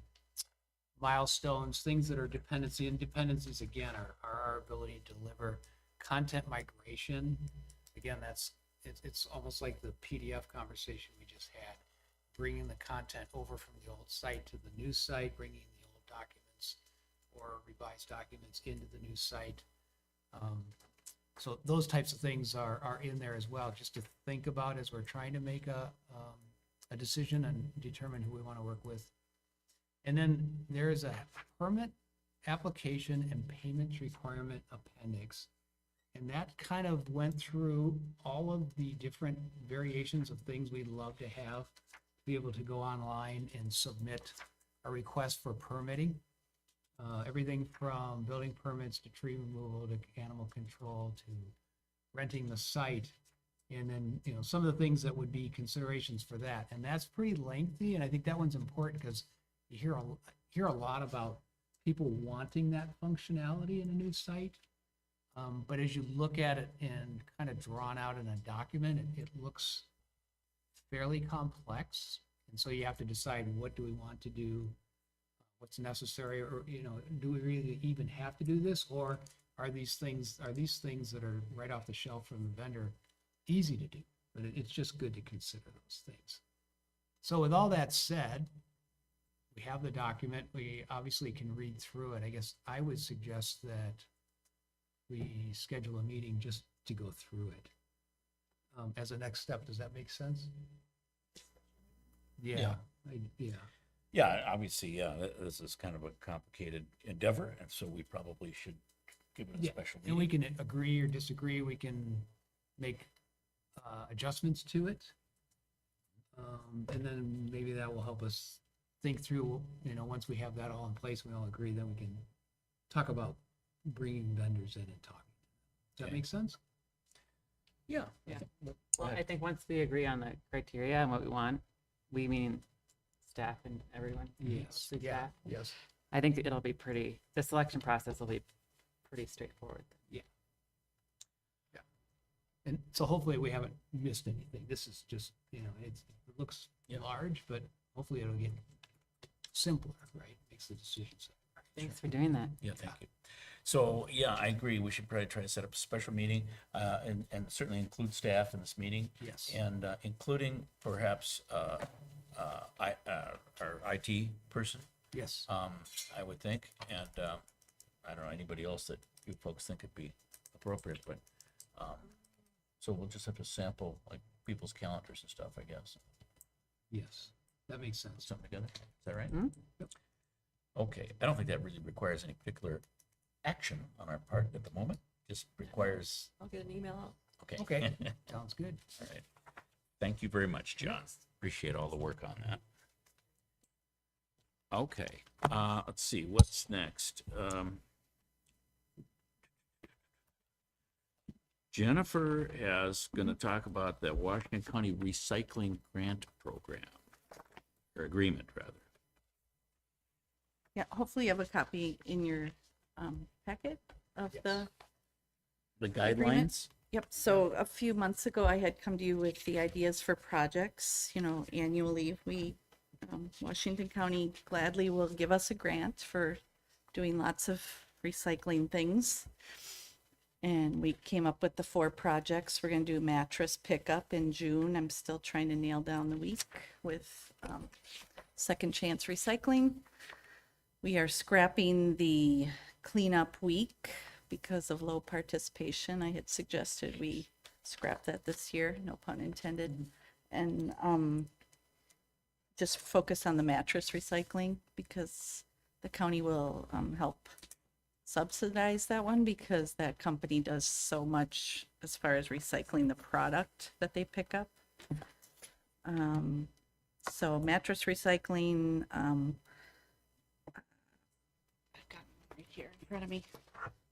Milestones, things that are dependency, and dependencies again are our ability to deliver content migration. Again, it's almost like the PDF conversation we just had, bringing the content over from the old site to the new site, bringing the old documents or revised documents into the new site. So those types of things are in there as well, just to think about as we're trying to make a decision and determine who we want to work with. And then there is a permit application and payments requirement appendix. And that kind of went through all of the different variations of things we'd love to have, to be able to go online and submit a request for permitting. Everything from building permits to tree removal to animal control to renting the site. And then, some of the things that would be considerations for that. And that's pretty lengthy. And I think that one's important because you hear a lot about people wanting that functionality in a new site. But as you look at it and kind of drawn out in a document, it looks fairly complex. And so you have to decide, what do we want to do? What's necessary? Or, do we really even have to do this? Or are these things that are right off the shelf from the vendor easy to do? But it's just good to consider those things. So with all that said, we have the document. We obviously can read through it. I guess I would suggest that we schedule a meeting just to go through it as a next step. Does that make sense? Yeah. Yeah, obviously, this is kind of a complicated endeavor, and so we probably should give it a special meeting. And we can agree or disagree. We can make adjustments to it. And then maybe that will help us think through, once we have that all in place, we all agree, then we can talk about bringing vendors in and talking. Does that make sense? Yeah. Well, I think once we agree on the criteria and what we want, we mean staff and everyone. Yes. mostly Yeah. staff. Yes. I think it'll be the selection process will be pretty straightforward. Yeah. And so hopefully we haven't missed anything. This is just, it looks large, but hopefully it'll get simpler, right? Makes the decisions simpler. Thanks for doing that. Yeah, thank you. So, yeah, I agree. We should probably try to set up a special meeting and certainly include staff in this meeting. Yes. And including perhaps our IT person. Yes. I would think. And I don't know, anybody else that you folks think would be appropriate, but so we'll just have to sample like people's calendars and stuff, I guess. Yes, that makes sense. Something together. Is that right? Mhm. Yep. Okay, I don't think that really requires any particular action on our part at the moment, just requires, I'll get an email out. okay. Okay, sounds good. All right. Thank you very much, John. Appreciate all the work on that. Okay, let's see, what's next? Jennifer is gonna talk about the Washington County Recycling Grant Program, or agreement, rather. Yeah, hopefully you have a copy in your packet of the The agreement. guidelines? Yep, so a few months ago, I had come to you with the ideas for projects, you know, annually, we, Washington County gladly will give us a grant for doing lots of recycling things. And we came up with the 4 projects. We're gonna do mattress pickup in June. I'm still trying to nail down the week with Second Chance Recycling. We are scrapping the cleanup week because of low participation. I had suggested we scrap that this year, no pun intended. And just focus on the mattress recycling because the county will help subsidize that one because that company does so much as far as recycling the product that they pick up. So mattress recycling, I've got it right here in front of me.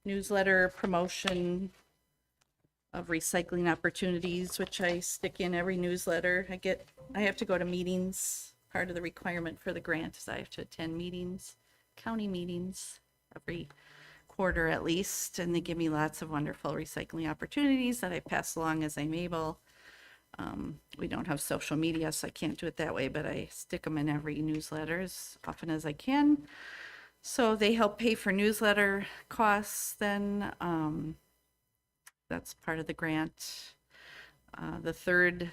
Newsletter promotion of recycling opportunities, which I stick in every newsletter. I have to go to meetings. Part of the requirement for the grant is I have to attend meetings, county meetings, every quarter at least, and they give me lots of wonderful recycling opportunities that I pass along as I'm able. We don't have social media, so I can't do it that way, but I stick them in every newsletter as often as I can. So they help pay for newsletter costs then. That's part of the grant. The third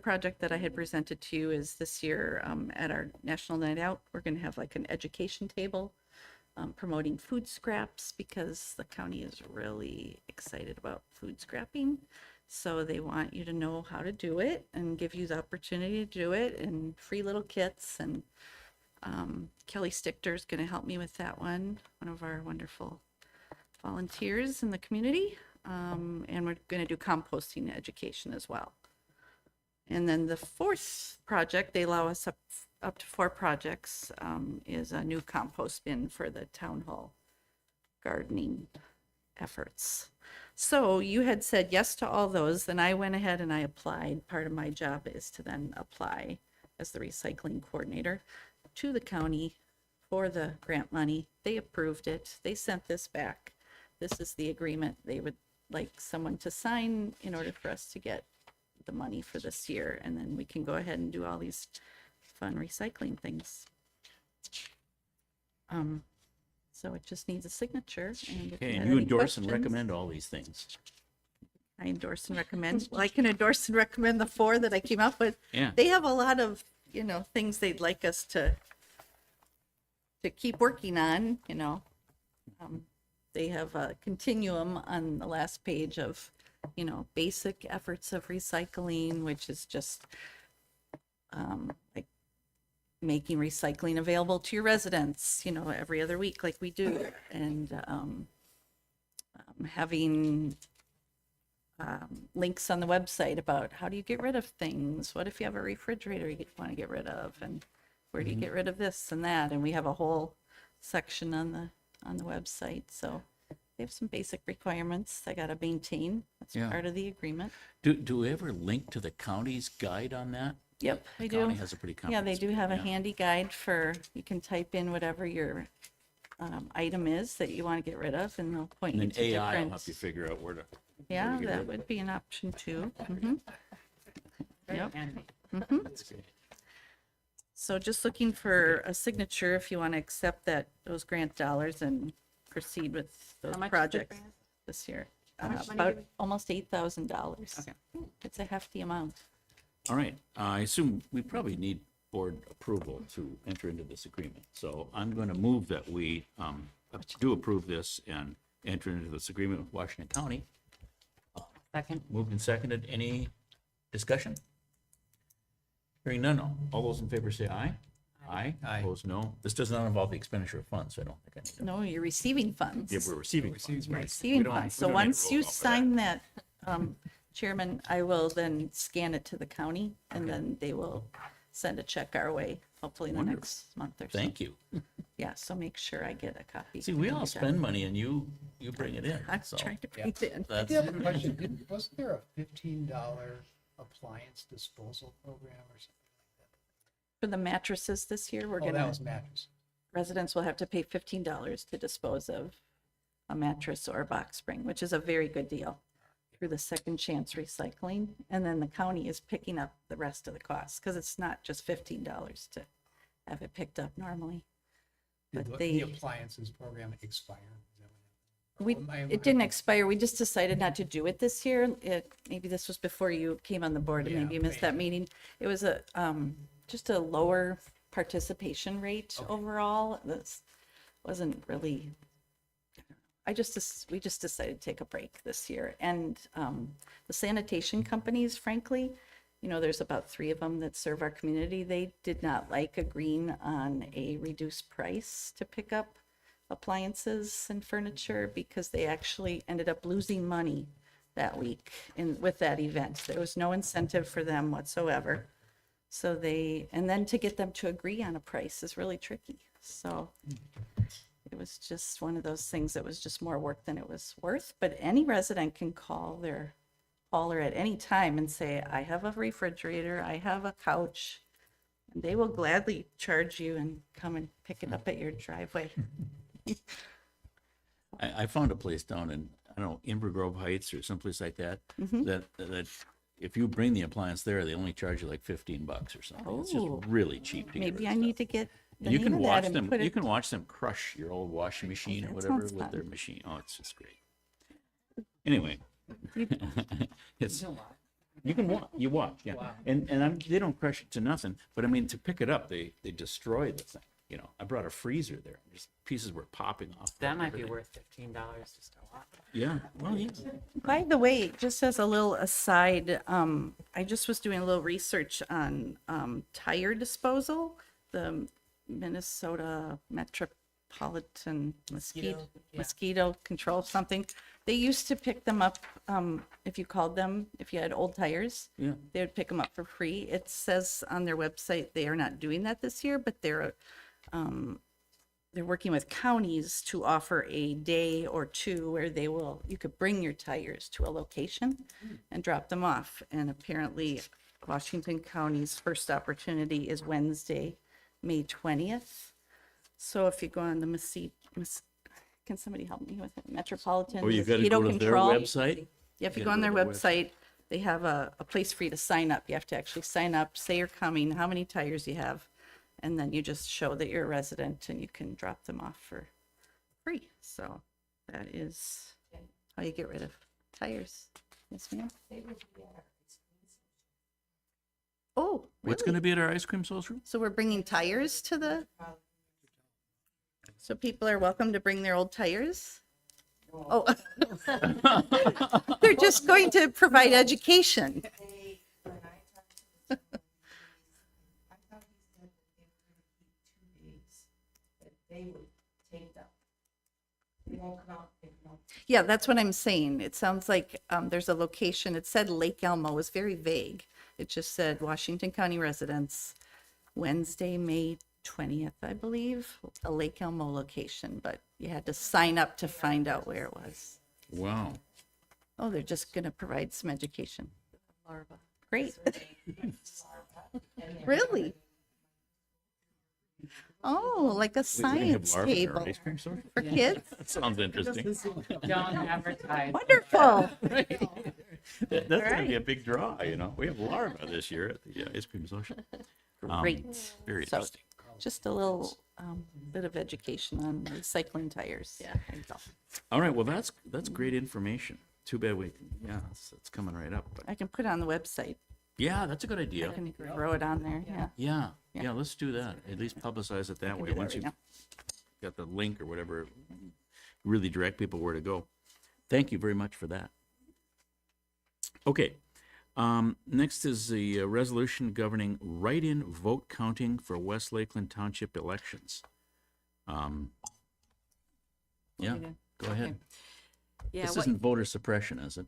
project that I had presented to you is this year at our National Night Out, we're going to have like an education table promoting food scraps because the county is really excited about food scrapping. So they want you to know how to do it and give you the opportunity to do it and free little kits. And Kelly Stichter is going to help me with that one of our wonderful volunteers in the community. And we're going to do composting education as well. And then the 4th project, they allow us up to 4 projects, is a new compost bin for the town hall gardening efforts. So you had said yes to all those, then I went ahead and I applied. Part of my job is to then apply as the recycling coordinator to the county for the grant money. They approved it. They sent this back. This is the agreement they would like someone to sign in order for us to get the money for this year, and then we can go ahead and do all these fun recycling things. So it just needs a signature. And if Okay, have and you any endorse and questions- recommend all these things. I endorse and recommend. Well, I can endorse and recommend the 4 that I came up with. Yeah. They have a lot of, things they'd like us to keep working on, They have a continuum on the last page of, basic efforts of recycling, which is just like making recycling available to your residents, every other week like we do. And having links on the website about how do you get rid of things? What if you have a refrigerator you want to get rid of? And where do you get rid of this and that? And we have a whole section on the website. So they have some basic requirements I got to maintain. That's Yeah. part of the agreement. Do we ever link to the county's guide on that? Yep, The I do. county has a pretty Yeah, they comprehensive. do have a yeah. handy guide you can type in whatever your item is that you want to get rid of, and they'll point And you then to AI will different. help you figure out where to. Yeah, where to get that rid of would it. be an option too. Yep. Mhm. That's great. So just looking for a signature if you want to accept those grant dollars and proceed with those How much is the projects grant? this year. How much money About do we- almost $8,000. Okay. It's a hefty amount. All right, I assume we probably need board approval to enter into this agreement. So I'm going to move that we do approve this and enter into this agreement with Washington County. Second. Moved and seconded. Any discussion? Hearing none, all those in favor say aye. Aye. Aye. Opposed, no. This does not involve the expenditure of funds, so I don't think I need to. No, you're receiving funds. Yeah, we're receiving funds. You're right. receiving We don't- funds. we So don't need a once roll you call for that. sign that, Chairman, I will then scan it to the county and then they will send a check our way, hopefully in the Wonderful. next month or so. Thank you. Yeah, so make sure I get a copy. See, we all anytime. spend money and you bring it in. I'm so trying to bring it in. I That's, do have a question. Wasn't there a $15 appliance disposal program or something? For the mattresses this year, we're Oh, that gonna, was mattress. residents will have to pay $15 to dispose of a mattress or a box spring, which is a very good deal through the Second Chance Recycling. And then the county is picking up the rest of the costs, because it's not just $15 to have it picked up normally. Did But the they, appliances program expire? it didn't expire. We just decided not to do it this year. Maybe this was before you came on the board and Yeah, maybe you missed that meeting. It was just a lower participation rate overall. This wasn't really, we just decided to take a break this year. And the sanitation companies, frankly, there's about 3 of them that serve our community. They did not like agreeing on a reduced price to pick up appliances and furniture because they actually ended up losing money that week with that event. There was no incentive for them whatsoever. So and then to get them to agree on a price is really tricky. So it was just one of those things that was just more work than it was worth. But any resident can call their hauler at any time and say, I have a refrigerator, I have a couch, and they will gladly charge you and come and pick it up at your driveway. I found a place down in, I don't know, Inver Grove Heights or someplace like that, that if you bring the appliance there, they only charge you like $15 or something. It's just Oh. really cheap to get Maybe rid I of need stuff. to get the And you name can of that watch and them. put You it. can watch them crush your old washing machine or that whatever sounds with fun. their machine. Oh, it's just great. Anyway, it's you can watch. You watch, yeah. And they don't crush it to nothing. But I mean, to pick it up, they destroy the thing. I brought a freezer there. Just pieces were popping off. That might be everything. worth $15 just to watch. Yeah. Well, yeah. By the way, just as a little aside, I just was doing a little research on tire disposal. The Minnesota Metropolitan Mosquito Control something. They used to pick them up if you called them, if you had old tires. Yeah. They would pick them up for free. It says on their website they are not doing that this year, but they're working with counties to offer a day or two where you could bring your tires to a location and drop them off. And apparently Washington County's first opportunity is Wednesday, May 20th. So if you go on the can somebody help me with it? Metropolitan Or you got to Mosquito go to their Control. website. Yeah, if you You go gotta on their go to their website, they have a place for you to sign up. You have to actually sign up, say you're coming, how many tires you have, and then you just show that you're a resident and you can drop them off for free. So that is how you get rid of tires. Yes, ma'am? Oh, What's going to be at our ice cream social? so we're bringing tires so people are welcome to bring their old tires? Oh. They're just going to provide education. Yeah, that's what I'm saying. It sounds like there's a location. It said Lake Elmo. It was very vague. It just said Washington County residents, Wednesday, May 20th, I believe, a Lake Elmo location, but you had to sign up to find out where it was. Wow. Oh, they're just going to provide some education. Great. Really? Oh, like a Wait, we're gonna have science larvae at our table ice cream social? for kids? That sounds interesting. Don't advertise. Wonderful. That's going to Right. be a big draw, We have larvae this year at the ice cream social. Great. Very So, interesting. just a little bit of education on recycling tires. Yeah. All right, well, that's great information. Too bad it's coming right up. But I can put it on the website. yeah, that's a good idea. I can throw it on there. Yeah. Yeah, let's do that. At least publicize it that can way. do that Once right you've now. got the link or whatever, really direct people where to go. Thank you very much for that. Okay, Next is the resolution governing write-in vote counting for West Lakeland Township elections. Yeah, me to- go ahead. Yeah, This what- isn't voter suppression, is it?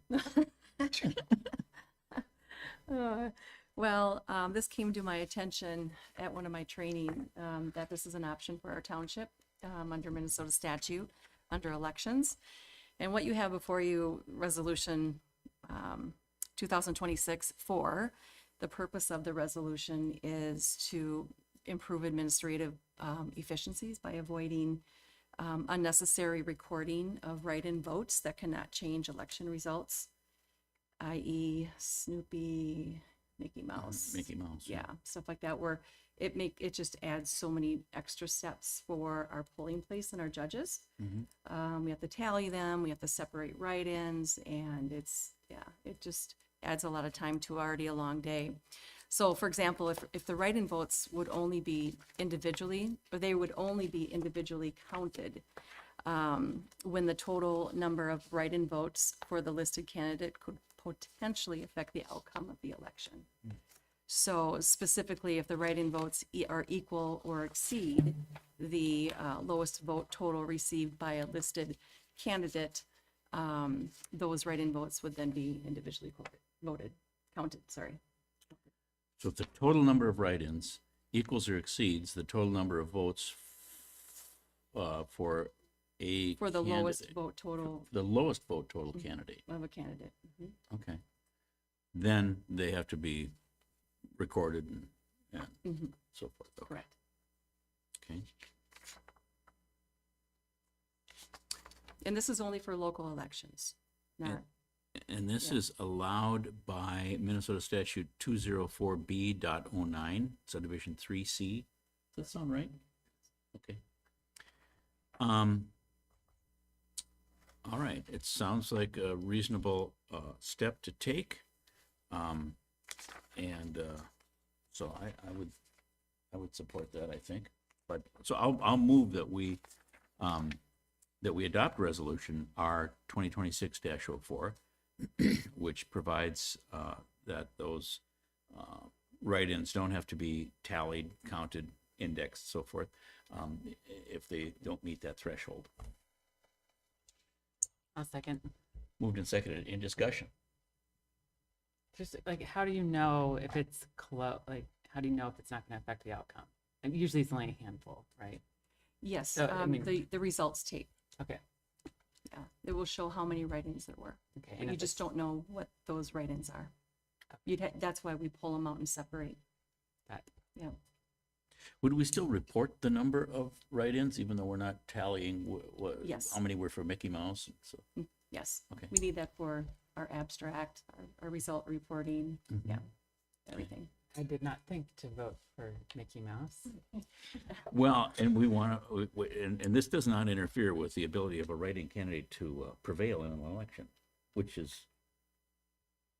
Well, this came to my attention at one of my training, that this is an option for our township, under Minnesota statute, under elections. And what you have before you, resolution, 2026-4, the purpose of the resolution is to improve administrative, efficiencies by avoiding, unnecessary recording of write-in votes that cannot change election results, i.e. Snoopy, Mickey Mouse. Mickey Mouse. Yeah, stuff like that, where it just adds so many extra steps for our polling place and our judges. We have to tally them, we have to separate write-ins, and it just adds a lot of time to already a long day. So for example, if the write-in votes would only be individually, or they would only be individually counted, when the total number of write-in votes for the listed candidate could potentially affect the outcome of the election. So specifically, if the write-in votes are equal or exceed the lowest vote total received by a listed candidate, those write-in votes would then be individually counted, sorry. So if the total number of write-ins equals or exceeds the total number of votes for a For the lowest candidate- vote total the lowest vote total candidate, of a candidate. okay, then they have to be recorded and so forth. Okay. Correct. Okay. And this is only for local elections, not, And this Yeah. is allowed by Minnesota Statute 204B.09, subdivision 3C. Does that sound right? Okay. All right, it sounds like a reasonable step to take. So I would support that, I think. But, so I'll move that we adopt resolution R 2026-04, which provides that those write-ins don't have to be tallied, counted, indexed, so forth, if they don't meet that threshold. I'll second. Moved and seconded. In discussion. Just like, how do you know if it's close? Like, how do you know if it's not going to affect the outcome? And usually it's only a handful, right? yes, So, I mean- the results tape. Okay. Yeah, it will show how many write-ins there were. Okay. But and you if just it's- don't know what those write-ins are. That's why we pull them out and separate. That- Yeah. Would we still report the number of write-ins, even though we're not tallying Yes. how many were for Mickey Mouse? So, Yes. Okay. We need that for our abstract, our result reporting, yeah, everything. I did not think to vote for Mickey Mouse. well, and we want to, and this does not interfere with the ability of a writing candidate to prevail in an election, which is,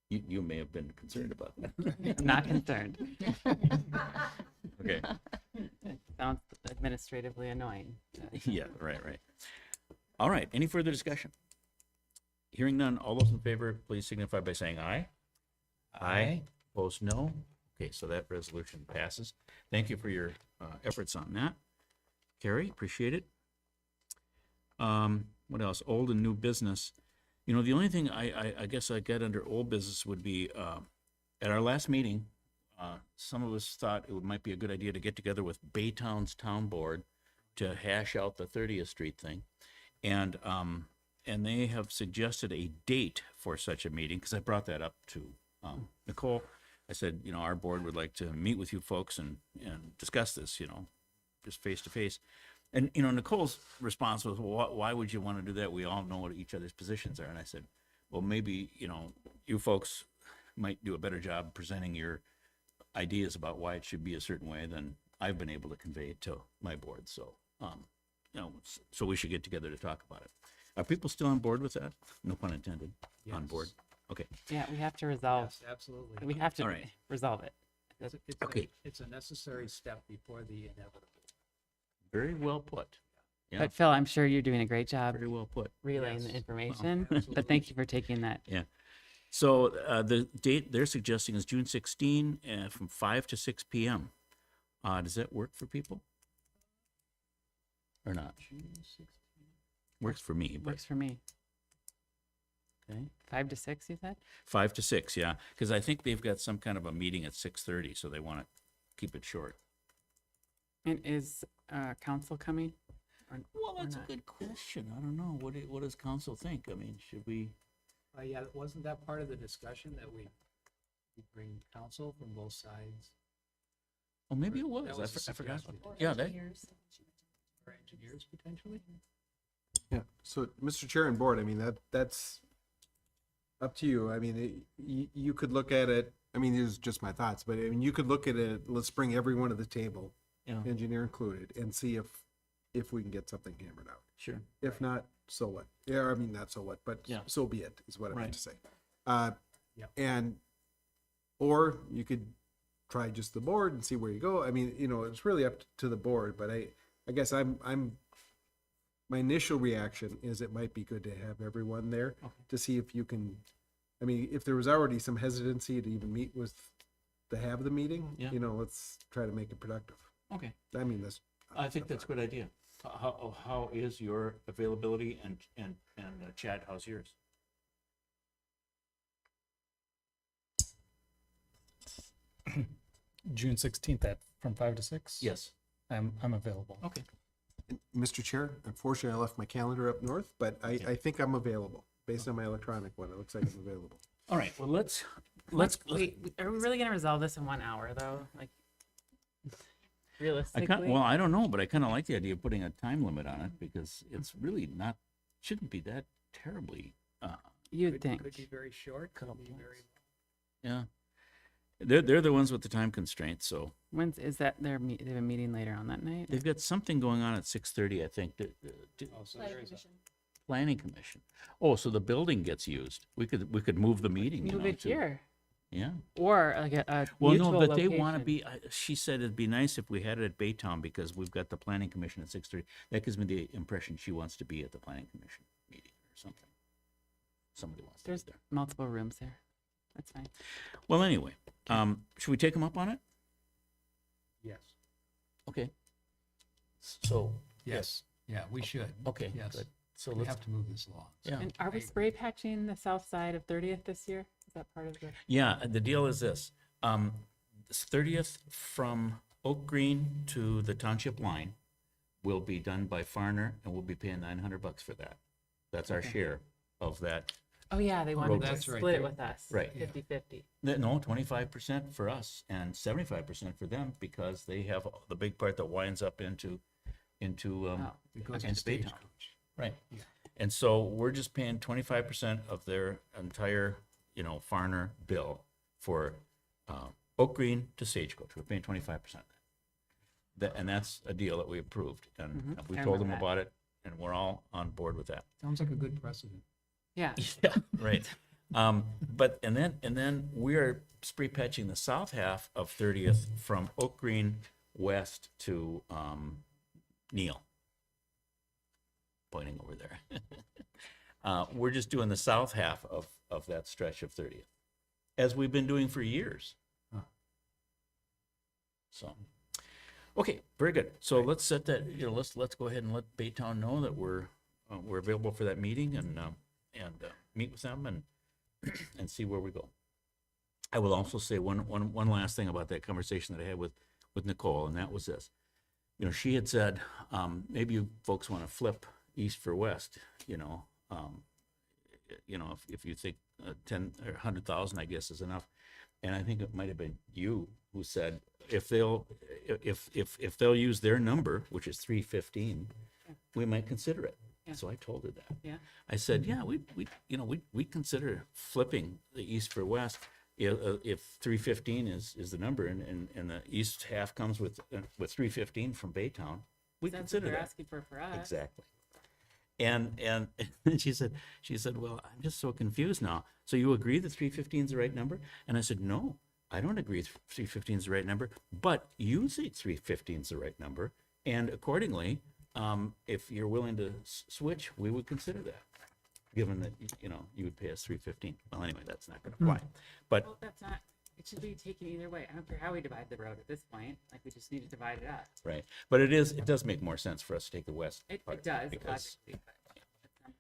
you may have been concerned about that. I'm not concerned. Okay. Sounds administratively annoying. Yeah, right. All right, any further discussion? Hearing none, all those in favor, please signify by saying aye. Aye. Opposed, no. Okay, so that resolution passes. Thank you for your efforts on that. Carrie, appreciate it. What else? Old and new business. You know, the only thing I guess I get under old business would be, at our last meeting, some of us thought it might be a good idea to get together with Baytown's Town Board to hash out the 30th Street thing. And they have suggested a date for such a meeting, because I brought that up to Nicole. I said, you know, our board would like to meet with you folks and discuss this, you know, just face to face. And, you know, Nicole's response was, well, why would you want to do that? We all know what each other's positions are. And I said, well, maybe, you know, you folks might do a better job presenting your ideas about why it should be a certain way than I've been able to convey it to my board. So, you know, so we should get together to talk about it. Are people still on board with that? No pun intended. On board. Okay. Yeah, we have to resolve. Yes, absolutely. We have to All right. resolve it. Okay. It's a necessary step before the inevitable. Very well put. Yeah. But Phil, I'm sure you're doing a great job Very well put. relaying the Yes. information. Well, But thank you for taking that. Yeah. So the date they're suggesting is June 16 from 5 to 6 p.m. Does that work for people? Or not? Works for me, but Works for me. okay. 5 to 6, you said? 5 to 6, yeah, because I think they've got some kind of a meeting at 6:30, so they want to keep it short. And is council coming? Well, or that's a not? good question. I don't know. What does council think? I mean, should we? Yeah, wasn't that part of the discussion that we bring counsel from both sides? Oh, maybe it was. That was a I forgot. suggestion. Yeah, that. Or engineers potentially? Yeah, so Mr. Chair and Board, I mean, that's up to you. I mean, you could look at it, I mean, these are just my thoughts, but I mean, you could look at it, let's bring everyone to the table, Yeah. engineer included, and see if we can get something hammered out. Sure. If not, so what? Yeah, I mean, not so what, but Yeah. so be it, is what I meant Right. to say. Yep. And, or you could try just the board and see where you go. I mean, it's really up to the board, but I guess my initial reaction is it might be good to have everyone there to see if you can, I mean, if there was already some hesitancy to even meet to have the meeting, Yeah. let's try to make it productive. Okay. I mean, that's. I think that's a good idea. How is your availability and Chad, how's yours? June 16th from 5 to 6? Yes. I'm available. Okay. Mr. Chair, unfortunately, I left my calendar up north, but I think I'm available. Based on my electronic one, it looks like I'm available. All right. Well, let's. Wait, are we really going to resolve this in 1 hour, though? Like, realistically? I don't know, but I kind of like the idea of putting a time limit on it because it's really shouldn't be that terribly. You'd think. Could be very short, could be very. Yeah. They're the ones with the time constraints, so When's is that they have a meeting later on that night? they've got something going on at 6:30, I think. Planning Commission. Oh, so the building gets used. We could move the meeting. Move it to- here. Yeah. Or like a Well, mutual no, but they want to location. be. She said it'd be nice if we had it at Baytown because we've got the Planning Commission at 6:30. That gives me the impression she wants to be at the Planning Commission meeting or something. Somebody wants to There's be there. multiple rooms there. That's fine. Well, anyway, should we take them up on it? Yes. Okay. So. Yes. Yeah, we should. Okay. Yes. Good. So We let's. have to move this along. Yeah. And are we spray patching the south side of 30th this year? Is that part of the? Yeah, the deal is this. 30th from Oak Green to the township line will be done by Farner, and we'll be paying $900 for that. That's our Okay. share of that. Oh yeah, they wanted to That's right, split it they- with us. Right. 50-50. No, 25% for us and 75% for them because they have the big part that winds up into It goes to into Baytown. Stagecoach. Right. And so we're just paying 25% of their entire, Farner bill for Oak Green to Stagecoach. We're paying 25%. And that's a deal that we approved. And we I told them remember that. about it, and we're all on board with that. Sounds like a good precedent. Yeah. Yeah, right. But and then we're spray patching the south half of 30th from Oak Green west to Neal. Pointing over there. We're just doing the south half of that stretch of 30th, as we've been doing for years. Huh. So, okay, very good. So let's set that. Let's go ahead and let Baytown know that we're available for that meeting and meet with them and see where we go. I will also say one last thing about that conversation that I had with Nicole, and that was this. She had said, maybe you folks want to flip east for west, if you think 10 or 100,000, I guess, is enough. And I think it might have been you who said, if they'll use their number, which is 315, we might consider it. Yeah. So I told her that. Yeah. I said, yeah, we consider flipping the east for west if 315 is the number and the east half comes with 315 from Baytown. We That's what consider they're that. asking for us. Exactly. And she said, well, I'm just so confused now. So you agree that 315 is the right number? And I said, no, I don't agree 315 is the right number, but you think 315 is the right number. And accordingly, if you're willing to switch, we would consider that. given that, you know, you would pay us $3.15. Well, anyway, that's not gonna fly. But, Well, that's not, it should be taken either way. I don't care how we divide the road at this point, like, we just need to divide it up. right, but it does make more sense for us to take the west It part. does, because, logically, but at some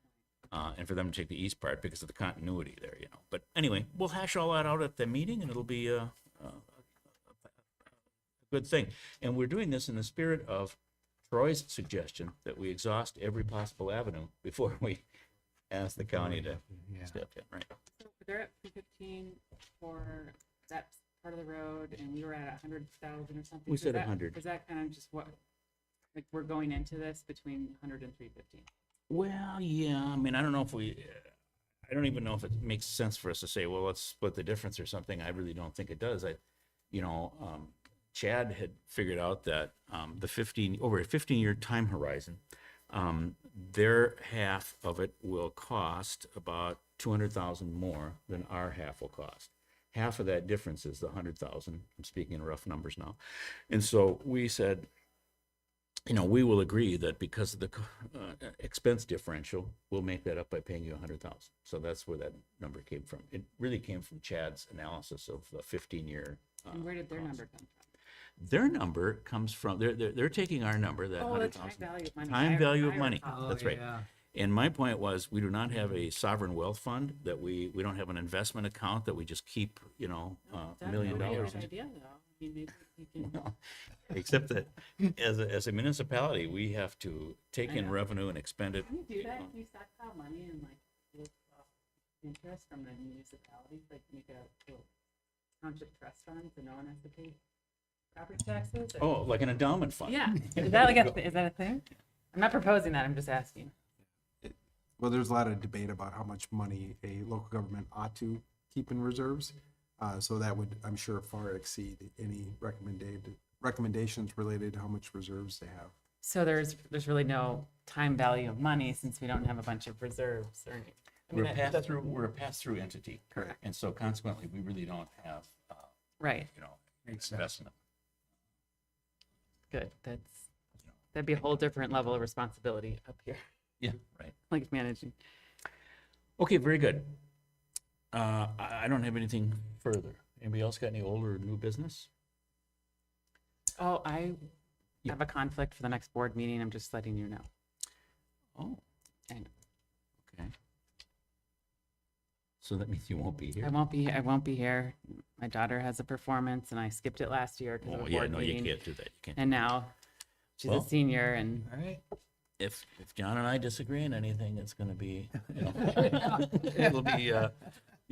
point. and for them to take the east part because of the continuity there, you know. But anyway, we'll hash all that out at the meeting, and it'll be a good thing. And we're doing this in the spirit of Troy's suggestion that we exhaust every possible avenue before we ask the county to step in, right? So they're at 315 for that part of the road, and we were at 100,000 or something. We Was said that- 100. Was that kind of just what, like, we're going into this between 100 and 315? Well, yeah, I mean, I don't know if I don't even know if it makes sense for us to say, well, let's split the difference or something. I really don't think it does. Chad had figured out that over a 15-year time horizon, their half of it will cost about 200,000 more than our half will cost. Half of that difference is the 100,000. I'm speaking in rough numbers now. And so we said, we will agree that because of the expense differential, we'll make that up by paying you 100,000. So that's where that number came from. It really came from Chad's analysis of the 15-year. And where did their number come from? Their number comes from, they're taking our number, that Oh, the time 100,000. value of money. Time value of I money, recall. that's right. And my point was, we do not have a sovereign wealth fund, that we don't have an investment account that we just keep, $1 million That'd be a in. good idea, though. I mean, maybe we can. Well, except that as a municipality, we have to take I in know. revenue and expend it. Can you do that? Can you stockpile money and like live off interest from the municipalities, like make a little township trust fund so no one has to pay property taxes? Oh, like an endowment fund. Yeah. Is that like is that a thing? I'm not proposing that. I'm just asking. Well, there's a lot of debate about how much money a local government ought to keep in reserves. So that would, I'm sure, far exceed any recommendations related to how much reserves they have. So there's really no time value of money since we don't have a bunch of reserves or anything. We're a pass-through entity. Correct. And so consequently, we really don't have, Right. investment. Good. That'd be a whole different level of responsibility up here. Yeah, right. Like managing. Okay, very good. I don't have anything further. Anybody else got any old or new business? Oh, I have a conflict for the next board meeting. I'm just letting you know. Oh. I know. Okay. So that means you won't be here? I won't be here. My daughter has a performance and I skipped it last year because of Oh, the yeah, board no, you meeting. can't do that. You can't. And now she's Well, a senior and If John and I disagree on anything, it's gonna be, it'll be, a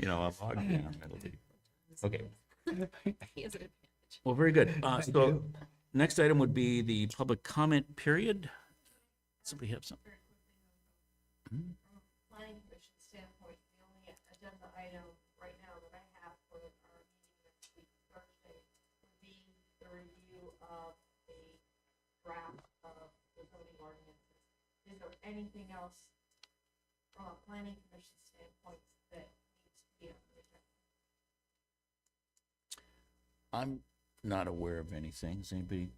log jam. It'll be, okay. he has an advantage. Well, very good. So next item would be the public comment period. Somebody have something? Planning commission standpoint, the only agenda item right now that I have for our meeting next week, Thursday, would be the review of the draft of the zoning ordinances. Is there anything else from a planning commission standpoint that needs to be on the agenda? I'm not aware of anything. Has anybody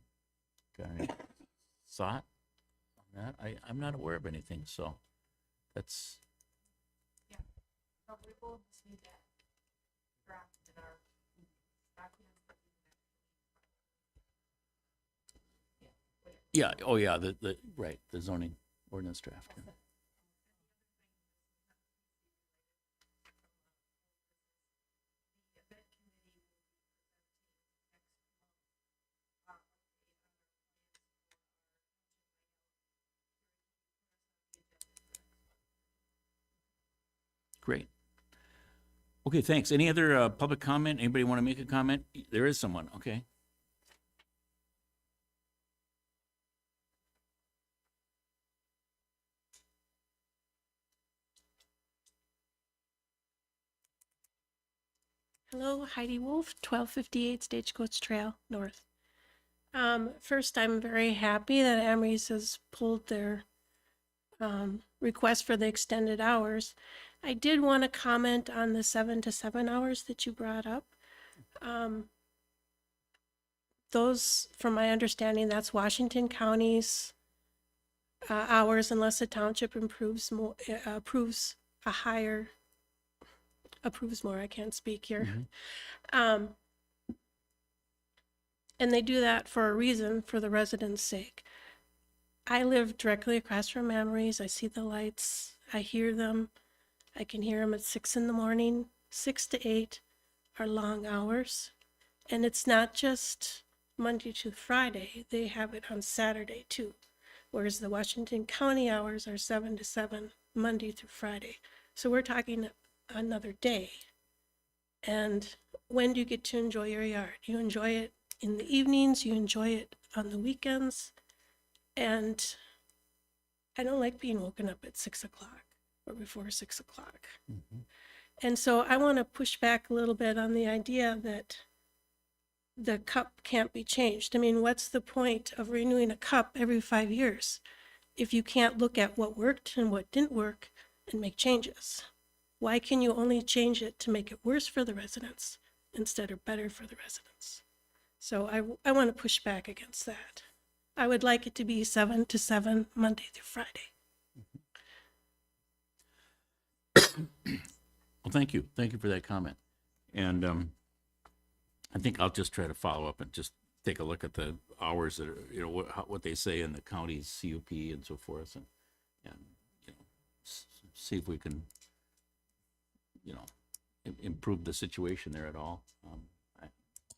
got any thought on that? I'm not aware of anything, so that's, Yeah, so we will just need that draft in our documents. That we can actually, yeah, oh yeah, right, the zoning ordinance draft. Yeah. Great. Okay, thanks. Any other public comment? Anybody want to make a comment? There is someone, okay. Hello, Heidi Wolf, 1258 Stagecoach Trail North. First, I'm very happy that Emery's has pulled their request for the extended hours. I did want to comment on the 7 to 7 hours that you brought up. Those, from my understanding, that's Washington County's hours unless the township approves a higher, approves more, I can't speak here. And they do that for a reason, for the residents' sake. I live directly across from Memories. I see the lights. I hear them. I can hear them at 6 in the morning. 6 to 8 are long hours. And it's not just Monday to Friday. They have it on Saturday too. Whereas the Washington County hours are 7 to 7, Monday through Friday. So we're talking another day. And when do you get to enjoy your yard? You enjoy it in the evenings, you enjoy it on the weekends. And I don't like being woken up at 6 o'clock or before 6 o'clock. And so I want to push back a little bit on the idea that the cup can't be changed. I mean, what's the point of renewing a cup every 5 years if you can't look at what worked and what didn't work and make changes? Why can you only change it to make it worse for the residents instead of better for the residents? So I want to push back against that. I would like it to be 7 to 7, Monday through Friday. Well, thank you. Thank you for that comment. And I think I'll just try to follow up and just take a look at the hours that are, you know, what they say in the county's CUP and so forth, and you know, see if we can, you know, improve the situation there at all.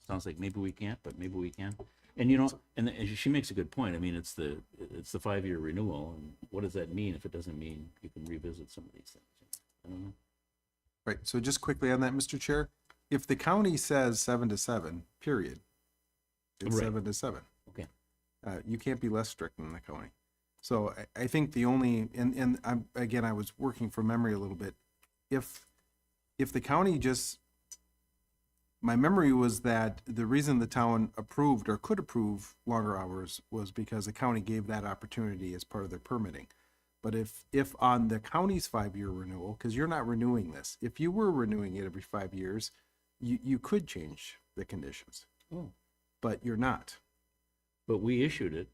Sounds like maybe we can't, but maybe we can. And you know, and she makes a good point. I mean, it's the 5-year renewal, and what does that mean if it doesn't mean you can revisit some of these things? I don't know. Right, so just quickly on that, Mr. Chair, if the county says 7 to 7, period, it's Right. 7 to 7. Okay. You can't be less strict than the county. So I think the only, and I was working from memory a little bit. If the county just, my memory was that the reason the town approved or could approve longer hours was because the county gave that opportunity as part of their permitting. But if on the county's 5-year renewal, because you're not renewing this, if you were renewing it every 5 years, you could change the conditions. Oh. But you're not. But we issued it.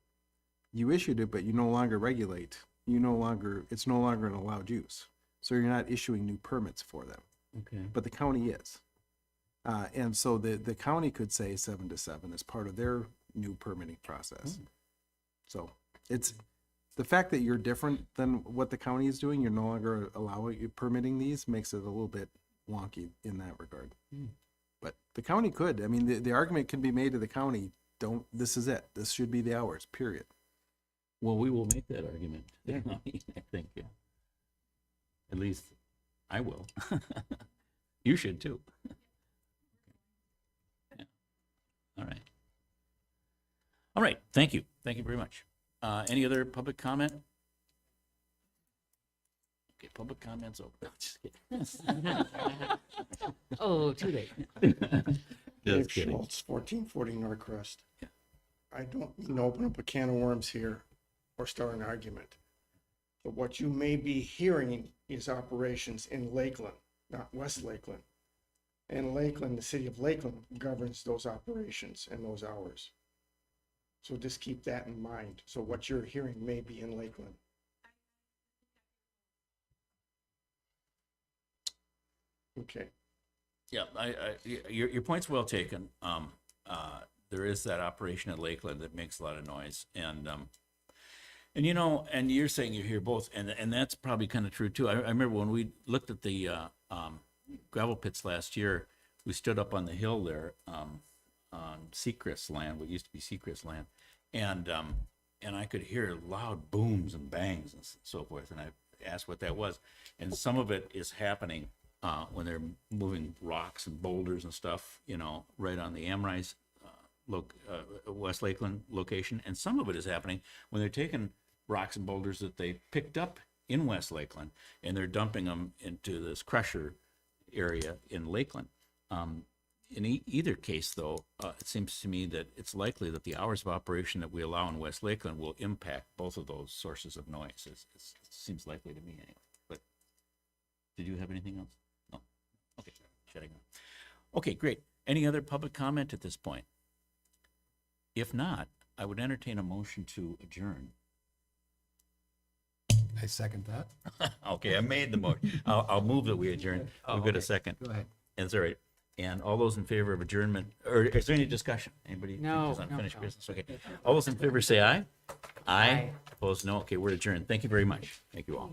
You issued it, but you no longer regulate. It's no longer an allowed use. So you're not issuing new permits for them. Okay. But the county is. And so the county could say 7 to 7 as part of their new permitting process. So it's the fact that you're different than what the county is doing, you're no longer permitting these, makes it a little bit wonky in that regard. But the county could. I mean, the argument could be made to the county, this is it. This should be the hours, period. Well, we will make that argument. Yeah. I think, yeah. At least I will. You should too. Yeah. All right. All right. Thank you. Thank you very much. Any other public comment? Okay, public comments over. Just kidding. Oh, too late. Dave Just kidding. Schultz, 1440 Norcrest. I don't mean to open up a can of worms here or start an argument. But what you may be hearing is operations in Lakeland, not West Lakeland. And Lakeland, the city of Lakeland governs those operations and those hours. So just keep that in mind. So what you're hearing may be in Lakeland. Okay. Yeah, your point's well taken. There is that operation at Lakeland that makes a lot of noise, and you know, and you're saying you hear both, and that's probably kind of true too. I remember when we looked at the gravel pits last year, we stood up on the hill there on Seacrest land, what used to be Seacrest land, and I could hear loud booms and bangs and so forth, and I asked what that was, and some of it is happening when they're moving rocks and boulders and stuff, you know, right on the Amrise West Lakeland location. And some of it is happening when they're taking rocks and boulders that they picked up in West Lakeland and they're dumping them into this crusher area in Lakeland. In either case, though, it seems to me that it's likely that the hours of operation that we allow in West Lakeland will impact both of those sources of noise. It seems likely to me anyway. But did you have anything else? No. Okay, shutting up. Okay, great. Any other public comment at this point? If not, I would entertain a motion to adjourn. I second that. Okay, I made the motion. I'll move that we adjourn. We've got a second. Go ahead. And it's all right. And all those in favor of adjournment, or is there any discussion? Anybody? think No, there's no, unfinished no. business? Okay. All those in favor say aye. Aye. Opposed, no. Okay, we're adjourned. Thank you very much. Thank you all.